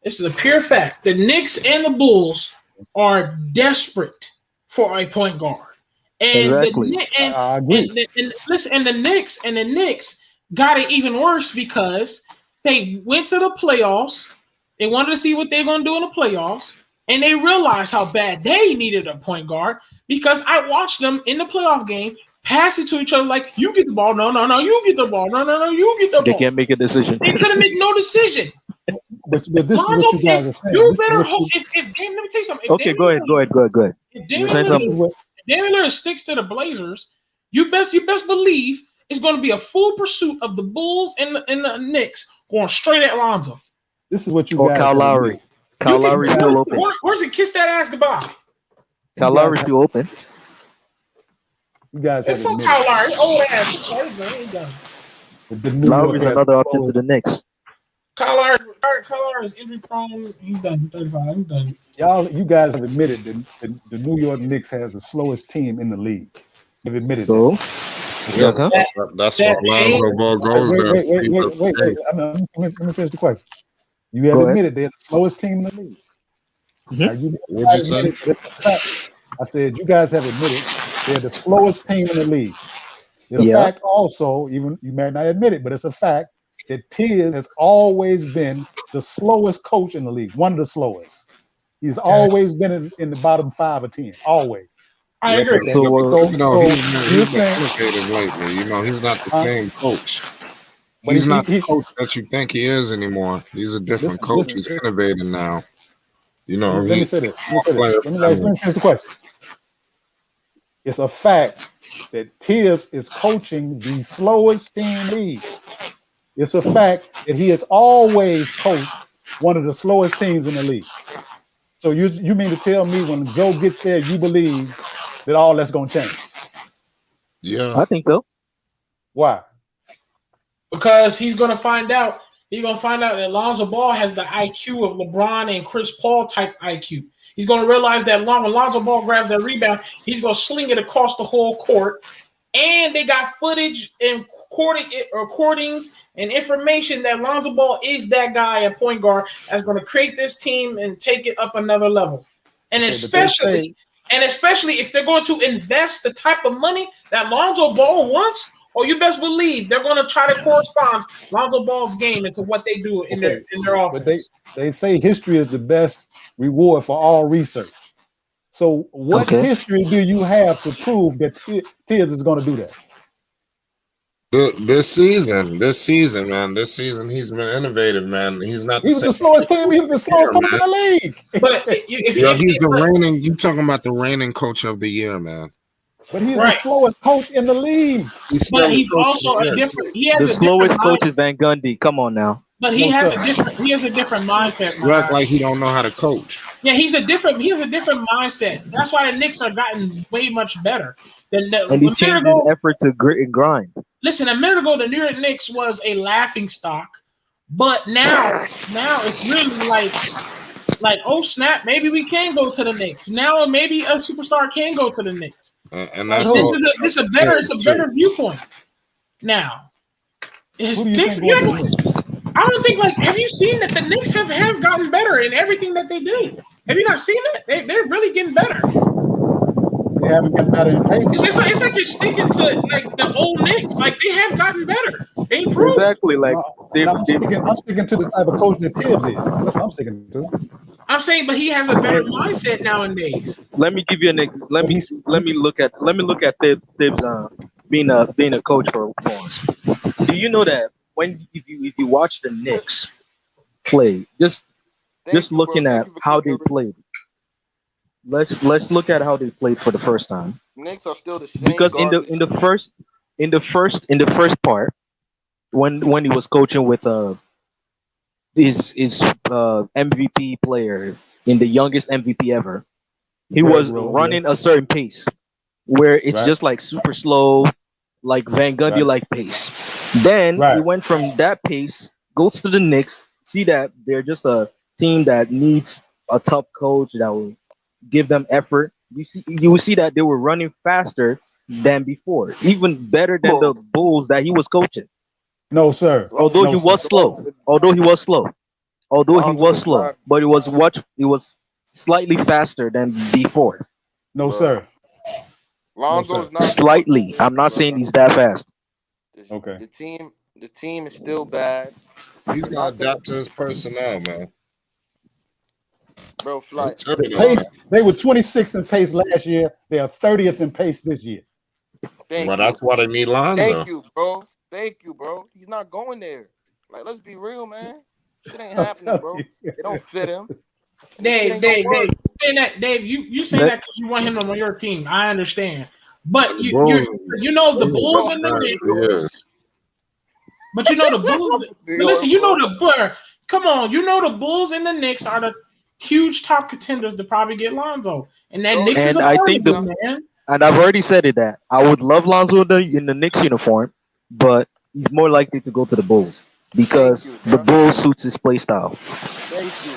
The Knicks and the Bulls are desperate for a point guard. And exactly. I agree. And the Knicks got it even worse because they went to the playoffs. They wanted to see what they're going to do in the playoffs. And they realized how bad they needed a point guard because I watched them in the playoff game pass it to each other like, you get the ball. No, you get the ball. No, you get the ball. They can't make a decision. They couldn't make no decision. But this is what you guys are saying. You better hope if let me tell you something. Okay, go ahead. If Damian Lillard sticks to the Blazers, you best believe it's going to be a full pursuit of the Bulls and the Knicks going straight at Lonzo. This is what you guys. Kyle Lowry. Kyle Lowry's still open. Where's it? Kiss that ass goodbye. Kyle Lowry's still open. You guys have fuck Kyle Lowry. Old ass. Lowry's another option to the Knicks. Kyle Lowry is injury prone. He's done. 35. He's done. You guys have admitted that the New York Knicks has the slowest team in the league. You've admitted so. That. That's what Lonzo Ball goes there. Wait. Let me finish the question. You have admitted they're the slowest team in the league. Mm-hmm. What'd you say? I said you guys have admitted they're the slowest team in the league. It's a fact also, even you may not admit it, but it's a fact that Tiz has always been the slowest coach in the league, one of the slowest. He's always been in the bottom 5 or 10, always. I agree. He's been innovative lately. He's not the same coach. He's not the coach that you think he is anymore. He's a different coach. He's innovating now. Let me say this. Let me finish the question. It's a fact that Tibbs is coaching the slowest team league. It's a fact that he has always coached one of the slowest teams in the league. So you mean to tell me when Joe gets there, you believe that all that's going to change? Yeah, I think so. Why? Because he's going to find out. He's going to find out that Lonzo Ball has the IQ of LeBron and Chris Paul type IQ. He's going to realize that when Lonzo Ball grabs that rebound, he's going to sling it across the whole court. And they got footage and recordings and information that Lonzo Ball is that guy at point guard that's going to create this team and take it up another level. And especially if they're going to invest the type of money that Lonzo Ball wants, Oh, you best believe they're going to try to correspond Lonzo Ball's game into what they do in their But offense. they say history is the best reward for all research. So what Okay. history do you have to prove that Tibbs is going to do that? This season, man. This season, he's been innovative, man. He's not He the was same the slowest team. He was the slowest coach in the league. But he's the reigning. You talking about the reigning coach of the year, man? But he's the slowest coach in the league. But he's also a different. He has The a slowest different coach is Van Gundy. Come on now. But he has a different. He has a different mindset. You act like he don't know how to coach. Yeah, he has a different mindset. That's why the Knicks are gotten way much better. And he changed his effort to grit and grind. Listen, a minute ago, the New York Knicks was a laughing stock, but now it's really like, oh snap, maybe we can go to the Knicks. Now maybe a superstar can go to the Knicks. And that's it's a better viewpoint. Now, I don't think have you seen that the Knicks has gotten better in everything that they do? Have you not seen that? They're really getting better. They haven't gotten better in pace. It's like you're sticking to like the old Knicks. Like they have gotten better. They improved. Exactly. Like I'm sticking to the type of coach that Tibbs is. That's what I'm sticking to. I'm saying, but he has a better mindset nowadays. Let me give you an let me look at Tibbs being a coach for once. Do you know that if you watch the Knicks play, just looking at how they played. Let's look at how they played for the first time. Knicks are still the same. Because in the first part, when he was coaching with his MVP player in the youngest MVP ever, he was running a certain pace where it's just like super slow, like Van Gundy like pace. Then he went from that pace, goes to the Knicks, see that they're just a team that needs a tough coach that will give them effort. You will see that they were running faster than before, even better than the Bulls that he was coaching. No, sir. Although he was slow, but it was slightly faster than before. No, sir. Lonzo's not slightly. I'm not saying he's that fast. Okay. The team is still bad. He's got to adapt to his personnel, man. Bro, fly. They were 26th in pace last year. They are 30th in pace this year. That's why they need Lonzo. Thank you, bro. He's not going there. Like, let's be real, man. Shit ain't happening, bro. It don't fit him. Dave, you say that because you want him on your team. I understand, but you know the Bulls and the Knicks. But you know the Bulls. Listen, you know the come on, you know the Bulls and the Knicks are the huge top contenders to probably get Lonzo, and that Knicks is a part of them, man. And I've already said it that I would love Lonzo in the Knicks uniform, but he's more likely to go to the Bulls because the Bulls suits his play style. Thank you.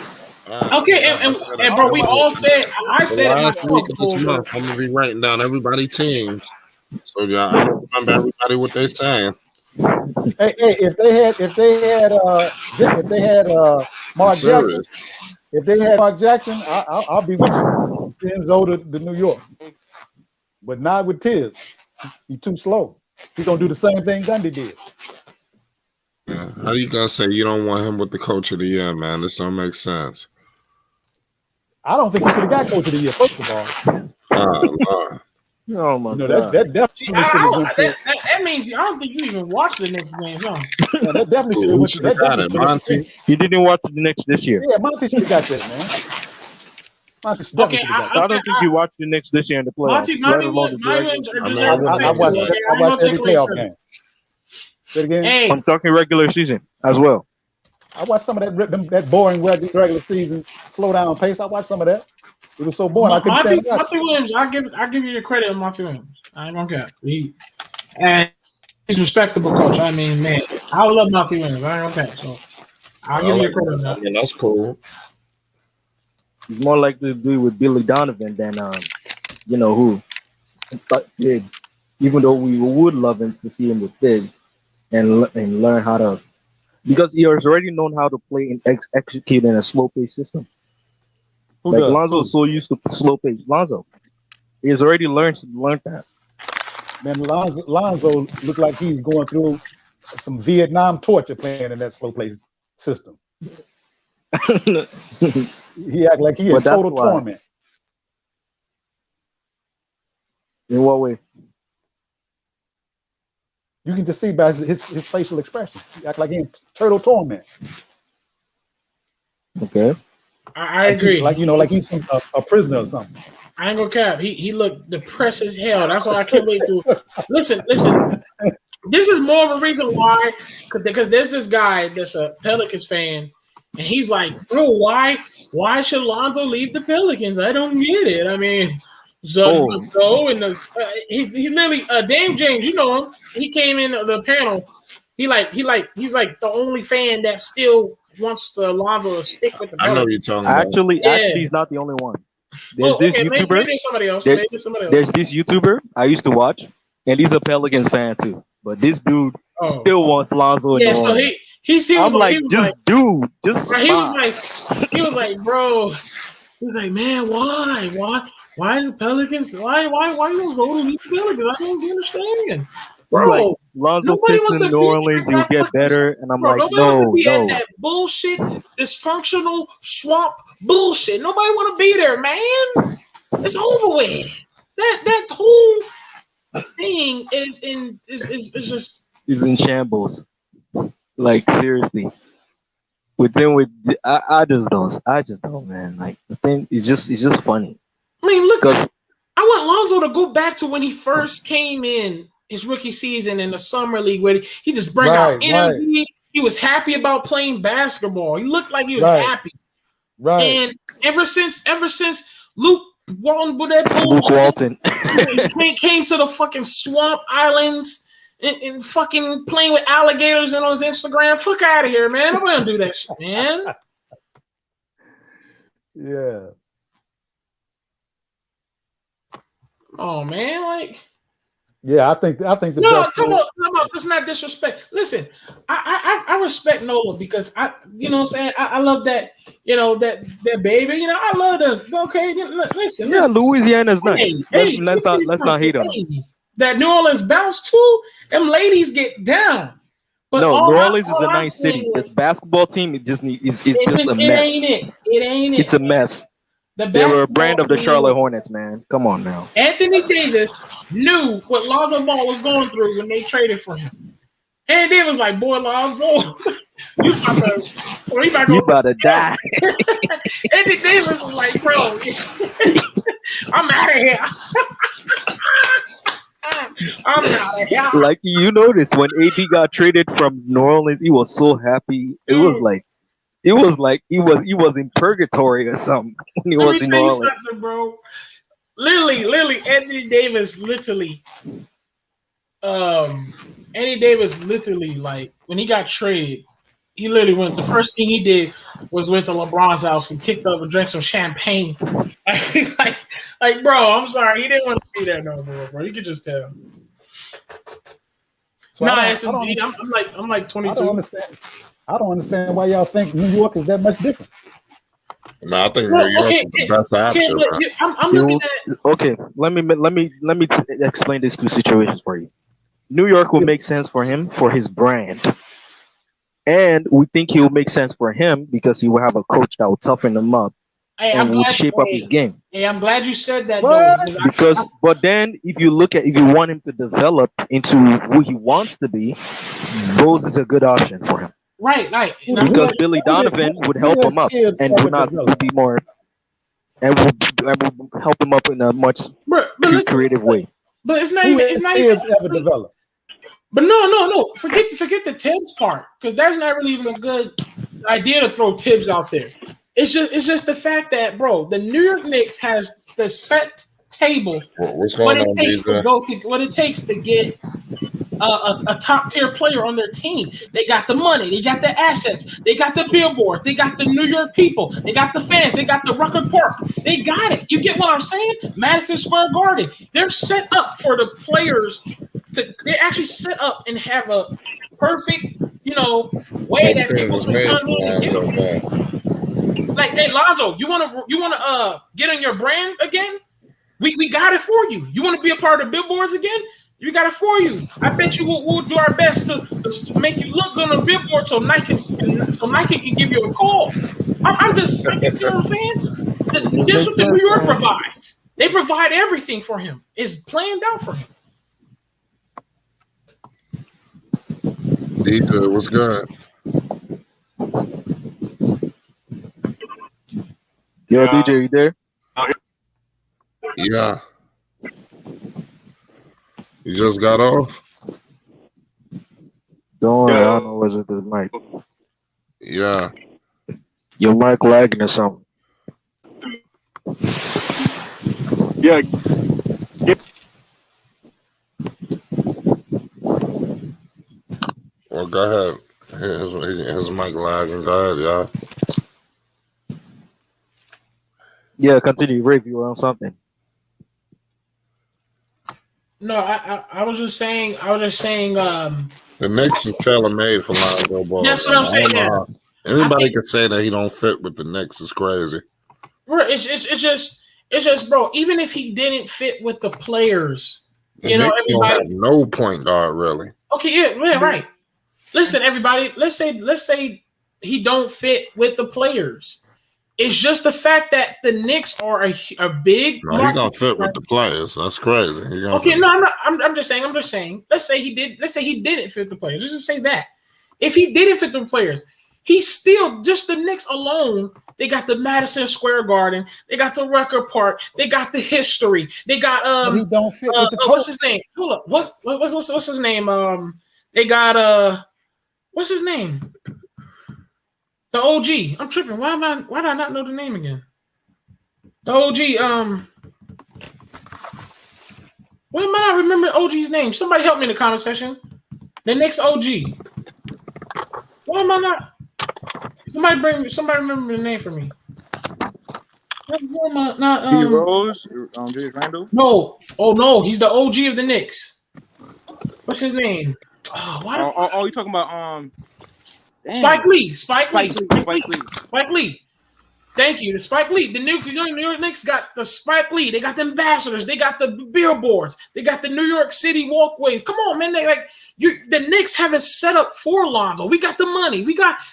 Okay, and bro, we all said. I said last week of this month, I'm gonna be writing down everybody's teams, so yeah, I don't remember everybody what they're saying. Hey, if they had Mark Jackson, I'll be with you. Enzo to New York, but not with Tibbs. He's too slow. He's gonna do the same thing Gundy did. Yeah. How you gonna say you don't want him with the coach of the year, man? This don't make sense. I don't think he should have got coach of the year, first of all. Oh my God. That definitely that means I don't think you even watched the next game, huh? Yeah, that definitely should have went to Monty. You didn't watch the Knicks this year. Yeah, Monty should have got that, man. Okay, I don't think you watched the Knicks this year in the playoffs. I watched every playoff game. Say it again. Hey. I'm talking regular season as well. I watched some of that boring regular season slow down pace. I watched some of that. It was so boring. Monty Williams, I give you the credit of Monty Williams. I ain't gonna care. And he's a respectable coach. I mean, man, I love Monty Williams. I ain't gonna care. So I'll give you credit on that. Yeah, that's cool. He's more likely to be with Billy Donovan than who. Tibbs. Even though we would love him to see him with Tibbs and learn how to, because he has already known how to play and execute in a slow pace system. Lonzo is so used to slow pace. Lonzo, he has already learned that. Man, Lonzo looked like he's going through some Vietnam torture playing in that slow play system. He act like he in But that's total why. torment. In what way? You can just see by his facial expression. He act like he in total torment. Okay. I agree. Like he's a prisoner or something. I ain't gonna cap. He looked depressed as hell. That's why I can't wait to listen. This is more of a reason why, because there's this guy that's a Pelicans fan, and he's like, bro, why should Lonzo leave the Pelicans? I don't get it. I mean, he literally Dame James, you know him. He came in the panel. He's like the only fan that still wants Lonzo to stick with the Pelicans. I know you're talking about. Actually, he's not the only one. There's this YouTuber. Maybe somebody else. There's this YouTuber I used to watch, and he's a Pelicans fan too. But this dude still wants Lonzo. Yeah, so I'm like, dude, just he was like, bro. He's like, man, why the Pelicans? Why Lonzo to leave the Pelicans? I don't understand. Bro, like, Lonzo fits in New Orleans, he'll get better. And I'm like, nobody wants to be at that bullshit, dysfunctional swamp bullshit. Nobody want to be there, man. It's over with. That whole thing is just in shambles. Like, seriously. I just don't, man. Like, the thing is just funny. I mean, look, I want Lonzo to go back to when he first came in his rookie season in the summer league, where he just bring out energy. Right. He was happy about playing basketball. He looked like he was happy. Right. And ever since Luke Walton with that bullshit, he came to the fucking swamp islands and fucking playing with alligators and on his Instagram. Fuck out of here, man. Nobody gonna do that shit, man. Yeah. Oh man, like. Yeah, I think the best. No, it's not disrespect. Listen, I respect Nola because you know what I'm saying, I love that, you know, that baby, you know, I love them. Okay, listen. Yeah, Louisiana's nice. Let's not hate on them. That New Orleans bounce too, them ladies get down. But no, New Orleans is a nice city. This basketball team, it just is just a mess. It ain't it. It's a mess. They were a brand of the Charlotte Hornets, man. Come on now. Anthony Davis knew what Lonzo Ball was going through when they traded for him. And they was like, boy, Lonzo, you about to die. Anthony Davis was like, bro, I'm out of here. I'm out of here. Like, you notice when AD got traded from New Orleans, he was so happy. It was like he was in purgatory or something when he was in New Orleans. Bro. Literally, Anthony Davis like when he got traded, he literally went. The first thing he did was went to LeBron's house and kicked up and drank some champagne. like, bro, I'm sorry, he didn't want to be there no more, bro. You could just tell. So SMG, I'm like 22. I don't understand why y'all think New York is that much different. I think New York is the best option. I'm looking at. Okay, let me explain these two situations for you. New York will make sense for him for his brand, and we think he will make sense for him because he will have a coach that will toughen him up and will shape up his game. Hey, I'm glad you said that. But then if you want him to develop into who he wants to be, Rose is a good option for him. Right. Because Billy Donovan would help him up and would be more and would help him up in a much creative way. But it's not even ever developed. But no. Forget the Tibbs part, because that's not really even a good idea to throw Tibbs out there. It's just the fact that, bro, the New York Knicks has the set table. What it takes to get a top tier player on their team. They got the money, they got the assets, they got the billboards, they got the New York people, they got the fans, they got the Rucker Park. They got it. You get what I'm saying? Madison Square Garden. They're set up for the players they actually set up and have a perfect, way that people can come in and get. Like, hey, Lonzo, you wanna get on your brand again? We got it for you. You want to be a part of the billboards again? We got it for you. I bet you we'll do our best to make you look good on the billboard so Nike can give you a call. I'm just, you know what I'm saying? It This is makes what the New sense, York man. provides. They provide everything for him. It's planned out for him. DJ, what's good? Yo, DJ, you there? Yeah. You just got off? Don't worry, I don't know what's with this mic. Yeah. Your mic lagging or something. Yeah. Well, go ahead. His mic lagging. Go ahead, yeah. Yeah, continue. Rape, you were on something. No, I was just saying. The Knicks is tailor made for Lonzo Ball. That's what I'm saying. I don't know Yeah. how anybody can say that he don't fit with the Knicks is crazy. It's just, bro. Even if he didn't fit with the players, The Knicks everybody don't have no point guard really. Okay, yeah, right. Listen, everybody. Let's say he don't fit with the players. It's just the fact that the Knicks are a big. No, he gonna fit with the players. That's crazy. Okay, no, I'm just saying. Let's say he did. Let's say he didn't fit the players. Just say that. If he didn't fit the players, he's still just the Knicks alone. They got the Madison Square Garden. They got the Rucker Park. They got the history. They got But he don't fit with the what's his name? Hold up. What's his name? They got what's his name? The OG. I'm tripping. Why did I not know the name again? The OG. Why am I not remembering OG's name? Somebody help me in the comment section. The next OG. Why am I not? Somebody remember the name for me. Why am I not? D Rose, Julius Randle. No. Oh no, he's the OG of the Knicks. What's his name? Oh, you talking about Spike Lee. Spike Lee. Thank you. The Spike Lee. The New York Knicks got the Spike Lee. They got the ambassadors. They got the billboards. They got the New York City walkways. Come on, man. The Knicks have it set up for Lonzo. We got the money.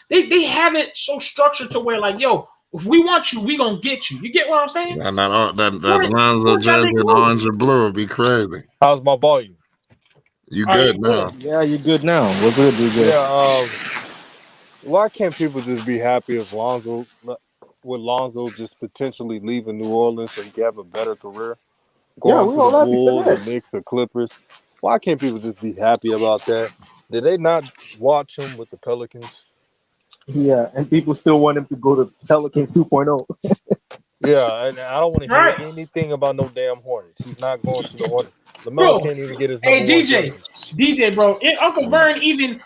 They have it so structured to where yo, if we want you, we gonna get you. You get what I'm saying? That Lonzo jersey in orange and blue would be crazy. How's my volume? You good now? Yeah, you good now. What's good, DJ? Yeah. Why can't people just be happy with Lonzo just potentially leaving New Orleans so he can have a better career? Going to the Bulls or Knicks or Clippers. Why can't people just be happy about that? Did they not watch him with the Pelicans? Yeah, and people still want him to go to Pelicans 2.0. Yeah, and I don't want to hear anything about no damn Hornets. He's not going to the Hornets. LaMelo can't even get his number one DJ, bro. Uncle Vern even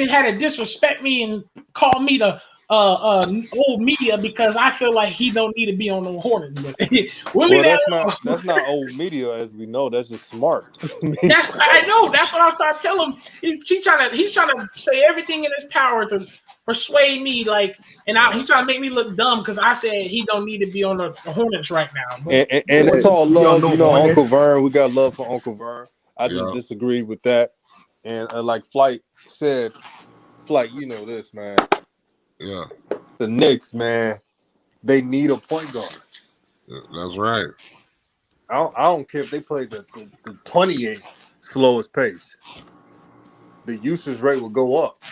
had to disrespect me and call me the old media because I feel like he don't need to be on the Hornets. But that's not old media, as we know. That's just smart. I know. That's what I'm trying to tell him. He's trying to say everything in his power to persuade me, he's trying to make me look dumb because I said he don't need to be on the Hornets right now. And it's all love, Uncle Vern. We got love for Uncle Vern. I just disagree with that. And like Flight said, you know this, man. Yeah. The Knicks, man, they need a point guard. That's right. I don't care if they play the 28th slowest pace. The usage rate will go up.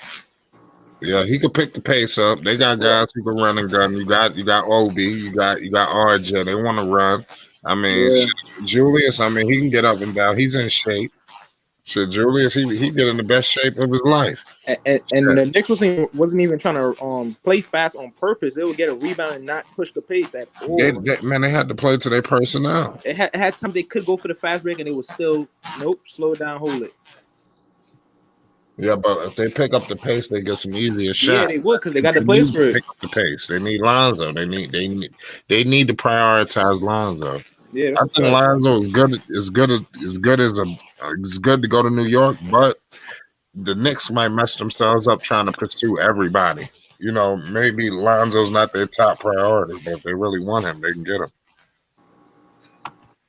Yeah, he could pick the pace up. They got guys who can run and gun. You got OB. You got RJ. They want to run. I mean, Julius. I mean, he can get up and down. He's in shape. Julius, he get in the best shape of his life. And the Knicks wasn't even trying to play fast on purpose. They would get a rebound and not push the pace at all. They had to play to their personnel. It had times they could go for the fast break and they would still slow it down, hold it. Yeah, but if they pick up the pace, they get some easier shots. Yeah, they would because they got the players for it. Pick up the pace. They need Lonzo. They need to prioritize Lonzo. Yeah, I think Lonzo is good to go to New York, but the Knicks might mess themselves up trying to pursue everybody. Maybe Lonzo's not their top priority, but if they really want him, they can get him.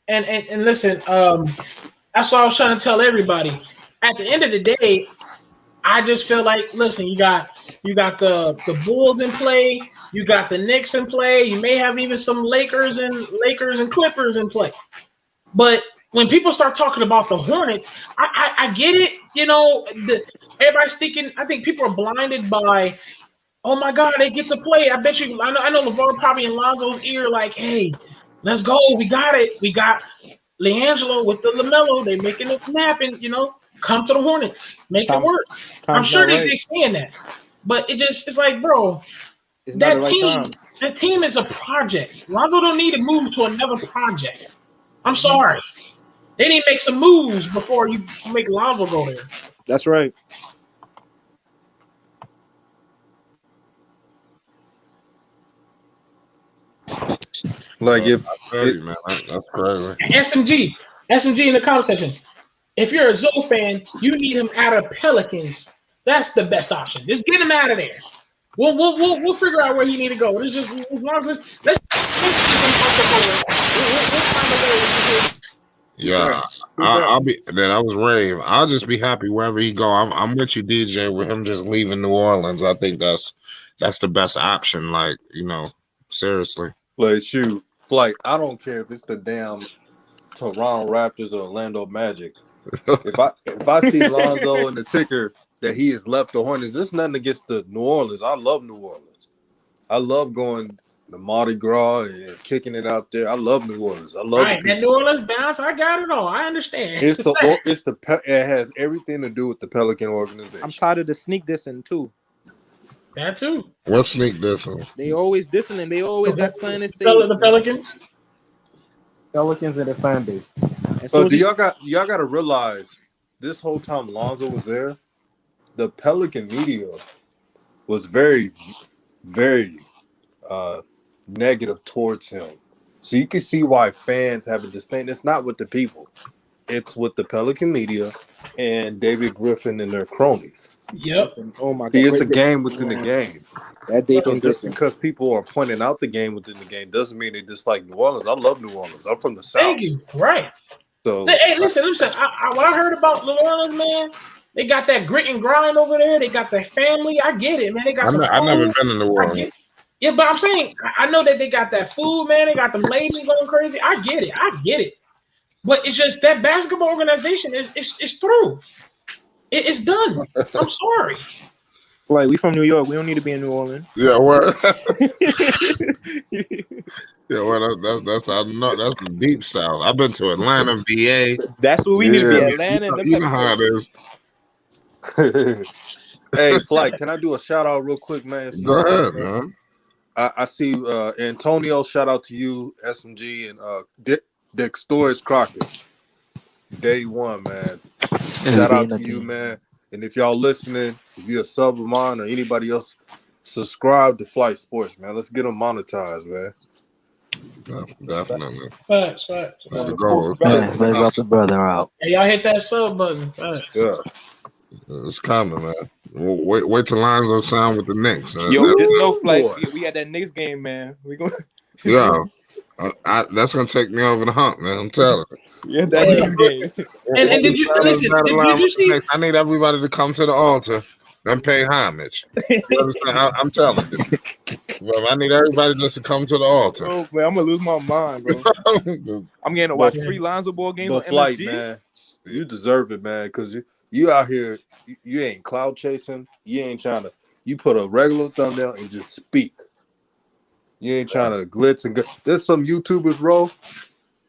And listen, That's what I was trying to tell everybody. At the end of the day, I just feel like, listen, you got the Bulls in play, you got the Knicks in play, you may have even some Lakers and Clippers in play. But when people start talking about the Hornets, I get it. You know, everybody's thinking. I think people are blinded by, oh my God, they get to play. I bet you. I know LeVar probably in Lonzo's ear, like, hey, let's go. We got it. We got LiAngelo with the LaMelo. They making it happen. You know, come to the Hornets, make it work. I'm sure they saying that, but it's like, bro, It's not the right team. time. That team is a project. Lonzo don't need to move to another project. I'm sorry. They need to make some moves before you make Lonzo go there. That's right. Like if man, that's crazy. SMG in the comment section. If you're a Zoe fan, you need him out of Pelicans. That's the best option. Just get him out of there. We'll figure out where he need to go. It's just as long as let's Yeah, I'll be. Then I was Rave. I'll just be happy wherever he go. I'm with you, DJ. With him just leaving New Orleans, I think that's the best option. Like, you know, seriously. Like, shoot, Flight. I don't care if it's the damn Toronto Raptors or Orlando Magic. If I see Lonzo in the ticker that he has left the Hornets, there's nothing against the New Orleans. I love New Orleans. I love going the Mardi Gras and kicking it out there. I love New Orleans. I love that New Orleans bounce. I got it all. I understand. It has everything to do with the Pelican organization. I'm tired of the sneak dissing too. That too. What sneak dissing? They always dissing and they always got something to say. The Pelicans. Pelicans and their fan base. So y'all got to realize this whole time Lonzo was there, the Pelican media was very, very negative towards him. So you can see why fans have a disdain. It's not with the people. It's with the Pelican media and David Griffin and their cronies. Yep. Oh my God. It's a game within the game. So just because people are pointing out the game within the game doesn't mean they dislike New Orleans. I love New Orleans. I'm from the South. Thank you. Right. So hey, listen. What I heard about New Orleans, man, they got that grit and grind over there. They got that family. I get it, man. They got some. I've never been in New Orleans. Yeah, but I'm saying I know that they got that food, man. They got them ladies going crazy. I get it. But it's just that basketball organization is through. It's done. I'm sorry. Like, we from New York. We don't need to be in New Orleans. Yeah, well, that's the deep South. I've been to Atlanta, VA. That's what we need to be. Atlanta. You know how it is. Hey, Flight, can I do a shout out real quick, man? Go ahead, man. I see Antonio. Shout out to you, SMG, and Dexterous Crockett. Day one, man. Shout out to you, man. And if y'all listening, if you're a sub of mine or anybody else, subscribe to Flight Sports, man. Let's get them monetized, man. Definitely. Facts. That's the goal. Let's help the brother out. Hey, y'all hit that sub button. Facts. Yeah. It's coming, man. Wait till Lonzo sign with the Knicks. Yo, just no Flight. We had that Knicks game, man. We going. Yeah. That's gonna take me over the hump, man. I'm telling you. Yeah, that Knicks game. And did you listen? Did you see? I need everybody to come to the altar and pay homage. You understand? I'm telling you. Well, I need everybody just to come to the altar. Oh man, I'm gonna lose my mind, bro. I'm getting to watch free Lonzo ball games on Flight, MSG. man. You deserve it, man, because you out here. You ain't cloud chasing. You ain't trying to. You put a regular thumbnail and just speak. You ain't trying to glitz and go. There's some YouTubers, bro.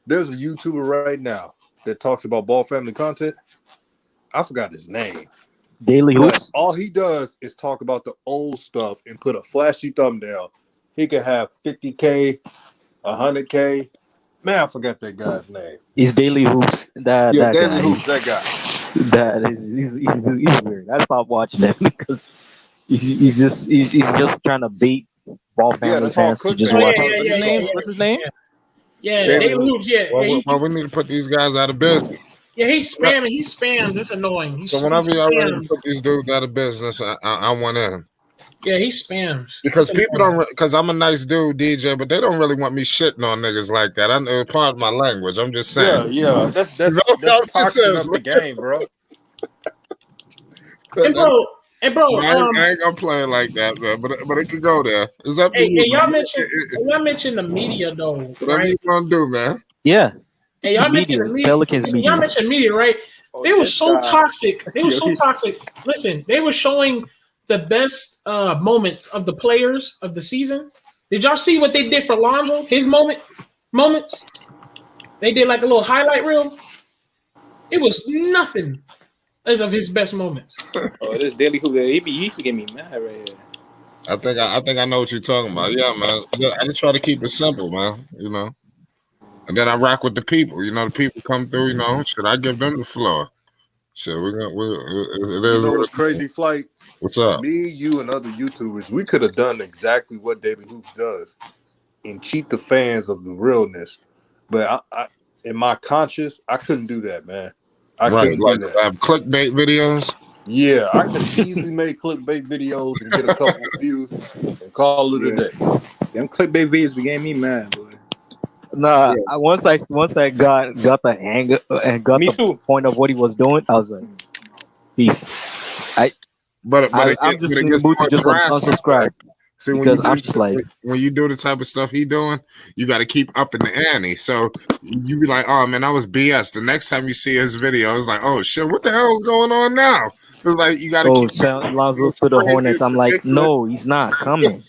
There's a YouTuber right now that talks about ball family content. I forgot his name. Daily Hoops. All he does is talk about the old stuff and put a flashy thumbnail. He could have 50K, 100K. Man, I forgot that guy's name. He's Daily Hoops. That Daily guy. Hoops, that guy. He's weird. I stopped watching him because he's just trying to bait ball family fans to just watch. What's his name? Yeah, Daily Hoops. Yeah. Well, we need to put these guys out of business. Yeah, he's spamming. He's spammed. It's annoying. So whenever y'all ready to put these dudes out of business, I want in. Yeah, he spams. Because people don't, because I'm a nice dude, DJ, but they don't really want me shitting on niggas like that. I know part of my language. I'm just saying. Yeah. That's I'm just toxing saying, up the game, bro. And bro, I ain't gonna play it like that, man. But it could go there. It's up to hey, you. y'all mentioned the media though, Whatever right? you gonna do, man. Yeah. Hey, y'all Media, mentioned the media. Pelicans Listen, media. y'all mentioned media, right? They were so toxic. They were so toxic. Listen, they were showing the best moments of the players of the season. Did y'all see what they did for Lonzo? His moments. They did like a little highlight reel. It was nothing as of his best moments. Oh, this Daily Hoop, he used to get me mad right here. I think I know what you're talking about. Yeah, man. I just try to keep it simple, man. You know. And then I rock with the people. You know, the people come through. You know, should I give them the floor? Shit, it is You know what what's it is. crazy, Flight? What's up? Me, you, and other YouTubers, we could have done exactly what Daily Hoops does and cheat the fans of the realness. But I in my conscience, I couldn't do that, man. I couldn't do that. Have clickbait videos. Yeah, I could have easily made clickbait videos and get a couple of views and call it a day. Them clickbait videos became me mad, boy. Nah, once I got the hang and got the point of what he was doing, I was like, peace. I'm just in the mood to just unsubscribe. See, because I'm just like, when you do the type of stuff he doing, you got to keep up in the ante. So you be like, oh man, that was BS. The next time you see his video, it's like, oh shit, what the hell is going on now? It's like you got to keep. Lonzo's to the Hornets. I'm like, no, he's not coming.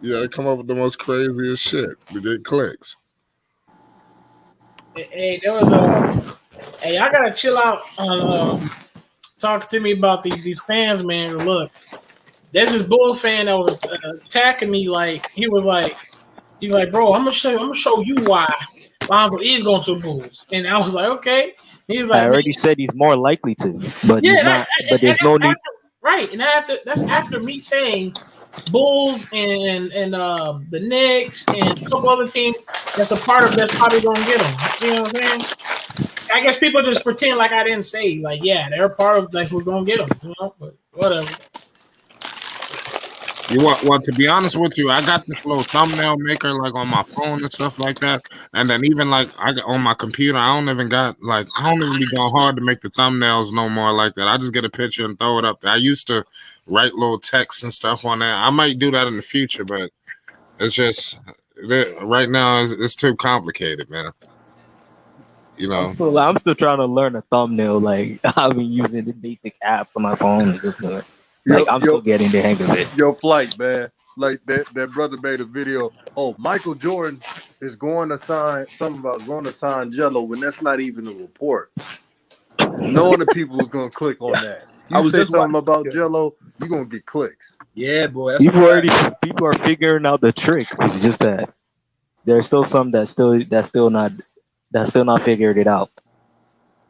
You got to come up with the most craziest shit to get clicks. Hey, there was hey, I gotta chill out on talking to me about these fans, man. Look, there's this Bull fan that was attacking me. Like he's like, bro, I'm gonna show you why Lonzo is going to the Bulls. And I was like, okay. He's like, I already said he's more likely to, but he's not. But there's no need. Right, and that's after me saying Bulls and the Knicks and a couple other teams that's a part of that's probably gonna get them. You know what I'm saying? I guess people just pretend like I didn't say, like, yeah, they're part of like we're gonna get them. You know, but whatever. Well, to be honest with you, I got this little thumbnail maker like on my phone and stuff like that, and then even like I got on my computer, I don't even be going hard to make the thumbnails no more like that. I just get a picture and throw it up there. I used to write little text and stuff on there. I might do that in the future, but it's just right now it's too complicated, man. You know, I'm still trying to learn a thumbnail. Like I've been using the basic apps on my phone and just I'm still getting the hang of it. Your Flight, man. Like that brother made a video. Oh, Michael Jordan is going to sign something about going to sign Jello when that's not even a report. Knowing the people was gonna click on that. You say something about Jello, you're gonna get clicks. Yeah, boy. People are figuring out the trick. It's just that there's still some that still not figured it out.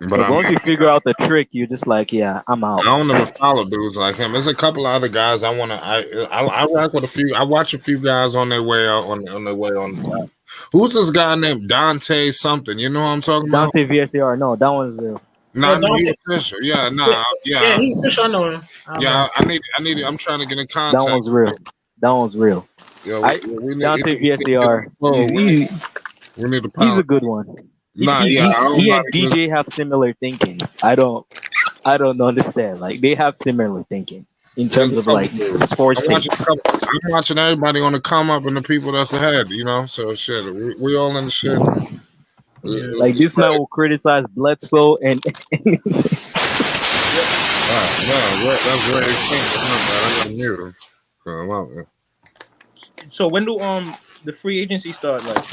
But once you figure out the trick, you're just like, yeah, I'm out. I don't ever follow dudes like him. There's a couple of other guys I rock with a few. I watch a few guys on their way out on their way on the top. Who's this guy named Dante something? You know what I'm talking about? Dante VSCR. No, that one's real. No, he's official. Yeah, yeah, he's official. I know him. I need. I'm trying to get in contact. That one's real. Yeah, Dante VSCR. We need to. He's a good one. He and DJ have similar thinking. I don't understand. Like they have similar thinking in terms of like sports takes. I'm watching everybody on the come up and the people that's ahead. You know, so shit, we all in the shit. Like this man will criticize Bledsoe and. That's very expensive. I gotta mute him. So when do the free agency start? Like,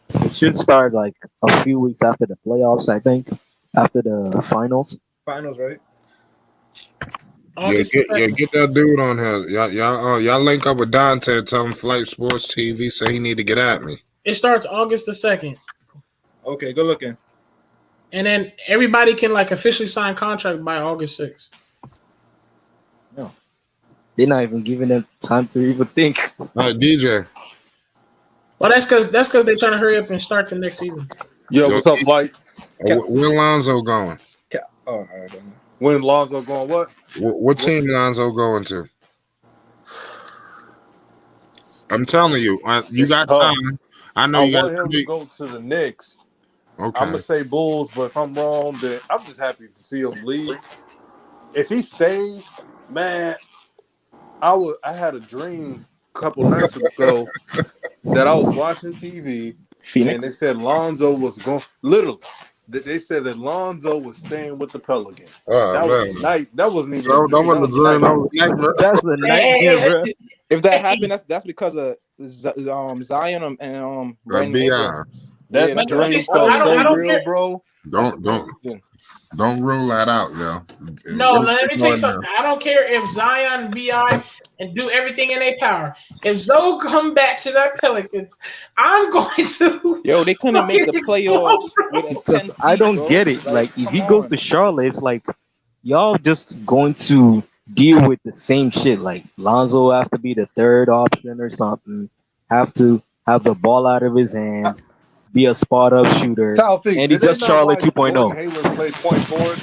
it should start like a few weeks after the playoffs, I think. After the finals. Finals, right? Get that dude on here. Y'all link up with Dante and tell him Flight Sports TV say he need to get at me. It starts August the 2nd. Okay, good looking. And then everybody can like officially sign contract by August 6th. No. They're not even giving them time to even think. All right, DJ. Well, that's because they're trying to hurry up and start the next season. Yo, what's up, Mike? Where Lonzo going? Oh, all right. When Lonzo going what? What team Lonzo going to? I'm telling you, you It's got tough. time. I know I you got want him to go to the Knicks. Okay. I'm gonna say Bulls, but if I'm wrong, then I'm just happy to see him leave. If he stays, man, I had a dream a couple nights ago that I was watching TV and they Phoenix. said Lonzo was going. Literally, they said that Lonzo was staying with the Pelicans. Oh That was a man, night. That wasn't even a so that dream. That wasn't a was a dream. That nightmare. was a nightmare. That's a nightmare, bro. If that Hey, happened, that's because of Zion and Brandon Bi. Ingram. Yeah, That that's but let me dream the say, felt only so I don't reason. real, care. bro. That's the Don't only don't reason. don't rule that out, yo. No, It's let me tell you going something. down. I don't care if Zion, Bi, and do everything in their power. If Zoe come back to that Pelicans, I'm going to Yo, they couldn't make fucking the explode, playoffs with bro. a Because 10 I seed, don't bro. get it. Like, Like, if come he goes on. to Charlotte, it's like y'all just going to deal with the same shit. Like Lonzo have to be the third option or something. Have to have the ball out of his hands, be a spot up shooter, Taufik, and he did they just not Charlotte watch Gordon 2.0. Hayward play point forward?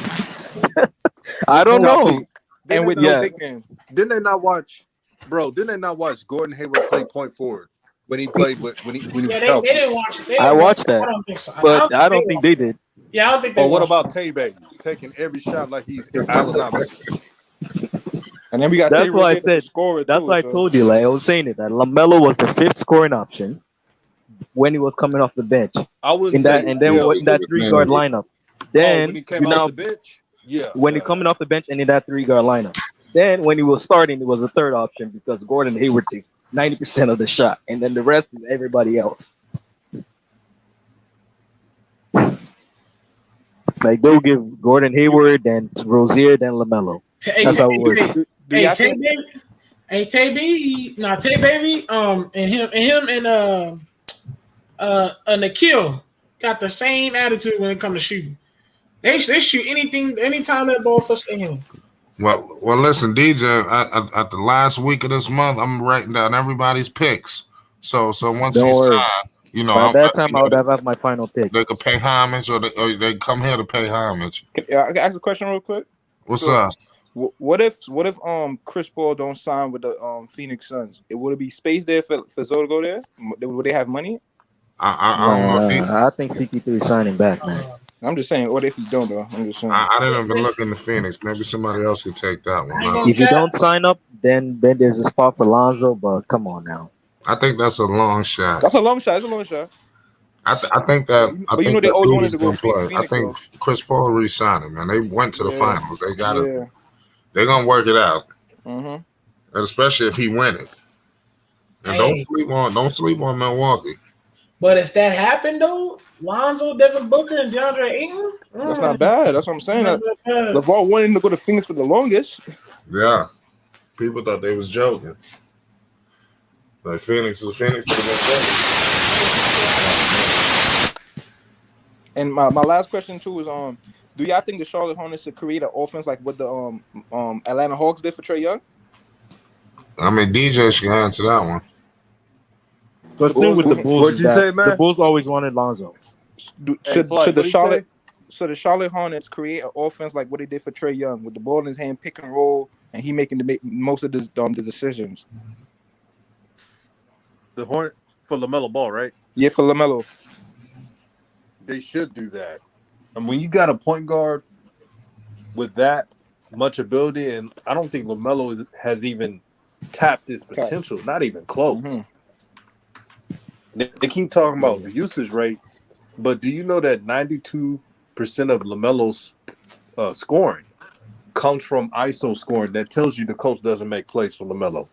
I don't know. Taufik, And with no Yeah, big man. didn't they not watch, bro? Didn't they not watch Gordon Hayward play point forward when he played with when he Yeah, was they healthy? didn't watch it. They I didn't watch watched it. I that, don't think so. I but don't think I they don't think watched they it. did. Yeah, I don't think they Or what watched about it. Tay Baby taking every shot like he's Allen Iverson? And then we got Terry That's why I Rozier as a said. scorer, That's too. why I So, told you. Like I was saying it that Lamelo was the fifth scoring option when he was coming off the bench I wouldn't in that, say and then what fifth. in that 3 guard lineup. Oh, when Then he came you off now the bench, yeah, when he coming off the bench and in that 3 guard lineup. Then when he was starting, it was a third option because Gordon Hayward takes 90% of the shot, and then the rest is everybody else. Like they'll give Gordon Hayward, then Rozier, then Lamelo. Hey, That's how it works. do hey, y'all Tay think? Baby, hey Tay Baby, no Tay Baby, and Nikhil got the same attitude when it comes to shooting. They shoot anything, anytime that ball touch their hand. Well, listen, DJ. At the last week of this month, I'm writing down everybody's picks. So once Don't he's worry. signed, By that time, I would have my final pick. they could pay homage, or they come here to pay homage. I can ask a question real quick. What's So, up? what if Chris Paul don't sign with the Phoenix Suns? Would it be space there for Zoe to go there? Would they have money? I don't know. Nah, I think CP3 is signing back, man. I'm just saying. What if he don't though? I'm just saying. I didn't even look into Phoenix. Maybe somebody else could take that one. I ain't gonna If you cap. don't sign up, then there's a spot for Lonzo. But come on now. I think that's a long shot. That's a long shot. It's a long shot. I think that But you know they always dude wanted is to go gonna play. Phoenix I think though. Chris Paul re-signed him, man. They went to the Yeah. finals. They got it. Yeah. They're gonna work it out, Mm-hmm. and especially if he win it. And don't sleep on Milwaukee. But if that happened though, Lonzo, Devin Booker, and DeAndre Ayton, That's not bad. That's what I'm saying. not that bad. LeVar wanted him to go to Phoenix for the longest. Yeah, people thought they was joking. Like Phoenix is Phoenix. And my last question too is do y'all think the Charlotte Hornets should create an offense like what the Atlanta Hawks did for Trae Young? I mean, DJ should answer that one. The thing with the Bulls What'd is you that say, man? the Bulls always wanted Lonzo. Should Flight, the Charlotte Hornets create an offense like what they did for Trae Young with the ball in his hand, pick and roll, and he making most of the decisions? The Hornet for LaMelo Ball, right? Yeah, for LaMelo. They should do that. And when you got a point guard with that much ability, and I don't think LaMelo has even tapped his potential, not even close. Mm-hmm. They keep talking about the usage rate, but do you know that 92% of LaMelo's scoring comes from ISO scoring? That tells you the coach doesn't make plays for LaMelo.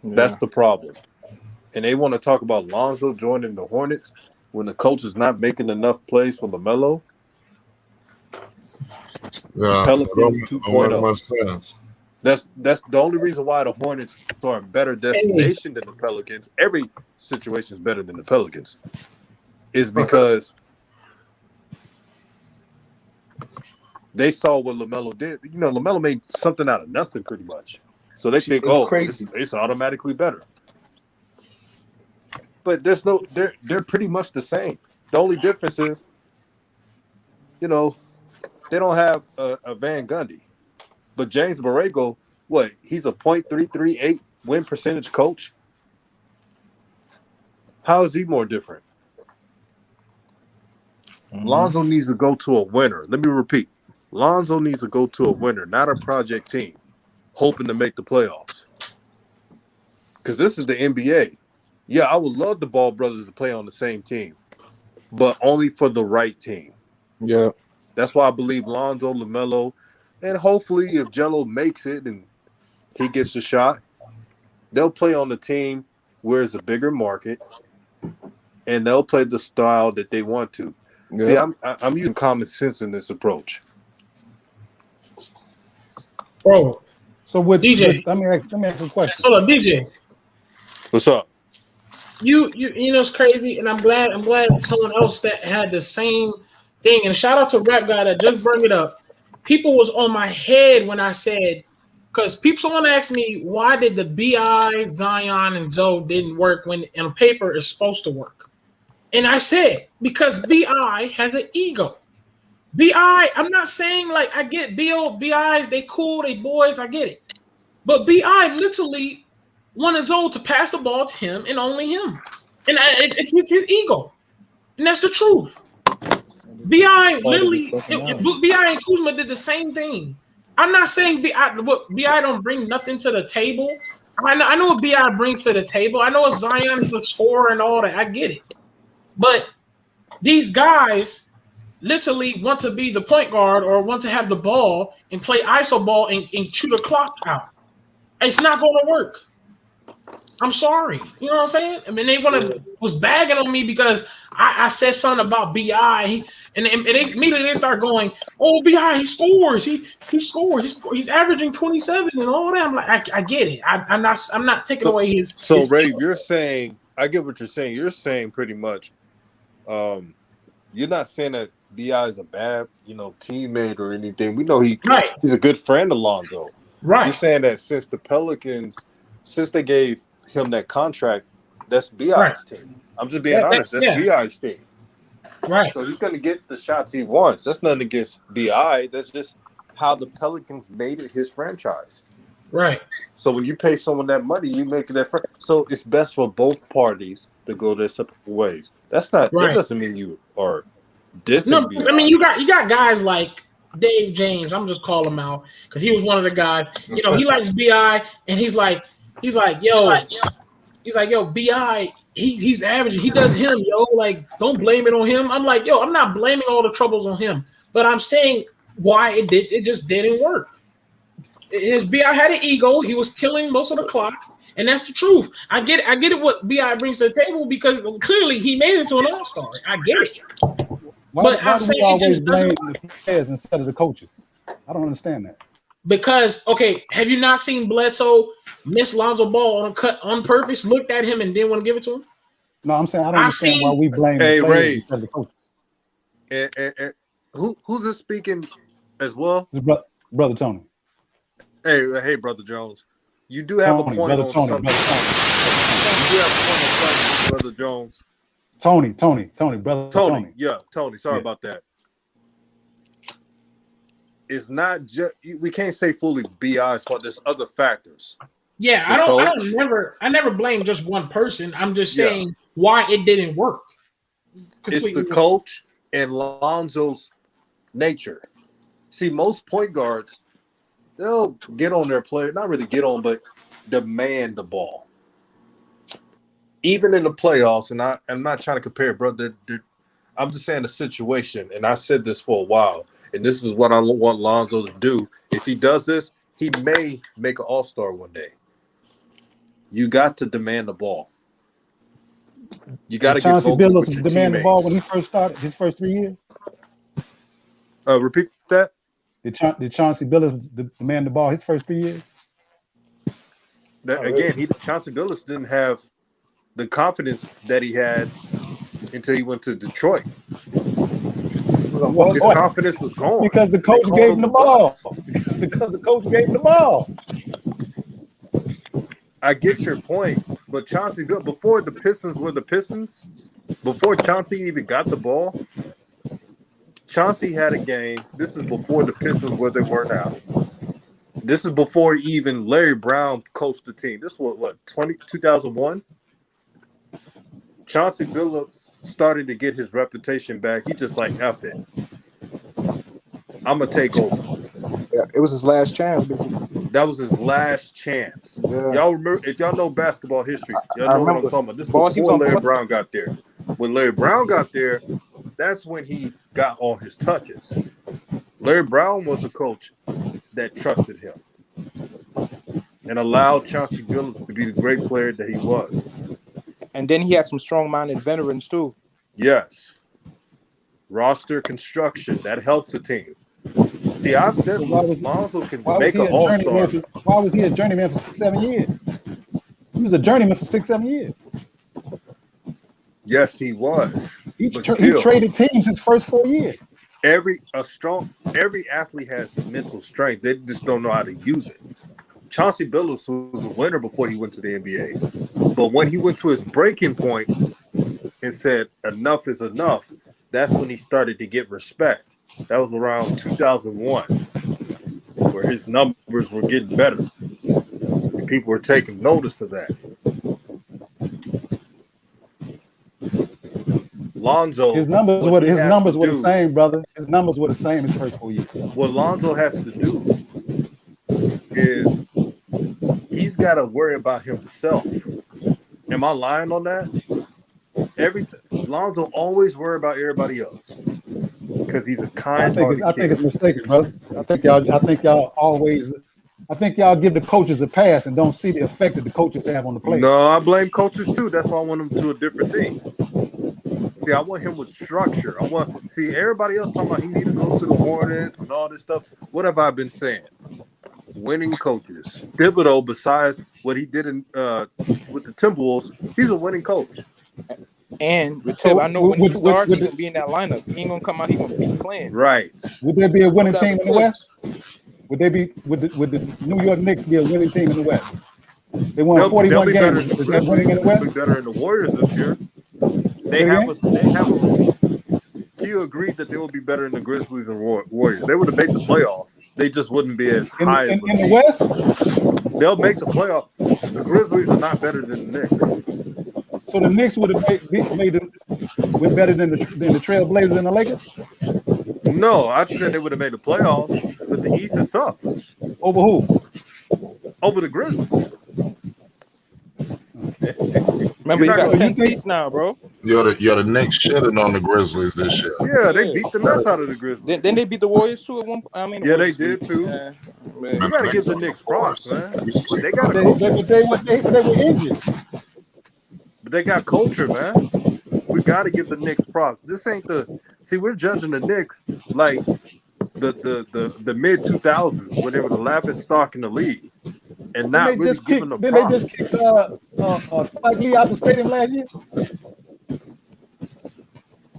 Yeah. That's the problem. And they want to talk about Lonzo joining the Hornets when the coach is not making enough plays for LaMelo. Yeah, Pelicans don't make 2.0. much sense. That's the only reason why the Hornets are a better destination than the Pelicans. Every situation is better than the Pelicans. Is because they saw what LaMelo did. You know, LaMelo made something out of nothing pretty much. So they think, it's automatically better. But they're pretty much the same. The only difference is, you know, They don't have a Van Gundy. But James Borrego, what? He's a .338 win percentage coach. How is he more different? Lonzo needs to go to a winner. Let me repeat. Lonzo needs to go to a winner, not a project team, hoping to make the playoffs. Because this is the NBA. Yeah, I would love the Ball brothers to play on the same team, but only for the right team. Yeah. That's why I believe Lonzo, LaMelo, and hopefully if Jello makes it and he gets a shot, they'll play on the team where it's a bigger market, and they'll play the style that they want to. Yeah. See, I'm using common sense in this approach. Bro, So DJ. let me ask a question. Hold on, DJ. What's up? You know it's crazy, and I'm glad someone else that had the same thing. And shout out to Rap Guy that just brought it up. People was on my head when I said, because people want to ask me why did the BI, Zion, and Zoe didn't work when on paper it's supposed to work. And I said, because BI has an ego. BI, I'm not saying like I get BIs, they cool, they boys, I get it. But BI literally wanted Zoe to pass the ball to him and only him. And it's his ego. And that's the truth. BI literally, BI and Kuzma did the same thing. I'm not saying BI don't bring nothing to the table. I know what BI brings to the table. I know Zion is a scorer and all that. I get it. But these guys literally want to be the point guard or want to have the ball and play ISO ball and chew the clock out. It's not going to work. I'm sorry. You know what I'm saying? I mean, they was bagging on me because I said something about BI, and they immediately start going, "Oh, BI, he scores. He scores. He's averaging 27 and all that." I'm like, I get it. I'm not taking away his. So, his Ray, you're saying, I get what you're saying. You're saying pretty much, you're not saying that BI is a bad, teammate or anything. We know he's a good friend of Lonzo. Right. You're saying that since the Pelicans, since they gave him that contract, that's BI's team. I'm just being honest. That's BI's team. Right. So he's going to get the shots he wants. That's nothing against BI. That's just how the Pelicans made it his franchise. Right. So when you pay someone that money, you make it that. So it's best for both parties to go their separate ways. That's not. That doesn't mean you are dissing BI. I mean, you got guys like Dave James. I'm just calling him out because he was one of the guys. He likes BI, and he's like, yo, BI. He's averaging. He does him, yo. Like, don't blame it on him. I'm like, yo, I'm not blaming all the troubles on him, but I'm saying why it just didn't work. His BI had an ego. He was killing most of the clock, and that's the truth. I get it. What BI brings to the table because clearly he made it to an All-Star. I get it. Why do we always blame the players instead of the coaches? I don't understand that. Because, have you not seen Bledsoe miss Lonzo Ball on a cut on purpose, looked at him and didn't want to give it to him? No, I'm saying I don't understand why we blame the players instead of the coaches. And who's this speaking as well? It's brother Tony. Hey, Brother Jones. You do have a point on something. You do have a point on something, Brother Jones. Tony, brother Tony. Yeah, Tony. Sorry about that. It's not just we can't say fully BI's fault. There's other factors. Yeah, I never blame just one person. I'm just saying why it didn't work. It's the coach and Lonzo's nature. See, most point guards, they'll get on their player, not really get on, but demand the ball. Even in the playoffs, and I'm not trying to compare, brother. I'm just saying the situation, and I said this for a while, and this is what I want Lonzo to do. If he does this, he may make an all-star one day. You got to demand the ball. You got to get Chauncey vocal Billups with your demand teammates. the ball when he first started his first 3 years. Repeat that. Did Chauncey Billups demand the ball his first 3 years? Chauncey Billups didn't have the confidence that he had until he went to Detroit. His confidence was gone because the coach gave him the ball. Because the coach gave him the ball. I get your point, but Chauncey Billups, before the Pistons were the Pistons, before Chauncey even got the ball, Chauncey had a game. This is before the Pistons where they were now. This is before even Larry Brown coached the team. This was what 2001. Chauncey Billups started to get his reputation back. He just like F it. I'm gonna take over. Yeah, it was his last chance, basically. That was his last chance. Yeah. Y'all remember? If y'all know basketball history, y'all I know what I'm remember. talking about. This is Boss, he was before on Larry Boston. Brown got there. When Larry Brown got there, that's when he got all his touches. Larry Brown was a coach that trusted him and allowed Chauncey Billups to be the great player that he was. And then he had some strong-minded veterans too. Yes. Roster construction, that helps the team. See, I've said Lonzo can make an all-star. Why was he a journeyman for 6-7 years? He was a journeyman for 6-7 years. Yes, he was. He traded teams his first 4 years. Every athlete has mental strength. They just don't know how to use it. Chauncey Billups was a winner before he went to the NBA. But when he went to his breaking point and said, enough is enough, that's when he started to get respect. That was around 2001, where his numbers were getting better. And people were taking notice of that. Lonzo, his numbers were the same, brother. His numbers were the same his first 4 years. What Lonzo has to do is he's got to worry about himself. Am I lying on that? Lonzo always worry about everybody else because he's a kind-hearted kid. I think it's mistaken, brother. I think y'all give the coaches a pass and don't see the effect that the coaches have on the players. No, I blame coaches too. That's why I want him to a different team. See, I want him with structure. Everybody else talking about he need to go to the Hornets and all this stuff. What have I been saying? Winning coaches. Thibodeau, besides what he did with the Timberwolves, he's a winning coach. And with Tib, I know when he starts, he's gonna be in that lineup. He ain't gonna come out. He's gonna be playing. Right. Would there be a winning team in the West? Would the New York Knicks be a winning team in the West? They won 41 games. Is that winning in the West? They'll be better in the Warriors this year. They have a. He agreed that they will be better than the Grizzlies and Warriors. They would have made the playoffs. They just wouldn't be as high. In the West? They'll make the playoffs. The Grizzlies are not better than the Knicks. So the Knicks would have went better than the Trailblazers and the Lakers? No, I said they would have made the playoffs, but the East is tough. Over who? Over the Grizzlies. Remember, you got 10 seats now, bro. The Knicks shitting on the Grizzlies this year. Yeah, they beat the mess out of the Grizzlies. Then they beat the Warriors too at one. Yeah, they did too. You gotta give the Knicks props, man. They got they were injured. But they got culture, man. We gotta give the Knicks props. This ain't we're judging the Knicks like the mid 2000s when they were the laughing stock in the league. And not really giving them props. Didn't they just kick Spike Lee out the stadium last year?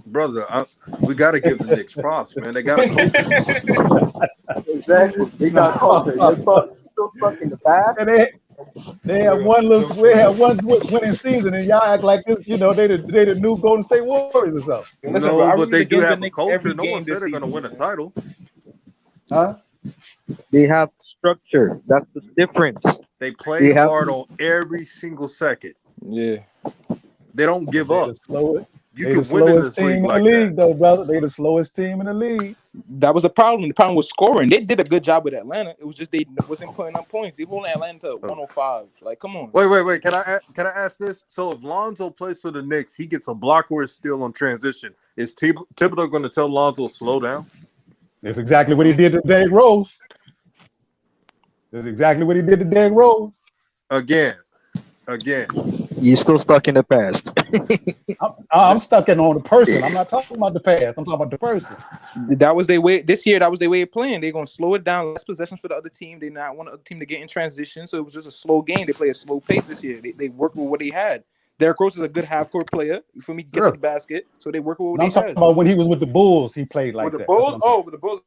Brother, we got to give the Knicks props, man. They got a culture. Exactly. They got culture. You're still stuck in the past. And they have one winning season, and y'all act like this. They the new Golden State Warriors or something. Listen, No, bro, but they do have a culture. every No one game said this they're going to win a title. Huh? They have structure. That's the difference. They play hard on every single second. Yeah. They don't give up. You They can the win in slowest this team league in the like league, that. though, brother. They the slowest team in the league. That was the problem. The problem was scoring. They did a good job with Atlanta. It was just they wasn't putting up points. They holding Atlanta to 105. Like, come on. Wait. Can I ask this? So if Lonzo plays for the Knicks, he gets a block or a steal on transition. Is Thibodeau going to tell Lonzo to slow down? That's exactly what he did to Derrick Rose. That's exactly what he did to Derrick Rose. Again. You're still stuck in the past. I'm stuck on the person. I'm not talking about the past. I'm talking about the person. That was their way this year. That was their way of playing. They're gonna slow it down, less possessions for the other team. They not want the other team to get in transition, so it was just a slow game. They play a slow pace this year. They work with what they had. Derrick Rose is a good half-court player. For me, get to the basket, so they work with what I'm they talking had. about when he was with the Bulls, he played like With that. the Bulls? Oh, with the Bulls.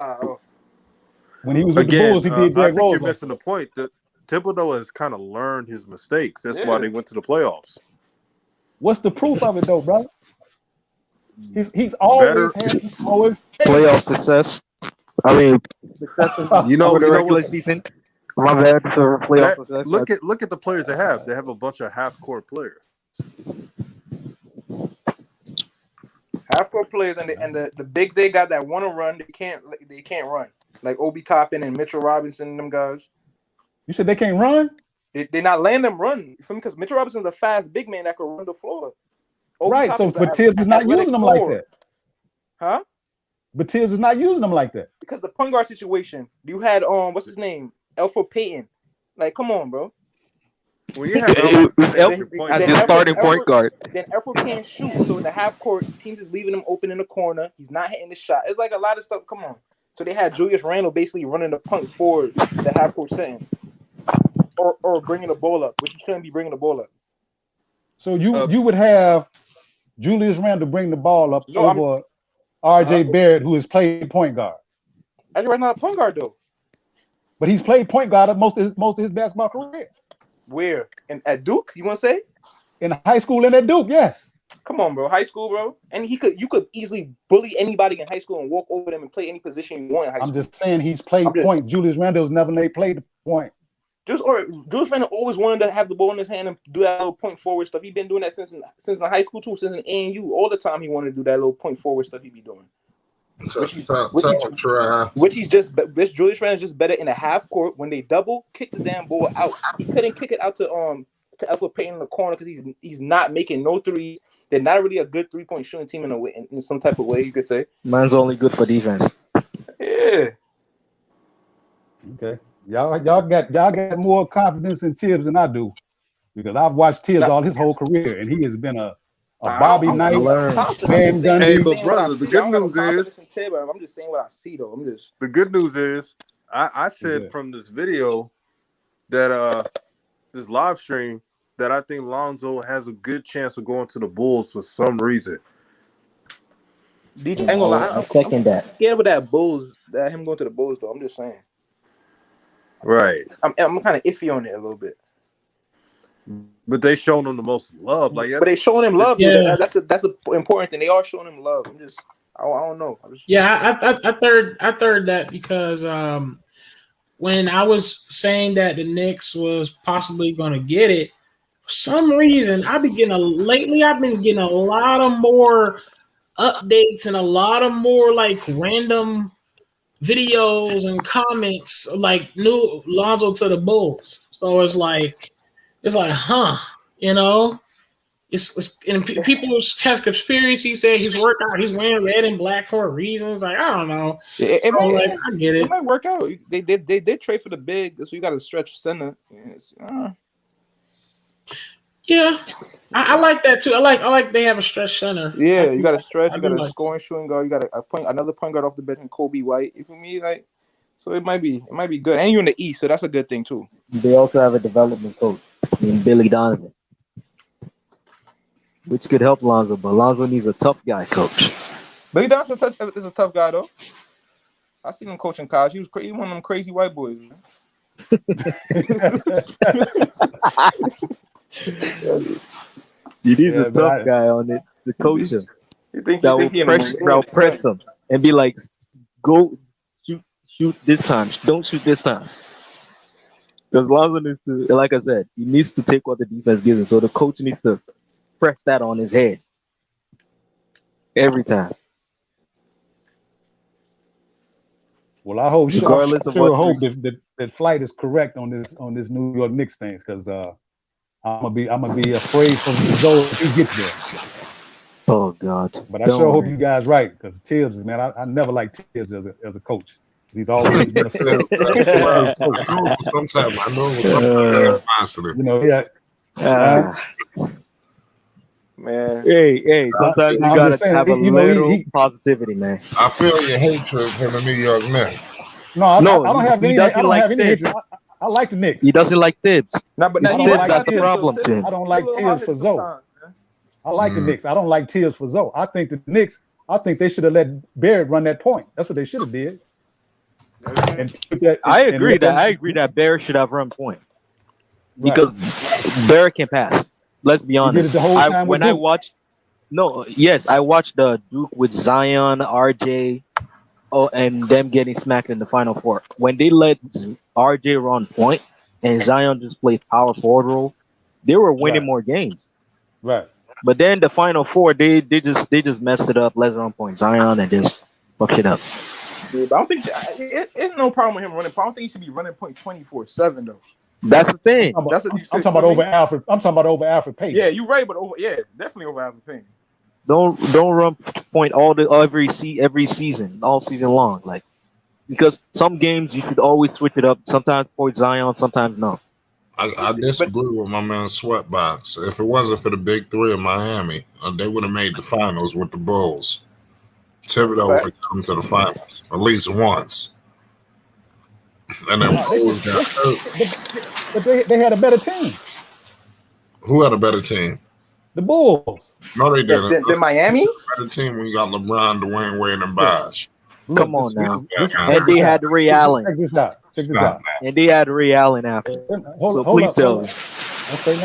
When he was with the Bulls, he did Derrick I think Rose. you're missing the point. That Thibodeau has kind of learned his mistakes. That's why they went to the playoffs. What's the proof of it, though, brother? He's always better. had the slowest Playoff success. I mean, success You over know, the you know regular what's season. My bad for playoff that success. look at the players they have. They have a bunch of half court players. Half court players and the bigs they got that want to run, they can't run. Like Obi Toppin and Mitchell Robinson and them guys. You said they can't run? They're not letting them run. For me, because Mitchell Robinson's a fast big man that can run the floor. Obi Right. So, Toppin's but Tibbs is not athletic using them like four. that. Huh? But Tibbs is not using them like that. Because the point guard situation, you had what's his name, Elfrid Payton. Like, come on, bro. When you have Alfred As your starting point guard. Then Elfrid can't shoot, so in the half court, teams is leaving him open in the corner. He's not hitting the shot. It's like a lot of stuff. Come on. So they had Julius Randle basically running the punt forward to the half court setting, or bringing the ball up, which he shouldn't be bringing the ball up. So you would have Julius Randle bring the ball up over R.J. Barrett, who has played point guard. R.J. Barrett's not a point guard though. But he's played point guard most of his basketball career. Where? And at Duke, you want to say? In high school and at Duke, yes. Come on, bro. High school, bro. And you could easily bully anybody in high school and walk over them and play any position you want in high school. I'm just saying he's played point. Julius Randle's never played the point. Julius Randle always wanted to have the ball in his hand and do that little point forward stuff. He's been doing that since in high school too, since in ANU. All the time he wanted to do that little point forward stuff he be doing. Which Julius Randle is just better in a half court when they double kick the damn ball out. He couldn't kick it out to Elfrid Payton in the corner because he's not making no threes. They're not really a good 3-point shooting team in some type of way, you could say. Mine's only good for defense. Yeah. Okay. Y'all got more confidence in Tibbs than I do, because I've watched Tibbs all his whole career, and he has been a Bobby Knight, Sam Gundy. Hey, but brother, the good news is I'm just saying what I see though. The good news is I said from this video that this live stream that I think Lonzo has a good chance of going to the Bulls for some reason. DJ, ain't gonna lie, I'm scared with that him going to the Bulls though. I'm just saying. Right. I'm kind of iffy on it a little bit. But they showing him the most love, but they showing him love. Yeah. That's the important thing. They are showing him love. I don't know. I third that because when I was saying that the Knicks was possibly going to get it, for some reason I've been getting a lot of more updates and a lot of more like random videos and comments like new Lonzo to the Bulls. So it's like, huh, you know, it's and people has conspiracy say he's worked out. He's wearing red and black for a reason. It's like, I don't know. I get it. It might work out. They did trade for the big, so you got to stretch center. Yeah, I like that too. I like they have a stretch center. Yeah, you got to stretch. You got a scoring shooting guard. You got another point guard off the bench, and Kobe White. You feel me? Like, so it might be good. And you're in the East, so that's a good thing too. They also have a development coach named Billy Donovan, which could help Lonzo, but Lonzo needs a tough guy coach. Billy Donovan is a tough guy though. I seen him coaching college. He was crazy, one of them crazy white boys, man. You need a tough guy on it to coach him. That will press him and be like, go shoot this time. Don't shoot this time. Because Lonzo needs to, like I said, he needs to take what the defense gives him. So the coach needs to press that on his head every time. Well, I hope regardless of what hope that Flight is correct on this New York Knicks thing, because I'm gonna be afraid for the result if he gets there. Oh God! But I sure hope you guys right, because Tibbs, man, I never liked Tibbs as a coach. He's always been a coach. Sometimes I know positive. You know, yeah. Man. Hey, sometimes you gotta have a little positivity, man. I feel your hatred for the New York Knicks. No, I don't have any. I don't have any hatred. I like the Knicks. He doesn't like Tibbs. But Tibbs, that's the problem to him. I don't like Tibbs for Zoe. I like the Knicks. I don't like Tibbs for Zoe. I think the Knicks. I think they should have let Barrett run that point. That's what they should have did. I agree that Barrett should have run point because Barrett can pass. Let's be honest. The whole time when I watched No, yes, I watched the Duke with Zion, RJ, and them getting smacked in the Final Four. When they let RJ run point and Zion just played power forward role, they were winning Right, more games. right. But then the Final Four, they just messed it up. Let's run point Zion and just fuck it up. Yeah, but I don't think it's no problem with him running. I don't think he should be running point 24/7 though. That's the thing. That's what you I'm said. talking about over Alfred. I'm talking about over Alfred Payton. Yeah, you're right, but definitely over Alvin Payne. Don't run point every season, all season long, like because some games you should always switch it up. Sometimes point Zion, sometimes no. I disagree with my man Sweatbox. If it wasn't for the big three of Miami, they would have made the finals with the Bulls. Thibodeau would have come to the finals at least once. And then Bulls got hurt. But they had a better team. Who had a better team? The Bulls. No, they didn't. The Miami? Better team when you got LeBron, Dwayne Wade, and Bosh. Look, Come on now. this- And they had Ray Allen. Check this out. Check this out. And they had Ray Allen after. So please tell me. Okay,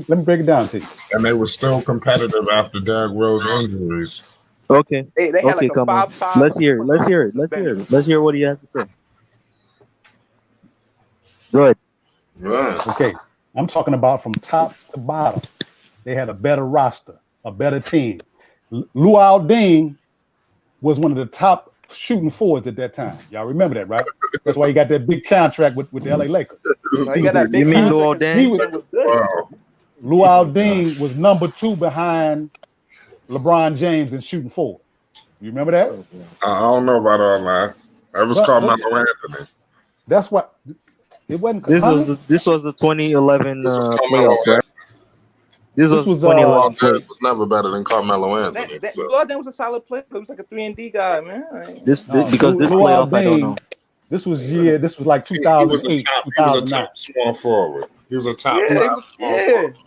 let me break it down to you. And they were still competitive after Derrick Rose injuries. Okay. They had Okay, like a come on. 5-5. Let's hear it. Let's hear it. Let's hear it. Let's hear what he has to say. Good. Right. Okay, I'm talking about from top to bottom. They had a better roster, a better team. Luau Ding was one of the top shooting forwards at that time. Y'all remember that, right? That's why he got that big contract with the LA Lakers. He got that big You mean contract. Luol Deng? He was, Wow. Luau Ding was number 2 behind LeBron James in shooting forward. You remember that? I don't know about all that. I was Carmelo Anthony. That's what it wasn't. This huh? was the 2011 This was Carmelo playoffs, right? This was was, 2011 It playoffs. was never better than Carmelo Anthony. That So. Luol Deng was a solid player. He was like a 3-and-D guy, man. Because this Luau playoff, I don't Deng, know. This was like He was a 2008, top. He was a 2009. top small forward. He was a top. Yeah, five small forward.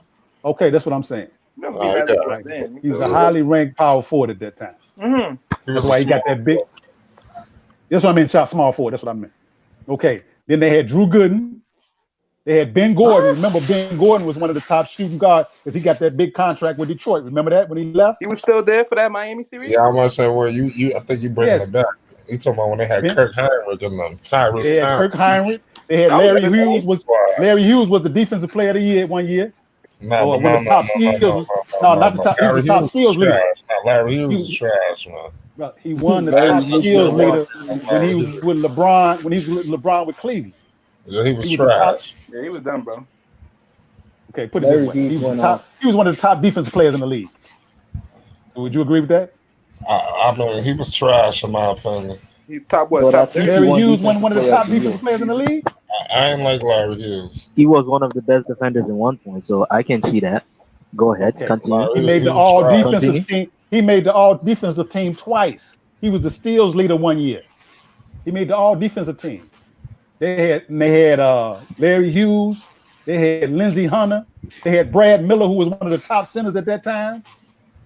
Okay, that's what I'm saying. No, Oh, he yeah. Right. He was a highly ranked power forward at that time. Mm-hmm. He was That's a why he got small that big. forward. That's what I meant. Shot small forward. That's what I meant. Okay. Then they had Drew Gooden. They had Ben Gordon. Remember, Ben Gordon was one of the top shooting guards because he got that big contract with Detroit. Remember that when he left? He was still there for that Miami series? Yeah, I must say, well, you. I think you bringing Yes. it back. You talking about when they had Ben- Kirk Heinrich and them, Tyrese They had Thompson. Kirk Heinrich. They had That was Larry a good Hughes. team. Larry Hughes was the defensive player of the year one year. No, One of the top steals. No, not the top. He was the top steals leader. Larry Hughes was trash, man. Well, he won the Larry top Hughes steals was leader one. when he was with LeBron. When he was with LeBron with Cleveland. Yeah, he was He was the top- trash. Yeah, he was done, bro. Okay, put it this way. He was one of the top defensive players in the league. Would you agree with that? I mean, he was trash in my opinion. He top what? But Top I think 30? Larry won Hughes one defensive of the player top of the year. defensive players in the league. I ain't like Larry Hughes. He was one of the best defenders in 1 point, so I can see that. Go ahead, Okay. continue. He made the was all trash. defensive team. He made the all defensive team twice. He was the steals leader one year. He made the all defensive team. They had Larry Hughes. They had Lindsey Hunter. They had Brad Miller, who was one of the top centers at that time.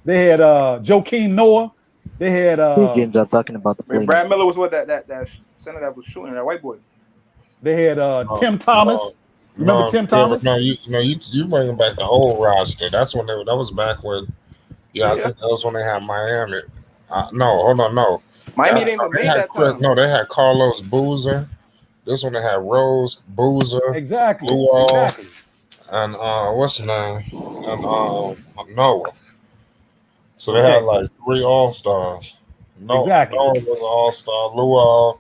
They had Joakim Noah. They had These games are talking about the Man, play. Brad Miller was what that center that was shooting, that white boy. they had Tim Thomas. Remember Tim Thomas? No, you bringing back the whole roster. That's when that was back when. Yeah, I think that was when they had Miami. No, hold on, no. Miami didn't even make that time. No, they had Carlos Boozer. This one they had Rose Boozer. Exactly. Luol, Exactly. and what's his name? And Noah. So they had like 3 All-Stars. Exactly. Noah was an All-Star. Luol,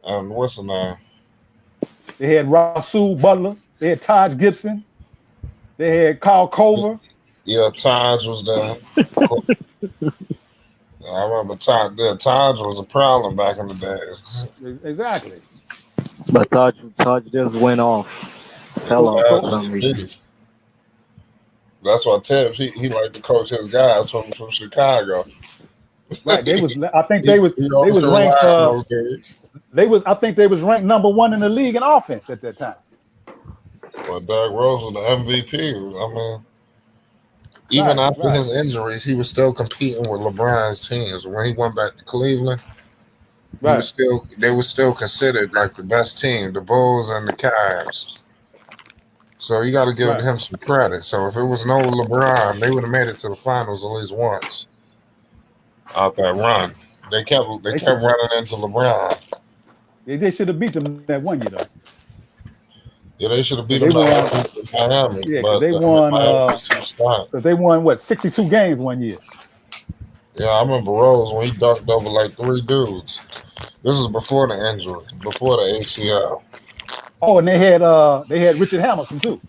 and what's his name? They had Rasul Butler. They had Taj Gibson. They had Kyle Culver. Yeah, Taj was there. I remember Taj. Yeah, Taj was a problem back in the days. Exactly. But Taj just went off. Fell off for some reason. That's why Tibbs he liked to coach his guys from Chicago. Right. I think they was ranked. I think they was ranked number 1 in the league in offense at that time. Well, Derrick Rose was the MVP. I mean, even after his injuries, he was still competing with LeBron's teams. When he went back to Cleveland, they were still considered like the best team, the Bulls and the Cavs. So you got to give Right. him some credit. So if it was no LeBron, they would have made it to the finals at least once out that run. They They kept should running into LeBron. they should have beat them that one year though. Yeah, they should have beat Because them they that won. one in Miami, Yeah, because but they won. Miami was too strong. Because they won what 62 games one year. Yeah, I remember Rose when he dunked over like 3 dudes. This is before the injury, before the ACL. Oh, and they had Richard Hamilton too.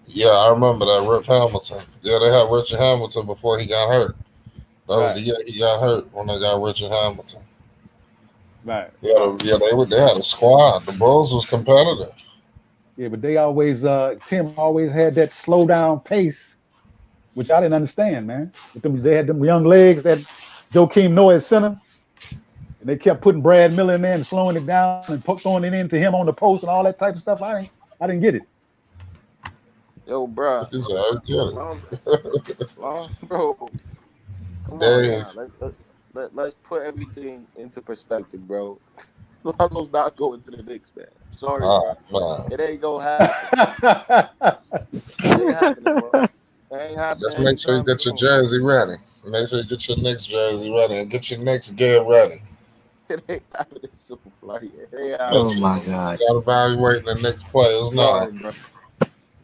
Yeah, I remember that Rip Hamilton. Yeah, they had Richard Hamilton before he got hurt. That was Right. the year he got hurt when they got Richard Hamilton. Right. Yeah, they had a squad. The Bulls was competitive. Yeah, but they always Tim always had that slow down pace, which I didn't understand, man. With them, they had them young legs that Joakim Noah at center, and they kept putting Brad Miller in there and slowing it down and throwing it into him on the post and all that type of stuff. I didn't get it. Yo, bro. He said, I get it. Bro. Come on now. Let's put everything into perspective, bro. Lonzo's not going to the Knicks, man. Sorry, bro. Man. It ain't gonna happen. It ain't happening, bro. It ain't happening. Just make sure you get your jersey ready. Make sure you get your Knicks jersey ready and get your Knicks gear ready. It ain't happening, Superfly. It ain't Oh happening. my God. You got to evaluate the Knicks players now. Sorry, bro.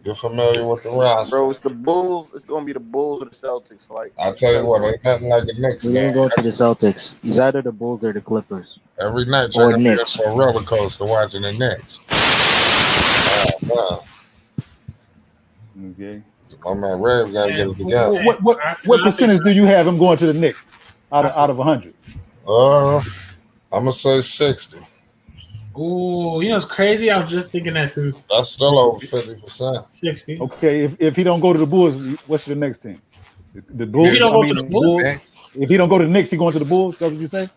Get familiar with the roster. Bro, it's the Bulls. It's gonna be the Bulls or the Celtics fight. I tell you what, ain't nothing like the Knicks We ain't game. going to the Celtics. It's either the Bulls or the Clippers. Every night Or you're gonna be Knicks. for a roller coaster watching the Knicks. Oh, Okay. my man Ray got to get it together. What percentage do you have him going to the Knicks out of 100? I'm gonna say 60. Ooh, you know it's crazy. I was just thinking that too. That's still over 50%. 60. Okay, if he don't go to the Bulls, what's your next team? The Bulls. If he don't go to the Bulls, if he don't go to the Knicks, he going to the Bulls. That's what you say?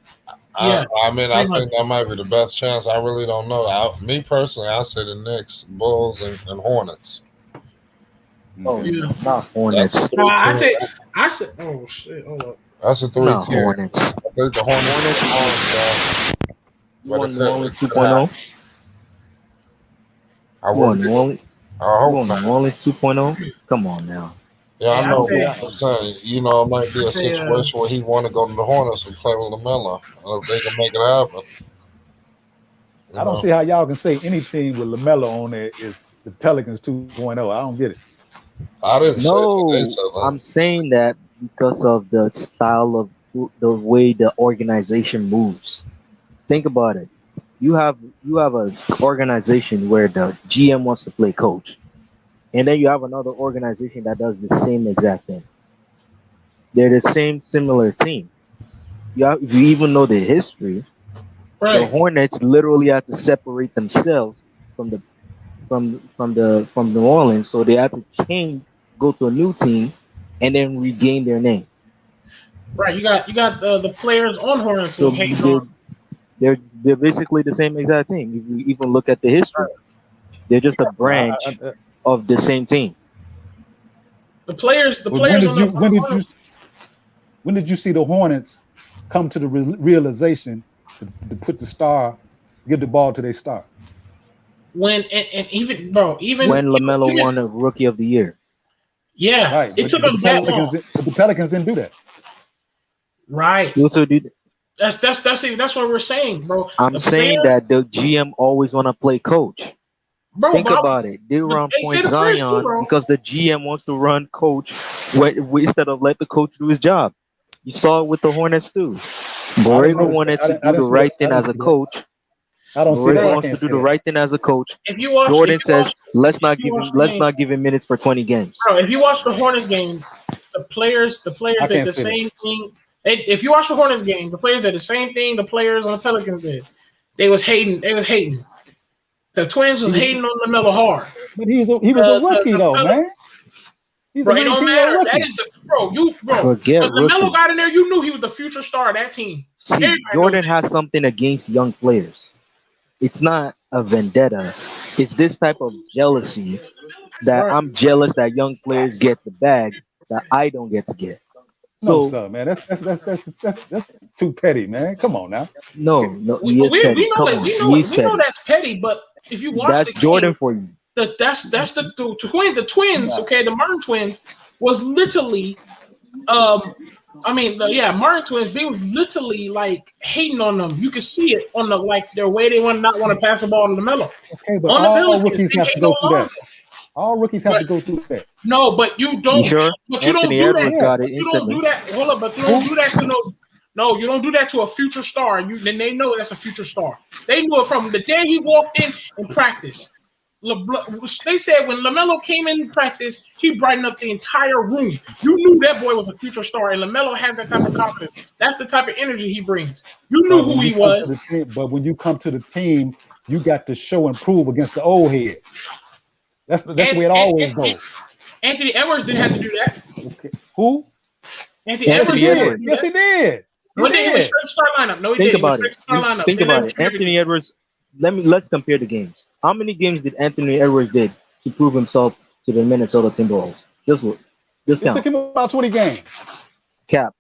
Yeah. I think that might be the best chance. I really don't know. Me personally, I say the Knicks, Bulls, and Hornets. Oh, Yeah. not Hornets. I said, oh shit, hold up. That's a 3 Not tier. Hornets. I think the Hornets. You want New Orleans 2.0? I You want wouldn't. New Orleans? I You hope want not. New Orleans 2.0? Come on now. Yeah, I Yeah, know. I But I'm saying, it might be a situation where he want to go to the Hornets and play with LaMelo. And if they can make it happen. I don't see how y'all can say any team with LaMelo on there is the Pelicans 2.0. I don't get it. I didn't say No, that. They said that. I'm saying that because of the style of the way the organization moves. Think about it. You have an organization where the GM wants to play coach, and then you have another organization that does the same exact thing. They're the same similar team. If you even know the history, the Right. Hornets literally had to separate themselves from New Orleans, so they had to go to a new team, and then regain their name. Right. You got the players on Hornets So who hate on. they're basically the same exact team. If you even look at the history, they're just a branch of the same team. The players When on when did you see the Hornets come to the realization to put give the ball to their star? when and even bro, even When LaMelo won a Rookie of the Year. Yeah, Right. it took them that long. But the Pelicans didn't do that. Right. You also did. That's what we're saying, bro. I'm saying that the GM always want to play coach. Bro, Think about it. They run Point Zion because the GM wants to run coach instead of let the coach do his job. You saw it with the Hornets too. Borrego wanted to do the right thing as a coach. I don't see that. Borrego wants to do the right thing as a coach. If you watch, Jordan says, let's not give him minutes for 20 games. Bro, if you watch the Hornets game, the players did the same thing. If you watch the Hornets game, the players did the same thing the players on the Pelicans did. They was hating. The Twins was hating on LaMelo hard. But he was a rookie though, man. He's bro, a it don't 19-year-old matter. rookie. That is bro. Forget When LaMelo rookie. got in there, you knew he was the future star of that team. See, Jordan has something against young players. It's not a vendetta. It's this type of jealousy that I'm jealous that young players get the bags that I don't get to get. No, sir, man. That's too petty, man. Come on now. No, he is petty. We know that's petty, but if you watch that's the Jordan game, for you. that's the twin. The twins, okay, the Martin twins was literally, Martin twins. They was literally like hating on them. You could see it on the like their way they not want to pass the ball to LaMelo. Okay, but On the all Pelicans, rookies they have to hate go on through that. Lonzo. All rookies have to go through that. No, but you don't. You sure? But you Anthony don't do Edwards that. got it But you don't instantly. do that. Hold up, but you don't do that to no. No, you don't do that to a future star. Then they know that's a future star. They knew it from the day he walked in practice. They said when LaMelo came in practice, he brightened up the entire room. You knew that boy was a future star, and LaMelo has that type of confidence. That's the type of energy he brings. You knew who he was. But when you come to the team, you got to show and prove against the old head. That's the way it always goes. Anthony Edwards didn't have to do that. Okay. Who? Anthony Edwards did. Yes, he did. One day he was straight to start lineup. No, he didn't. He was straight to start lineup. Think about it. Anthony Edwards. Let's compare the games. How many games did Anthony Edwards did to prove himself to the Minnesota Timberwolves? Just it took him about 20 games. Cap.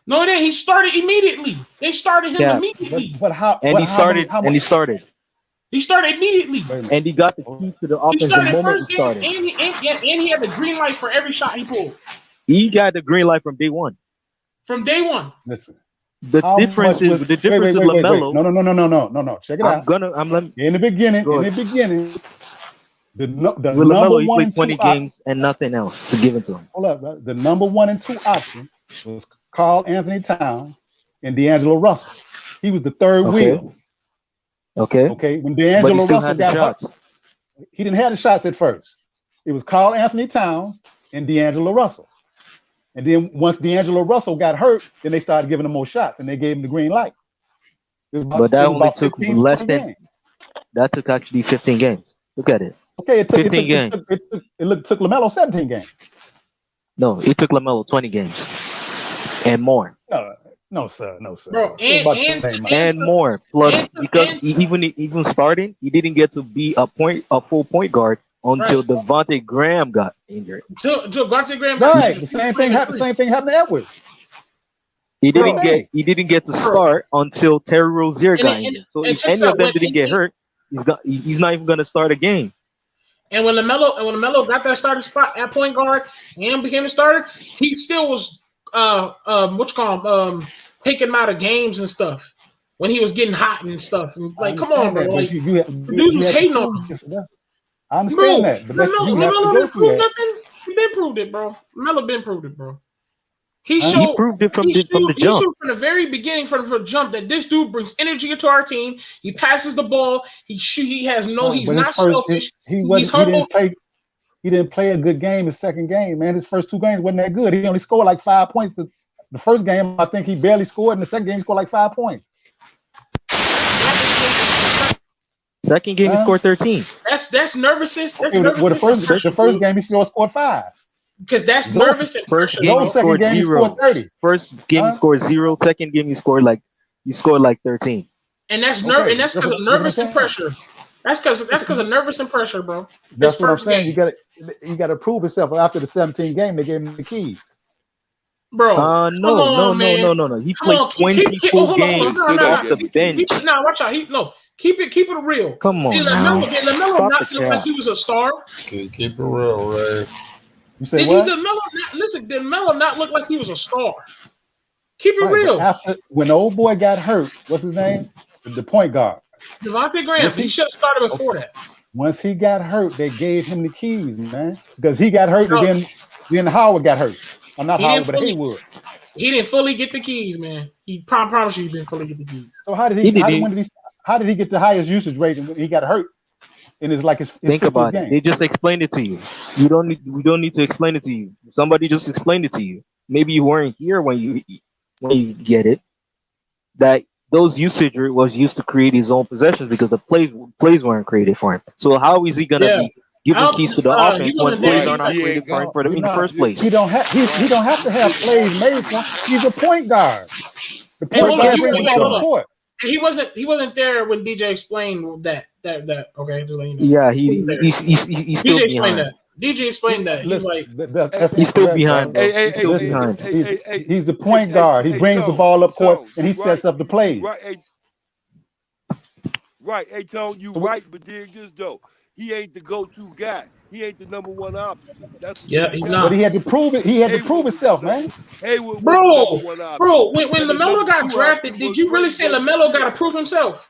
No, then he started immediately. They started him immediately. But how? And he started. And he started. He started immediately. And he got the key to the offense the moment he started. And he had the green light for every shot he pulled. He got the green light from day one. From day one. Listen. The difference with LaMelo. No. Check it out. In the beginning, the with LaMelo, he played 20 games and nothing else to give it to him. Hold up, bro. The number 1 and 2 option was Karl Anthony Towns and D'Angelo Russell. He was the third wheel. Okay. When D'Angelo Russell got hurt, he didn't have the shots at first. It was Karl Anthony Towns and D'Angelo Russell. And then once D'Angelo Russell got hurt, then they started giving him more shots, and they gave him the green light. But that only took less than. That took actually 15 games. Look at it. Okay, it took 15 games. It took LaMelo 17 games. No, it took LaMelo 20 games and more. No, sir. Bro, and more. Plus, because even starting, he didn't get to be a full point guard until Devontae Graham got injured. Until Devontae Graham got injured. The same thing happened to Edwards. He didn't get to start until Terry Rozier got injured. So if any of them didn't get hurt, he's not even gonna start a game. And when LaMelo got that starting spot at point guard and became a starter, he still was taking him out of games and stuff when he was getting hot and stuff. And like, come on, bro. Like, dudes was hating on him. I understand that, but LaMelo didn't prove nothing. He been proved it, bro. LaMelo been proved it, bro. He proved it from the jump. He showed from the very beginning, from the jump, that this dude brings energy into our team. He passes the ball. He has no. He's not selfish. He's humble. He didn't play a good game his second game, man. His first 2 games wasn't that good. He only scored like 5 points. The first game, I think he barely scored. And the second game, he scored like 5 points. Second game, he scored 13. That's nervousness. That's nervousness. The first game, he still scored 5. Because that's nervous. First game, he scored 0. First game, he scored 0. Second game, he scored like 13. And that's nerve. And that's because of nervous and pressure. That's because of nervous and pressure, bro. That's what I'm saying. You got to prove yourself. After the 17 game, they gave him the keys. Bro, no. He played 24 games off the bench. Watch out. Keep it real. Come on, did LaMelo not look like he was a star? Keep it real, Ray. You say what? Did Melo not look like he was a star? Keep it real. When the old boy got hurt, what's his name? The point guard. Devontae Graham. He should have started before that. Once he got hurt, they gave him the keys, man. Because he got hurt, and then Howard got hurt. I'm not Howard, but Haywood. He didn't fully get the keys, man. He promise you he didn't fully get the keys. So how did he get the highest usage rate when he got hurt? And it's like his think about it. They just explained it to you. We don't need to explain it to you. Somebody just explained it to you. Maybe you weren't here when you get it. That those usage was used to create his own possessions because the plays weren't created for him. So how is he gonna be giving keys to the offense when plays are not created for him in the first place? He don't have to have plays made for him. He's a point guard. The point guard brings the ball to the court. He wasn't there when DJ explained that. Okay, just let you know. Yeah, he's still DJ behind. Explained that. DJ explained that. He's like, he's still behind. He's the point guard. He brings the ball up court and he sets up the plays. Right, hey Tone, you right, but dig this though. he ain't the go-to guy. He ain't the number one option. That's what Yeah, they he's tell But not. he you. had to prove it. He had to prove Hayward was the himself, number. man. Hayward was the number Bro, one option, when and the LaMelo number got two drafted, option did was you really say Rainbow LaMelo got to Brill. prove himself?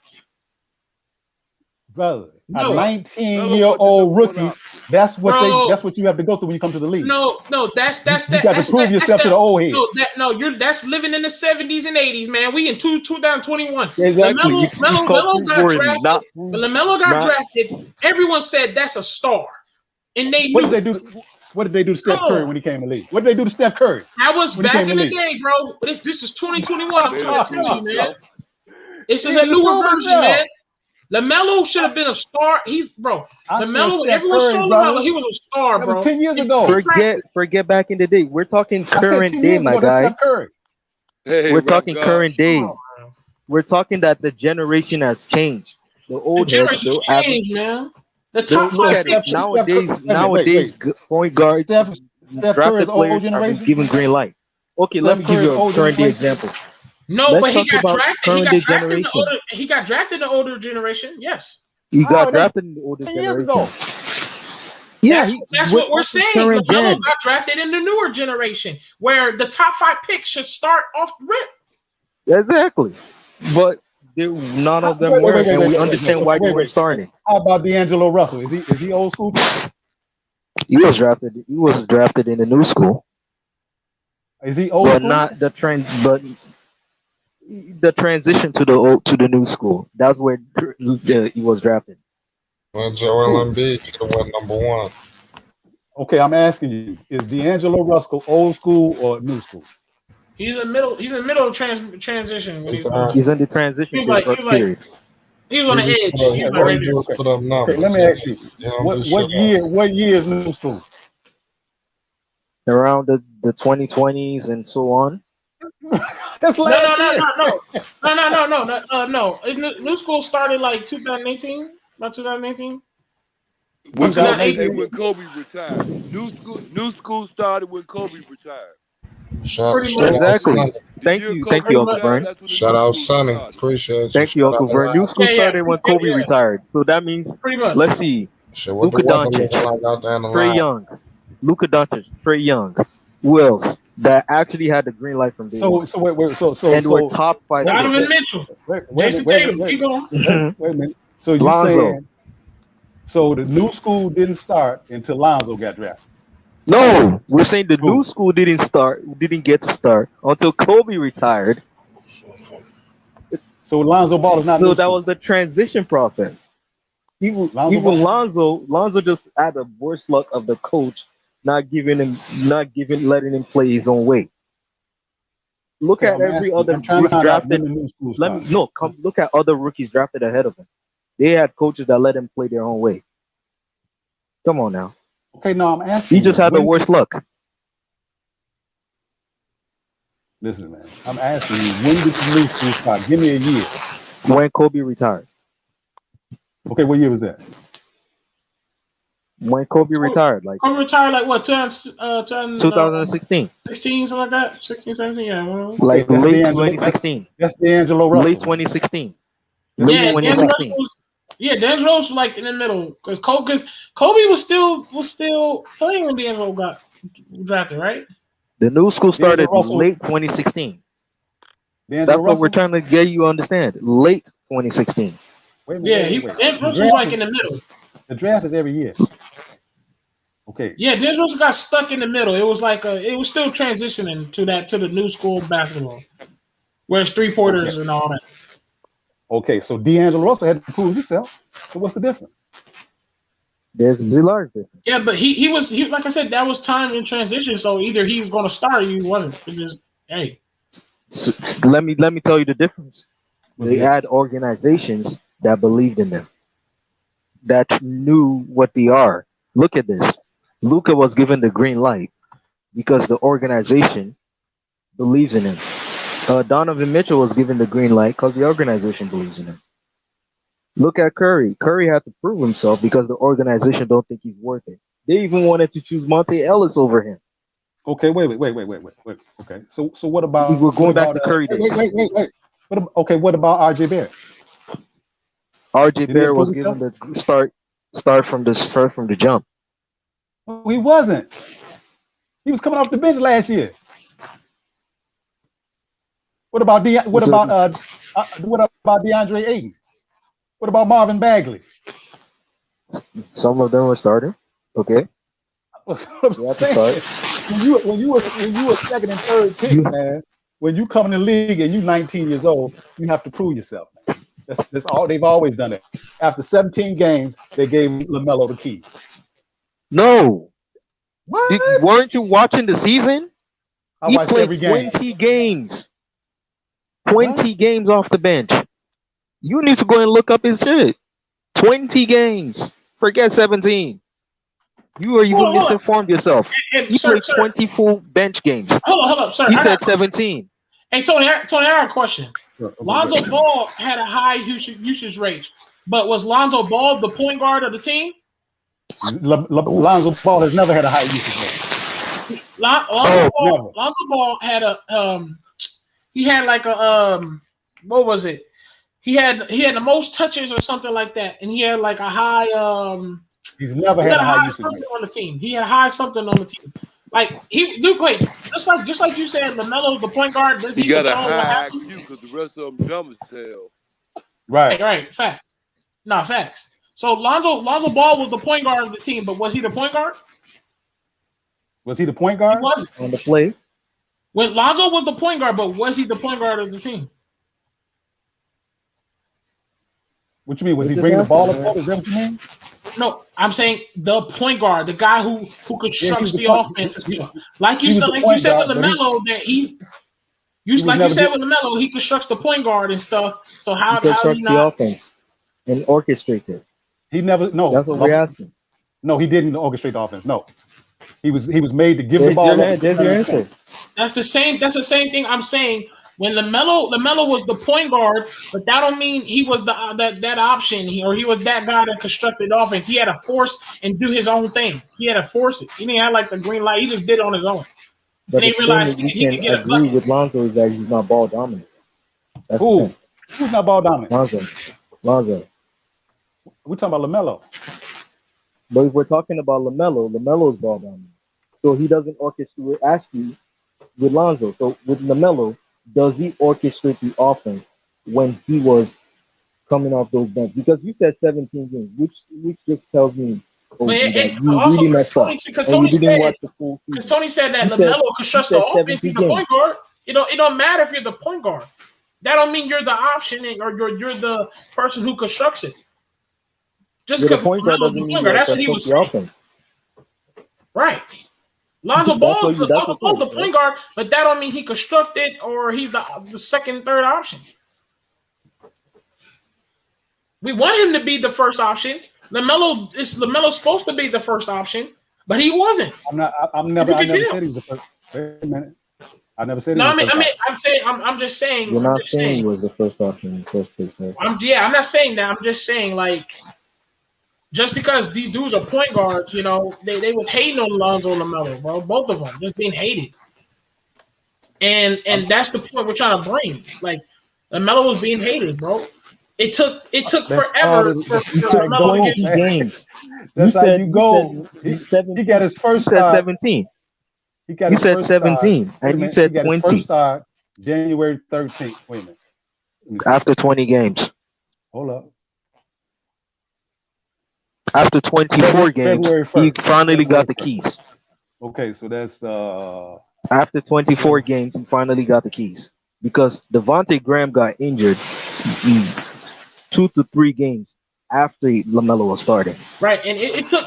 Brother, a No, What? Melo wasn't the 19-year-old number one rookie. option. That's bro. what you have to go through when you come to the league. No, You got to prove yourself to the old heads. that's living in the 70s and 80s, man. We in 2021. Exactly. It's called LaMelo got praiseworthy, drafted. not When LaMelo got not. drafted, everyone said that's a star, and they What did knew they it. do? What did they do to Come Steph Curry on, when he came in the league? What did they do to Steph Curry that was when he back came in in the the league? day, bro. This is 2021. I'm Made trying him to tell prove you, man. himself. This He is had a to newer prove version, man. himself. LaMelo should have been a star. I said LaMelo. Steph Everyone Curry, saw LaMelo. brother. He was a star, That was bro. 10 years He ago. Forget back in the day. We're talking I said current 10 day, years my ago. That's guy. Steph Curry. Hey, We're rap talking God. current day. Oh, We're talking that the generation has changed. The the old heads generation's still average. changed, man. The Look, top look five at it picks. Steph Curry. nowadays point guards, Steph Curry's drafted old players have been generation. given green light. Okay, let Steph me give Curry's you a old current day generation. example. No, Let's but he talk got about drafted. current day generation. He got drafted in the older generation. Yes, He How? got That's drafted in the older 10 years generation. ago. Yeah, that's we're what we're talking saying. current LaMelo gen. got drafted in the newer generation, where the top five picks should start off the rip. Exactly. But none of them Wait, wait, were, wait, wait, and we wait, wait, understand wait, why they wait, weren't wait. starting. How about D'Angelo Russell? Is he old school too? He was drafted in the new school, Is he old but school? not the trend. But the transition to the new school. That's where he was drafted. Well, Joel Embiid should have went number one. Okay, I'm asking you: is D'Angelo Russell old school or new school? He's in the middle. He's in the middle of transition when He's he's coming. He's in the transition period. He was on the edge. He was Okay, like All right he there. do is put up okay. numbers. Let me ask you: He don't do shit what year is new school? Around the 2020s and so on. That's No. last year. No. New school started like 2018. About 2018. Or When Kobe, 2008. and when Kobe retired, new school started when Kobe retired. Shout Pretty much. out Exactly. Sonny. The Thank year you, Kobe Uncle retired, Vern. that's when the Shout new out school Sonny. started. Appreciate you. Thank you, Shout Uncle out Vern. New Last. school started when Kobe Yeah. retired, so that means Pretty much. let's see: Shit, what the Luka weather Doncic, looking like out there in the Trey line? Young, Luka Doncic, Trey Young. Who else that actually had the green light from day one? Wait, And were top five Donovan picks. Mitchell. wait, Jason Tatum. Keep going. wait a minute. So you Lonzo. saying so the new school didn't start until Lonzo got drafted? No, we're saying the Who? new school didn't get to start until Kobe retired. So Lonzo Ball is not So new that school. was the transition process. Even Ball? Lonzo just had the worst luck of the coach letting him play his own way. Look Okay, at every other I'm trying to rookie find out when drafted. the new school started. Look at other rookies drafted ahead of him. They had coaches that let him play their own way. Come on now. Okay, no, I'm asking. He just had the when- worst luck. Listen, man, I'm asking you, when did the new school start? Give me a year. When Kobe retired. Okay, what year was that? When Kobe retired, like Kobe retired like what? 2016, 2016. something like that. 16, 17, yeah. Well, Like that's late D'Angelo- 2016. That's D'Angelo Russell. Late 2016. That's Late yeah, D'Angelo D'Angelo 2016. was. Yeah, D'Angelo was like in the middle because Kobe was still playing when D'Angelo got drafted, right? The new school started Russell- late 2016. D'Angelo That's what Russell? we're trying to get you to understand. Late 2016. Wait a minute, Yeah, wait, wait. D'Angelo The was like draft in the middle. The draft is every year. Okay. Yeah, D'Angelo got stuck in the middle. It was like it was still transitioning to the new school basketball, where it's 3-pointers and all that. Okay, so D'Angelo Russell had to prove himself. So what's the difference? There's a large difference. Yeah, but he was like I said, that was time in transition. So either he was going to start or he wasn't. It just hey. So, let me tell you the difference. They had organizations that believed in them, that knew what they are. Look at this. Luka was given the green light because the organization believes in him. Donovan Mitchell was given the green light because the organization believes in him. Look at Curry. Curry had to prove himself because the organization don't think he's worth it. They even wanted to choose Monte Ellis over him. Okay, wait. Okay, so what about? We're going back to about, Curry days. Wait. What about RJ Barrett? RJ Did he Barrett was improve given the start Start from the jump. No, he wasn't. He was coming off the bench last year. What about what about DeAndre Ayton? What about Marvin Bagley? Some of them were starting. Okay, What I'm you have to saying, start. when you a second and third pick, You man, when you come in the league and you're 19 years old, you have to prove yourself. Man. That's all they've always done it. After 17 games, they gave LaMelo the key. no. What? Weren't you watching the season? I He watched played every game. 20 games. What? 20 games off the bench. You need to go and look up his shit. 20 games. Forget 17. You are even Hold up. misinformed yourself. And He sir, played 20 full bench games. hold up, sir. He said 17. Hey, Tony, I have a question. Okay, Lonzo Ball had a high usage rate, but was Lonzo Ball the point guard of the team? Lonzo Ball has never had a high usage rate. Lonzo Ball had he had like a what was it? He had the most touches or something like that, and he had like a high He's never had a high usage something rate on the team. He had high something on the team. Like wait, just like you said, LaMelo the point guard. Does He got a control what high happens? IQ because the rest of them dumb as hell. Right. Facts. No, facts. So Lonzo Ball was the point guard of the team, but was he the point guard? Was he the point guard? He was on the play. When Lonzo was the point guard, but was he the point guard of the team? What you mean? Was he bringing the ball up? Is that what you mean? No, I'm saying the point guard, the guy who constructs the offense and stuff. Like you said with LaMelo, that he with LaMelo, he constructs the point guard and stuff. So how He is constructs he the not? offense and orchestrate it. He never. No, that's what we're asking. No, he didn't orchestrate the offense. No, he was made to give the ball. There's your answer. That's the same thing I'm saying. When LaMelo was the point guard, but that don't mean he was that option or he was that guy that constructed the offense. He had to force and do his own thing. He had to force it. He didn't have like the green light. He just did it on his own. But and he realized he could get a agree with Lonzo is that he's not ball dominant. That's who's not ball dominant? Lonzo. We're talking about LaMelo. But if we're talking about LaMelo is ball dominant. So he doesn't orchestrate. Ask you with Lonzo. So with LaMelo, does he orchestrate the offense when he was coming off those bench? Because you said 17 games, which just tells me that you really messed up. And you didn't watch the full season. Because Tony said that LaMelo constructs the offense. He's the point guard. It don't matter if you're the point guard. That don't mean you're the option or you're the person who constructs it. Just because LaMelo's the point guard, that's what he was saying. Right. Lonzo Ball's the point guard, but that don't mean he constructed or he's the second, third option. We want him to be the first option. LaMelo's supposed to be the first option, but he wasn't. I never said he was the first. Wait a minute. I never said. I'm just saying. You're not saying he was the first option in the first place. I'm not saying that. I'm just saying like. Just because these dudes are point guards, you know, they was hating on Lonzo and LaMelo, bro. Both of them just being hated, and that's the point we're trying to bring. Like LaMelo was being hated, bro. It took forever for LaMelo to get games. That's how you go. He got his first. You said 17. You said 17, and you said 20. First start January 13th. Wait a minute. After 20 games. Hold up. After 24 games, he finally got the keys. Okay, so that's after 24 games, he finally got the keys because Devontae Graham got injured 2 to 3 games after LaMelo was starting. Right, and it took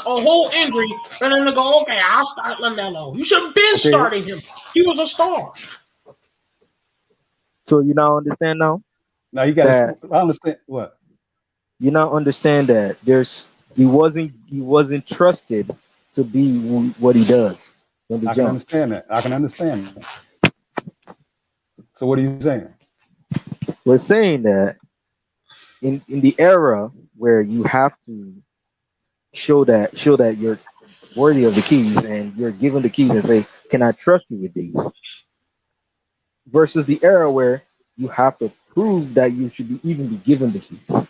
a whole injury for them to go, okay, I'll start LaMelo. You should have been starting him. He was a star. So you now understand now? Now you got to understand what? You now understand that he wasn't trusted to be what he does. I can understand that. So what are you saying? We're saying that in the era where you have to show that you're worthy of the keys and you're given the keys and say, "Can I trust you with these?" Versus the era where you have to prove that you should even be given the keys.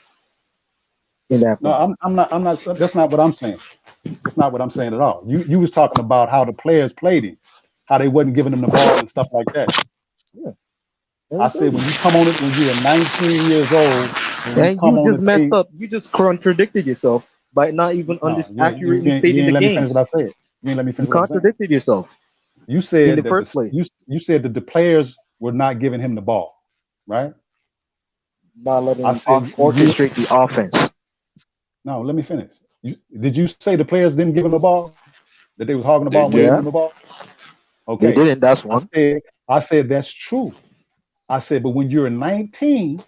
in that No, form. I'm not. I'm not. That's not what I'm saying. That's not what I'm saying at all. You was talking about how the players played him, how they wasn't giving him the ball and stuff like that. Yeah, I said when you come on it when you were 19 years old and you and come you on just the messed team. up. You just contradicted yourself by not even No, accurately you stating ain't the let me finish what games. I said. You ain't let me You finish what I'm saying. contradicted yourself You in the said that first place. you said that the players were not giving him the ball, right? Not letting I him said you orchestrate the offense. no. Let me finish. Did you say the players didn't give him the ball? That they was hogging the They ball, wasn't giving Yeah, him didn't. the ball? they Okay. didn't. That's I one. said I said that's true. I said, but when you're 19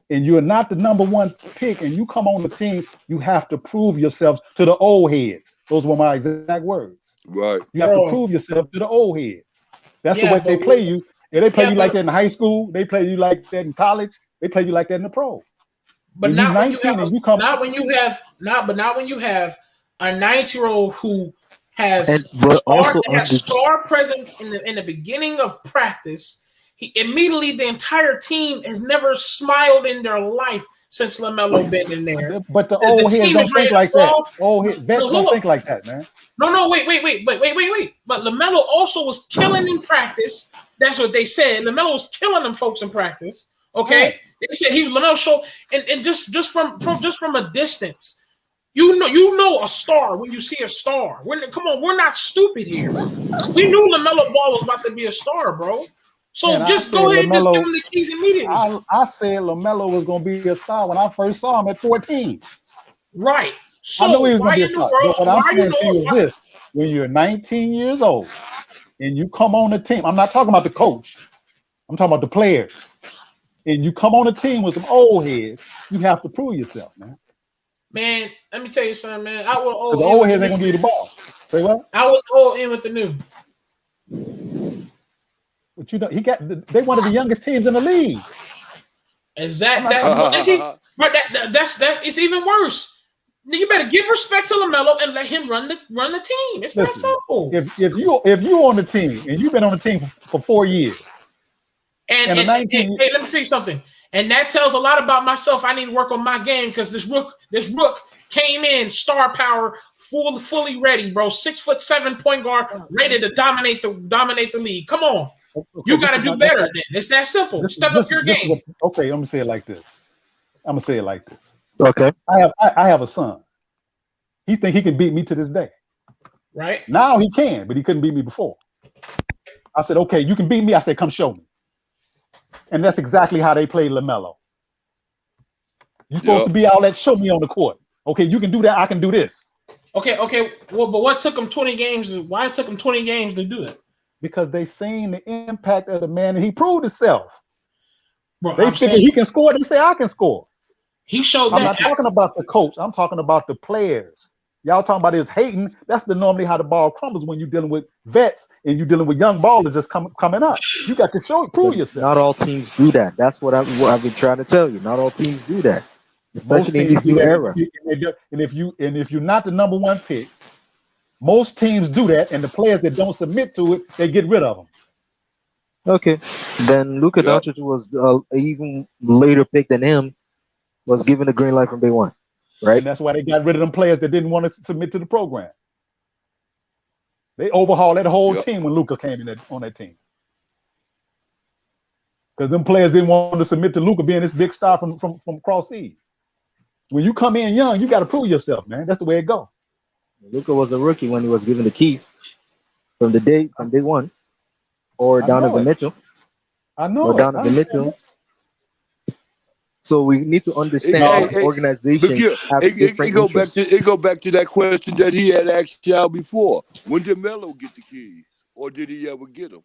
and you're not the number one pick and you come on the team, you have to prove yourself to the old heads. Those were my exact words. Right. You have to bro. prove yourself to the old heads. That's the Yeah, way they but play you. And they play yeah, you like that in high school. They play you like that in college. They play you like that in the pro. but When you not when you have 19 and you come, not when you have a 9-year-old who has And but also under star presence in the beginning of practice. He immediately the entire team has never smiled in their life since LaMelo been in there. but the The old heads team is don't ready think to like that. ball. But Vets don't hold up. think like that, man. No, wait. But LaMelo also was killing in practice. That's what they said. LaMelo was killing them folks in practice. Right. Okay, they said LaMelo showed, and just from a distance, you know a star when you see a star. Come on, we're not stupid here. We knew LaMelo Ball was about to be a star, bro. Man, So I just said go ahead and just give LaMelo. him the keys immediately. I said LaMelo was going to be a star when I first saw him at 14. Right. I knew he So was going why to be a in the star. world? But what So I'm why are you saying to you is doing? this: when you're 19 years old and you come on the team, I'm not talking about the coach. I'm talking about the players. And you come on a team with some old heads, you have to prove yourself, man. Man, let me tell you something, man. I will Because all the in old with the heads new. ain't gonna give you the ball. Say what? I will all in with the new. But he got. They one of the youngest teams in the league. Is I'm that not that's talking. is he? But that's it's even worse. You better give respect to LaMelo and let him run the team. It's that Listen, simple. if you on the team and you've been on the team for 4 years and a And 19, hey, let me tell you something. And that tells a lot about myself. I need to work on my game because this rook came in star power, fully ready, bro. 6'7" point guard, ready to dominate the league. Come on, okay, you this got to is do not that's better. not Then it's that simple. this Step up this your this is what game, okay. I'm gonna say it like this. I'm gonna say it like this. okay. I have a son. He think he can beat me to this day. right? Now he can, but he couldn't beat me before. I said, okay, you can beat me. I said, come show me. And that's exactly how they played LaMelo. You're supposed Yep. to be all that show me on the court. Okay, you can do that. I can do this. Okay. Well, but what took him 20 games? Why it took him 20 games to do it? Because they seen the impact of the man and he proved himself. Bro, They I'm figure saying he can score. They say I can score. he showed I'm that. not talking about the coach. I'm talking about the players. Y'all talking about his hating. That's normally how the ball crumbles when you're dealing with vets and you're dealing with young ballers just coming up. You got to But prove yourself. not all teams do that. That's what I've been trying to tell you. Not all teams do that, Most especially in teams this do new that, era. and if you're not the number one pick, most teams do that, and the players that don't submit to it, they get rid of them. Okay, then Luka Yep. Doncic was even later pick than him. Was given a green light from day one, right? And that's why they got rid of them players that didn't want to submit to the program. They overhauled that whole Yep. team when Luka came in on that team. Because them players didn't want to submit to Luka being this big star from cross seas. When you come in young, you got to prove yourself, man. That's the way it goes. Luka was a rookie when he was given the keys from day one, or I know Donovan it. Mitchell, I or know it. I Donovan understand Mitchell. So we need to Hey, understand hey, that hey, look organizations here. have different interests. It go back to that question that he had asked y'all before. When did Melo get the keys, or did he ever get them?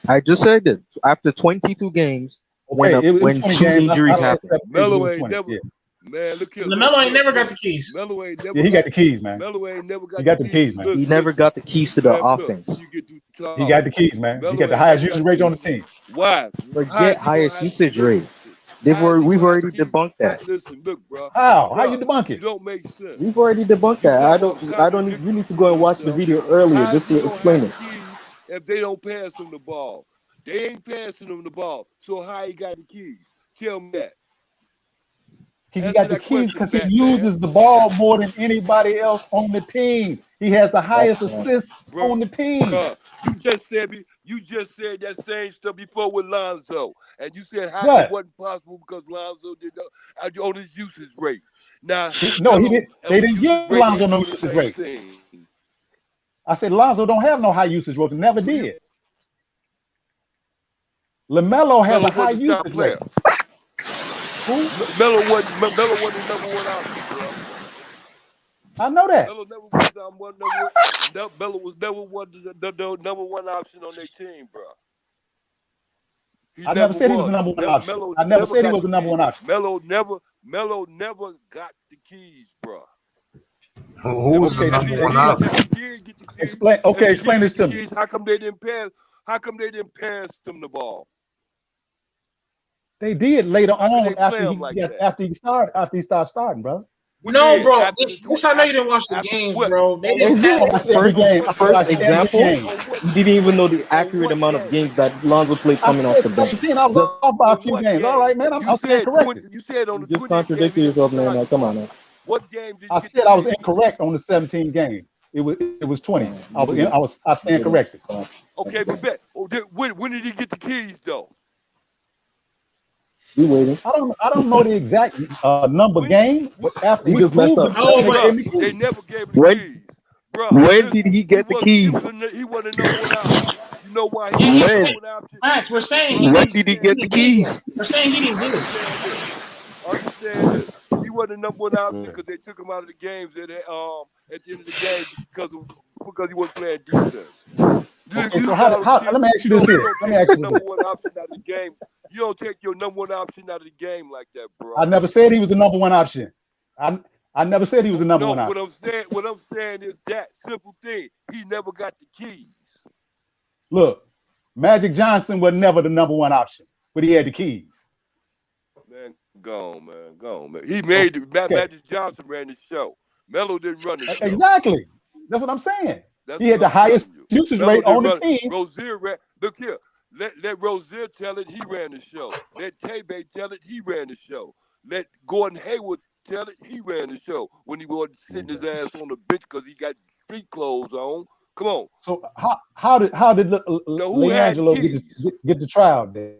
I just said that after 22 games, Okay, it was when 20 two games. I injuries Man, accept happened. it Melo was ain't 20. never. Yeah. Man, look here. LaMelo ain't never got the keys. Melo ain't never Yeah, he got got. the keys, man. Melo ain't never He got the got the keys. keys, man. He Listen, never listen, got the keys to the man. Look, offense. you get too He got talking. the keys, man. He got Melo the ain't highest never got usage the rate on the keys. team. Why? How Forget is he gonna highest have? usage rate. Listen. How is he We've gonna have the already keys? debunked that. Listen, look, bro. How you Bro, debunk you it? don't make sense. We've already debunked You that. I don't need. You contradicting need to go and watch the yourself. video earlier How is just he to gonna have explain the it. keys if they don't pass him the ball? They ain't passing him the ball. So how he got the keys? Tell me that. He Answer got the that keys question, because he Batman. uses the ball more than anybody else on the team. He has the highest assists on the team. You just said that same stuff before with Lonzo, and you said how it What? wasn't possible because Lonzo did on his usage rate. Now No, he Melo did. on They the didn't usage give rate Lonzo ain't no doing the usage same rate. thing. I said Lonzo don't have no high usage rate. Never did. LaMelo has Melo a high wasn't the star usage rate. player. Who? Melo wasn't the number one option, bro. I know that. Melo never was Melo was never the number one option on their team, bro. I never said he was the number one option. Melo I never never said he got was the number keys. one option. Melo never got the keys, bro. Who was the Okay, number one explain. option? If he did get the keys, Explain. Okay, explain this to me. how come they didn't pass? How come they didn't pass him the ball? They did later How could on they play him after he started starting, brother. No, bro. After the This I know you didn't watch the after games, what? bro. They On didn't I have watched every game. I First watched every example, game. you didn't even know the on accurate what amount of game? games that Lonzo played I coming off said the bench. 17. I was Just, off by a On few what games. All game? right, man. You I'm stand said corrected. 20. You said on the you just 20th game contradicted he yourself, man. started. Come on, man. What game did you I get said the I was keys? incorrect on the 17 games. It was 20. I stand corrected. Okay, but when did he get the keys though? You waiting? I don't know the exact number game, but after He we just messed proved up. himself, No, they but gave me They keys. never gave him the When keys, bro. when did he get the keys? He wasn't the number one option. You know why he yeah, wasn't the When? number one option? Max, we're saying When did he get the keys? We're saying he didn't get it. Understand this. He wasn't the number one option because they took him out of the games at the end of the game because he wasn't playing defense. Okay, so let me ask you this here. Let me ask you this number here. one option out of the game. You don't take your number one option out of the game like that, bro. I never said he was the number one option. I never said he was the number one option. What I'm saying is that simple thing. He never got the keys. Look, Magic Johnson was never the number one option, but he had the keys. Man, go on, man. He made Magic Johnson ran the show. Melo didn't run the show. Exactly. That's what I'm saying. He had the highest usage rate on the team. Rozier ran. Look here. Let Rozier tell it. He ran the show. Let Tay-Bay tell it. He ran the show. Let Gordon Hayward tell it. He ran the show when he wasn't sitting his ass on the bench because he got street clothes on. Come on. So how did LeAngelo get the trial there?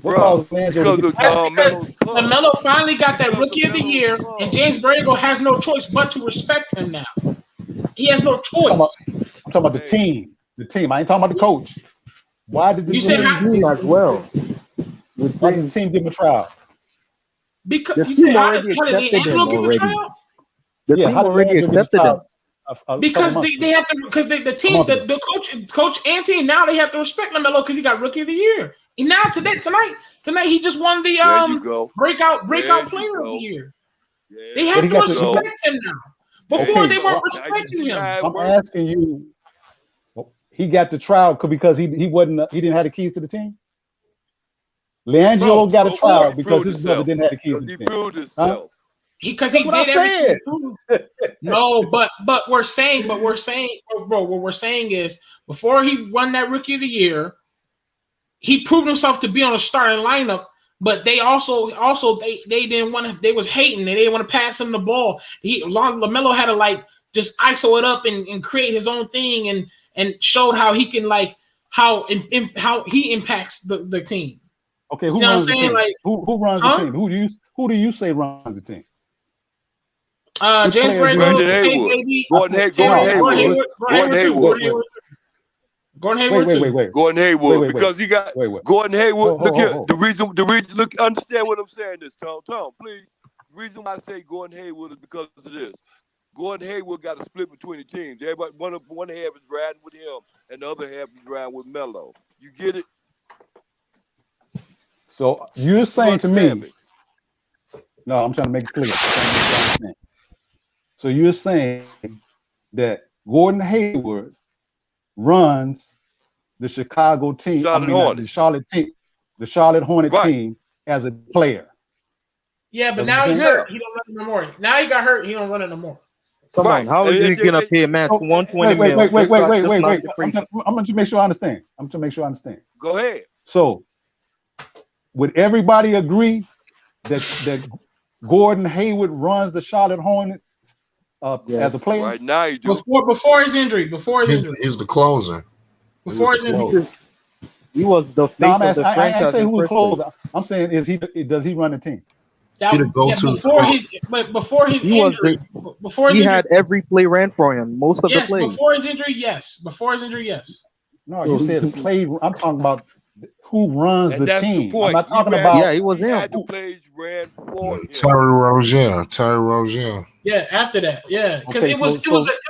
Bro, because LaMelo finally got that Rookie of the Year, and James Borrego has no choice but to respect him now. He has no choice. I'm talking about the team. The team. I ain't talking about the coach. Why did the team as well? Why did the team give him a trial? Because you said how did LeAngelo give him a trial? The team already accepted him. Because they have to, because the team, the coach and team, now they have to respect LaMelo because he got Rookie of the Year. And now tonight he just won the breakout player of the year. They have to respect him now. Before they weren't respecting him. I'm asking you, he got the trial because he didn't have the keys to the team. LeAngelo got a trial because his brother didn't have the keys to the team. Proved himself. Because he did everything. No, but we're saying, bro, what we're saying is before he won that Rookie of the Year, he proved himself to be on a starting lineup. But they also they didn't want to. They was hating. They didn't want to pass him the ball. LaMelo had to just ISO it up and create his own thing and showed how he can how he impacts the team. Okay, who runs the team? Who runs the team? Who do you say runs the team? James Borrego, Gordon Hayward. Gordon Hayward, because he got Gordon Hayward. Look here. The reason. Look, understand what I'm saying. Tom, please. The reason why I say Gordon Hayward is because of this. Gordon Hayward got a split between the teams. Everybody, one half is riding with him, and the other half is riding with Melo. You get it? So you're saying to me? No, I'm trying to make it clear. So you're saying that Gordon Hayward runs the Chicago team, the Charlotte Hornet team as a player. Yeah, but now he's hurt. He don't run it no more. Now he got hurt. He don't run it no more. Come on, how is he gonna pay a man $120 million? Wait. I'm going to make sure I understand. Go ahead. So, would everybody agree that Gordon Hayward runs the Charlotte Hornets as a player? Right now you do. Before his injury. He's the closer. Before his injury. He was the face of the franchise. I ain't say in who was first place. closer. I'm saying does he run the team? Before his injury. He had every play ran for him. Most of the plays. Before his injury, yes. Before his injury, yes. No, you said the play. I'm talking about who runs And the that's team. the point. I'm not talking about. He was he him. had the plays ran for him. Terry Rozier. Yeah, after that, yeah, because Okay, it was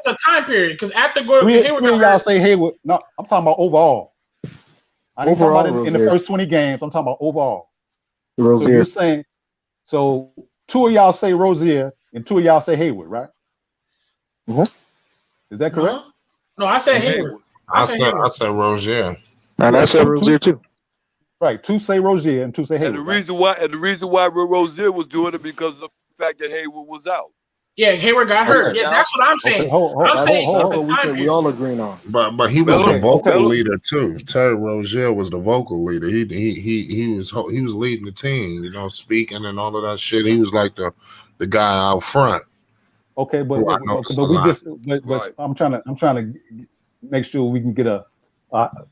a time period. Because after Three Hayward of y'all say Hayward. No, I'm talking about overall. I ain't talking about in the first 20 games. I'm talking about overall. Rozier. So you're saying, so 2 of y'all say Rozier and 2 of y'all say Hayward, right? Mm-hmm. Is that correct? No, I said Hayward. I said Rozier. And I said Rozier too. Right. 2 say Rozier and 2 say Hayward. And the reason why Rozier was doing it because of the fact that Hayward was out. Yeah, Hayward got hurt. Yeah, that's what I'm saying. We all agreeing on. But he was the vocal leader too. Terry Rozier was the vocal leader. He was leading the team, speaking and all of that shit. He was like the guy out front. Okay, but I'm trying to make sure we can get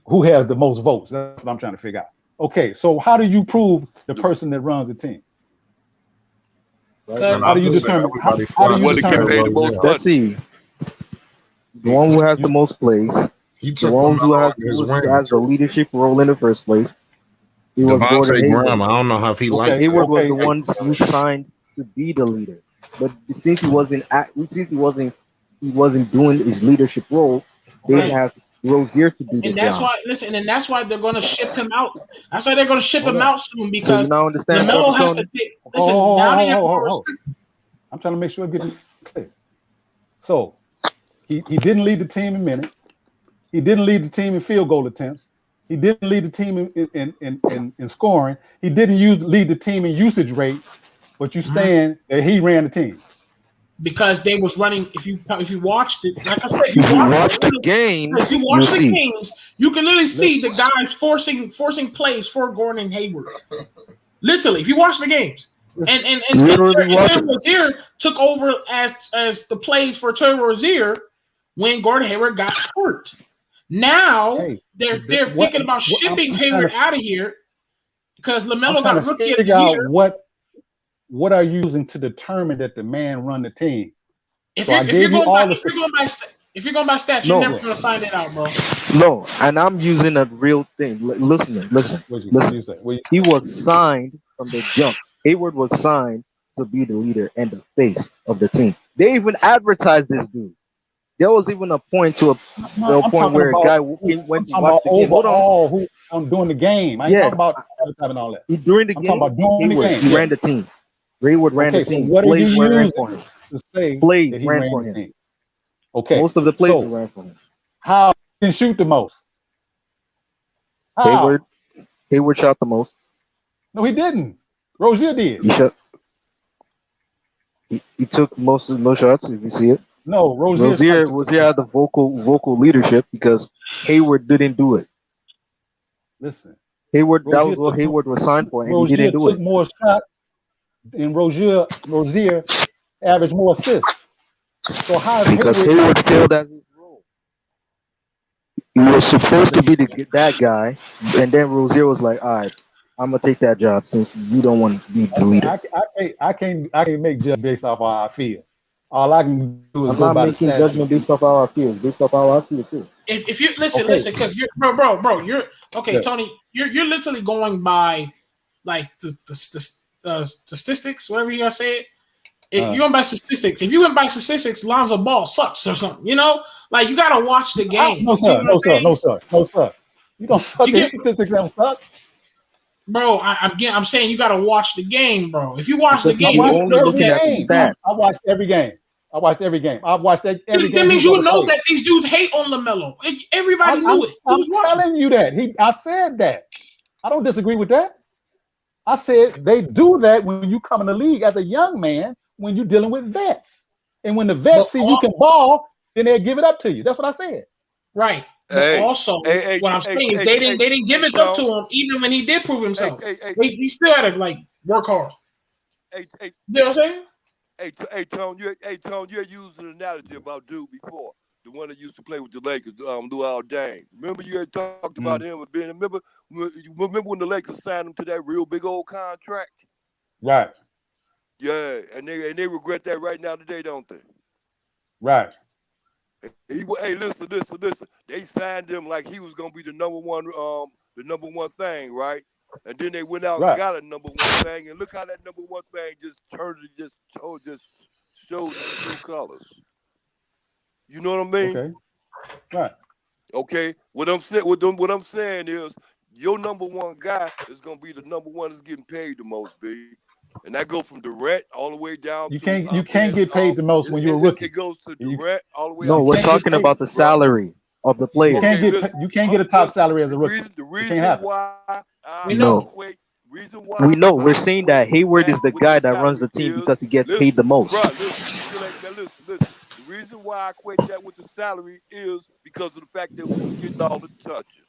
who has the most votes. That's what I'm trying to figure out. Okay, so how do you prove the person that runs the team? How do you determine? Let's see. The one who has the most plays. The one who has the leadership role in the first place. He was Gordon Hayward. I don't know how if he liked Hayward was the one who signed to be the leader, but since he wasn't doing his leadership role, they have Rozier to do the and that's job. why that's why they're going to ship him out. That's why they're going to ship him out soon because so LaMelo has to take. Listen, I'm trying to make sure I get it clear. So he didn't lead the team in minutes. He didn't lead the team in field goal attempts. He didn't lead the team in scoring. He didn't lead the team in usage rate. But you stand that he ran the team. Because they was running. If you watched it, like I said, if you watch the games, you can literally see the guys forcing plays for Gordon Hayward. Literally, if you watch the games, and Terry Rozier took over as the plays for Terry Rozier when Gordon Hayward got hurt. Now they're thinking about shipping Hayward out of here because LaMelo got rookie of the year. What are you using to determine that the man run the team? If you're going by stats, you're never going to find it out, bro. No, and I'm using a real thing. Listen. He was signed from the jump. Hayward was signed to be the leader and the face of the team. They even advertised this dude. There was even a point where a guy went to watch the game. Overall, who I'm doing the game. I ain't talking about advertising all that. During the game, talking about doing the game. He ran the team. Hayward ran the team. So what are you using to say plays that he ran for the him? Team? Okay. Most of the plays ran for him. How he can shoot the most? How? Hayward shot the most. No, he didn't. Rozier did. He took most shots. If you see it. No, Rozier had the vocal leadership because Hayward didn't do it. Listen, Hayward. That was what Hayward was signed for, and he didn't do it. More shots. And Rozier averaged more assists. So how? Because Hayward failed as his role. He was supposed to be that guy, and then Rozier was like, "All right, I'm gonna take that job since you don't want to be the leader." I can't make judgment based off how I feel. All I can do is I'm go not by making the stats. judgment based off how I feel. Based off how I feel too. If you listen, because you're bro, you're okay, Tony. You're literally going by like the statistics, whatever you gotta say it. You're going by statistics. If you went by statistics, Lonzo Ball sucks or something. Like you gotta watch the game. No sir. You don't suck. Statistics don't suck. Bro, I'm saying you gotta watch the game, bro. If you watch the game, I watched every game. I've watched every game. That means you know that these dudes hate on LaMelo. Everybody knew it. I'm telling you that. I said that. I don't disagree with that. I said they do that when you come in the league as a young man when you're dealing with vets. And when the vets see you can ball, then they'll give it up to you. That's what I said. Right. But what I'm saying is they didn't give it up to him even when he did prove himself. He still had to work hard. hey, You know what I'm saying? Tone, you had used an analogy about dude before. The one that used to play with the Lakers, Luol Deng. Remember you had talked about him and being. Remember when the Lakers signed him to that real big old contract? Right. Yeah, and they regret that right now today, don't they? Right. Hey, listen. They signed him like he was gonna be the number one thing, right? And then they went out and Right. got a number one thing, and look how that number one thing just showed his true colors. You know what I mean? Okay. Right. Okay. What I'm saying is, your number one guy is gonna be the number one that's getting paid the most, B. And that goes from Durant all the way down You to can't get paid the most when you're a rookie. It goes to Durant all the way No, up. we're can't get talking paid, about the bro. salary of the You player. can't Okay, get you can't get a top salary as a rookie. The It reason can't happen. why We I No, know. equate we know. We're I saying equate that Hayward that is the with the guy that runs the salary team is, because he gets paid listen, the most. bro, listen, you still ain't, now listen. The reason why I equate that with the salary is because of the fact that who's getting all the touches.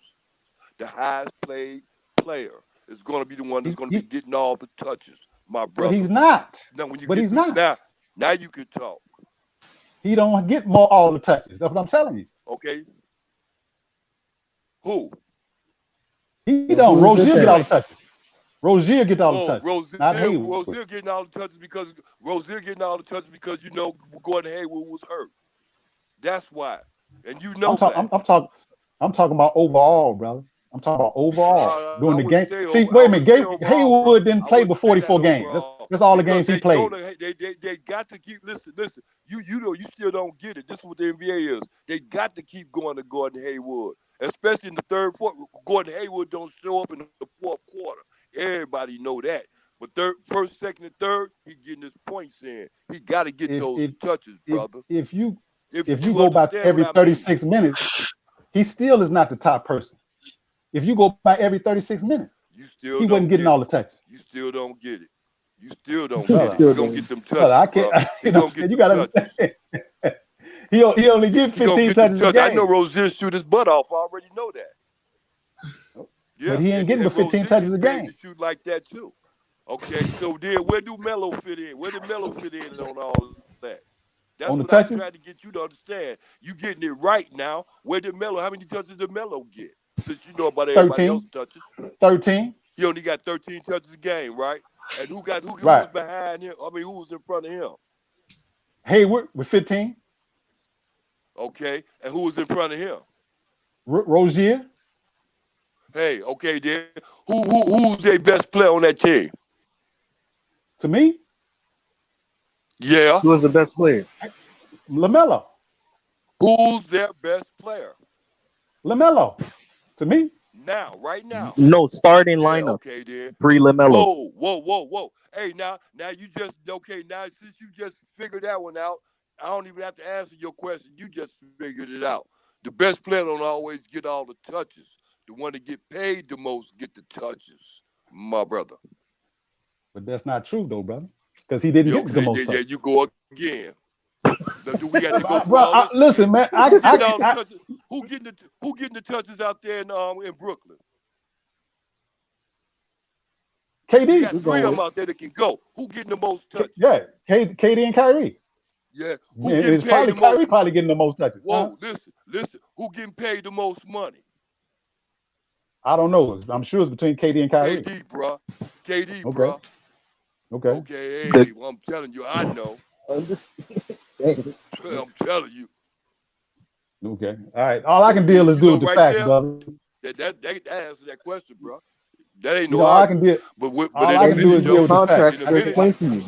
The highest paid player is going to be the one that's going to be getting all the touches, my But brother. he's not. Now, when you But get he's to not. now you can talk. He don't get all the touches. That's what I'm telling you. Okay, who? He don't. Who is Rozier it get all the then? touches. Rozier get all the Oh, touches. Not Hayward. Rozier getting all the touches because Gordon Hayward was hurt. That's why. And you know that. I'm talking about overall, brother. I'm talking about overall during I the wouldn't game. say See, I wait a wouldn't say minute. overall, bro. Hayward didn't I play but wouldn't say that 44 games. overall That's all the because games he played. they got to keep listen. You know you still don't get it. This is what the NBA is. They got to keep going to Gordon Hayward, especially in the third, fourth. Gordon Hayward don't show up in the fourth quarter. Everybody know that. But first, second, and third, he getting his points in. He got to get those touches, brother. If you you go by understand every what I mean. 36 minutes, he still is not the top person. If you go by every 36 minutes, he wasn't getting all the touches. You still don't get it. You still don't Brother, get it. He gonna get them touches, brother, I bro. can't. He gonna get You them gotta touches. understand. He only get He gonna 15 get them touches a touches. I game. know Rozier shoot his butt off. I already know that. Yeah, But he ain't getting but 15 touches a game. To shoot like that too. Okay, so then where do Melo fit in? Where did Melo fit in on all that? That's on the what touches? I'm trying to get you to understand. You getting it right now. Where did Melo? How many touches did Melo get? Since you know about everybody else's touches. 13. He only got 13 touches a game, right? And who right. was behind him? I mean, who was in front of him? Hayward with 15. Okay, and who was in front of him? Rozier. Hey, okay, then who's their best player on that team? To me? Yeah. Who was the best player? LaMelo. Who's their best player? LaMelo. To me? Now, right now. No, starting lineup. Okay, then. Pre-LaMelo. Whoa. Hey, now you just now since you just figured that one out, I don't even have to answer your question. You just figured it out. The best player don't always get all the touches. The one that get paid the most get the touches, my brother. But that's not true though, brother. Because he didn't get the most touches. Yeah, you go again. Do we have to go through all this? Listen, man. Who getting the touches out there in Brooklyn? KD. You got three of them out there that can go. Who getting the most touches? Yeah, KD and Kyrie. Yeah, who getting paid the most? Kyrie probably getting the most touches. Whoa, listen. Who getting paid the most money? I don't know. I'm sure it's between KD and Kyrie. KD, bro. KD, okay. bro. Okay. Okay, hey, well, I'm telling you, I know. I'm telling you. Okay. All right. All I can deal is do with the facts, brother. That answer that question, bro. That ain't no all I can deal. But all I can do is deal with the facts. Explain to me.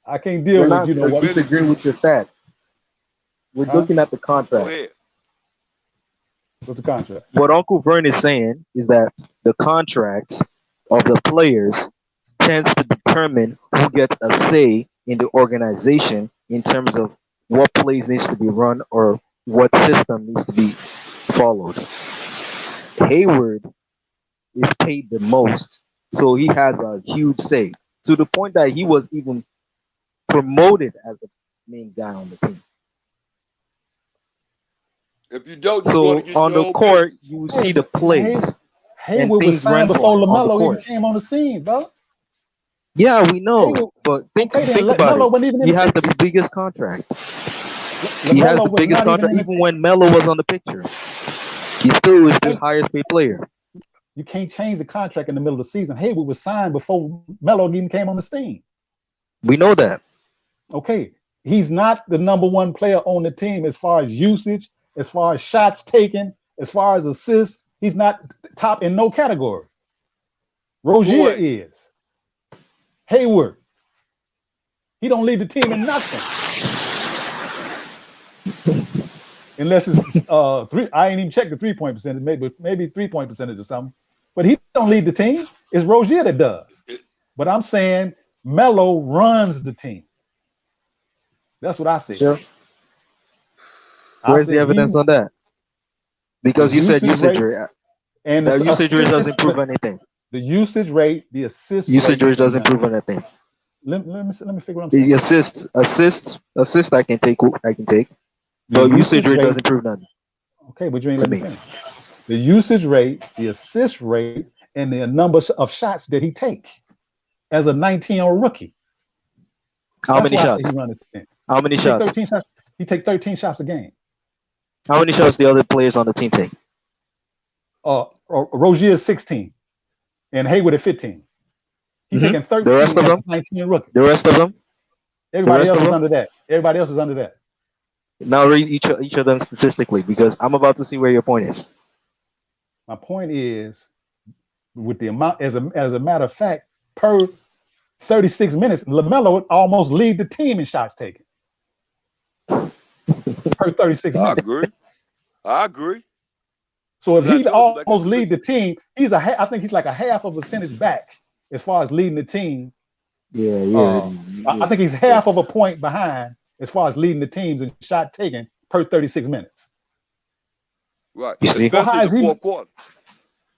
I can't deal with what disagree with your stats. We're looking at the contract. Go ahead. What's the contract? What Uncle Vern is saying is that the contracts of the players tends to determine who gets a say in the organization in terms of what plays needs to be run or what system needs to be followed. Hayward is paid the most, so he has a huge say to the point that he was even promoted as the main guy on the team. If you don't, so on the court, you see the plays. Hayward was signed before LaMelo even came on the scene, bro. Yeah, we know, Hayward, but think okay, then think about Melo it. wasn't even in He the has the picture. biggest contract. He has LaMelo the was biggest not even contract. in the Even picture. when Melo was on the picture, he still was the Hey, highest paid player. you can't change the contract in the middle of the season. Hayward was signed before Melo even came on the scene. We know that. Okay, he's not the number one player on the team as far as usage, as far as shots taken, as far as assists. He's not top in no category. Rozier is. Hayward. He don't lead the team in nothing. Unless it's three. I ain't even checked the 3-point percentage, maybe 3-point percentage or something. But he don't lead the team. It's Rozier that does. But I'm saying Melo runs the team. That's what I said. Sure. I Where's the said evidence on that? Because you said usage rate. and The the usage rate doesn't assist, prove anything. the usage rate, the assist Usage rate rate doesn't prove anything. Let me figure what I'm saying. The assist, I can take. But usage rate doesn't prove nothing. Okay, but you ain't let me finish. The usage rate, the assist rate, and the number of shots that he take as a 19-year-old rookie. How many shots? How many shots? He take 13 shots a game. How many shots the other players on the team take? Rozier is 16, and Hayward at 15. He's taking 13. The rest of them? 19 rookie. The rest of them? Everybody else is under that. Everybody else is under that. Now read each of them statistically, because I'm about to see where your point is. My point is, with the amount, as a matter of fact, per 36 minutes, LaMelo would almost lead the team in shots taken. Per 36 minutes. I agree. So if he'd almost lead the team, I think he's like a half of a percentage back as far as leading the team. Yeah. I think he's half of a point behind as far as leading the teams in shot taken per 36 minutes. Right. You see? Especially the fourth quarter.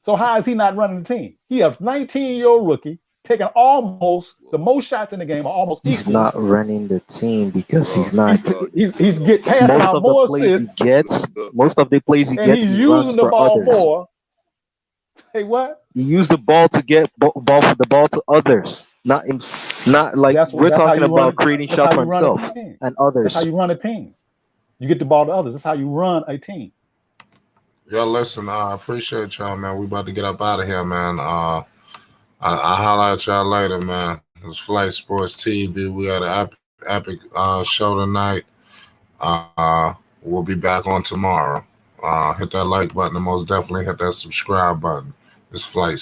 So how is he not running the team? He a 19-year-old rookie taking almost the most shots in the game, almost equal. He's not running the team because he's not. He's passing out more assists. Most of the plays he gets, and he's using the ball more. Hey, what? He used the ball to get the ball to others. Not like we're talking about creating shots for himself and others. That's how you run a team. You get the ball to others. That's how you run a team. Y'all listen, I appreciate y'all, man. We about to get up out of here, man. I'll holler at y'all later, man. It's Flight Sports TV. We had an epic show tonight. We'll be back on tomorrow. Hit that like button and most definitely hit that subscribe button. It's Flight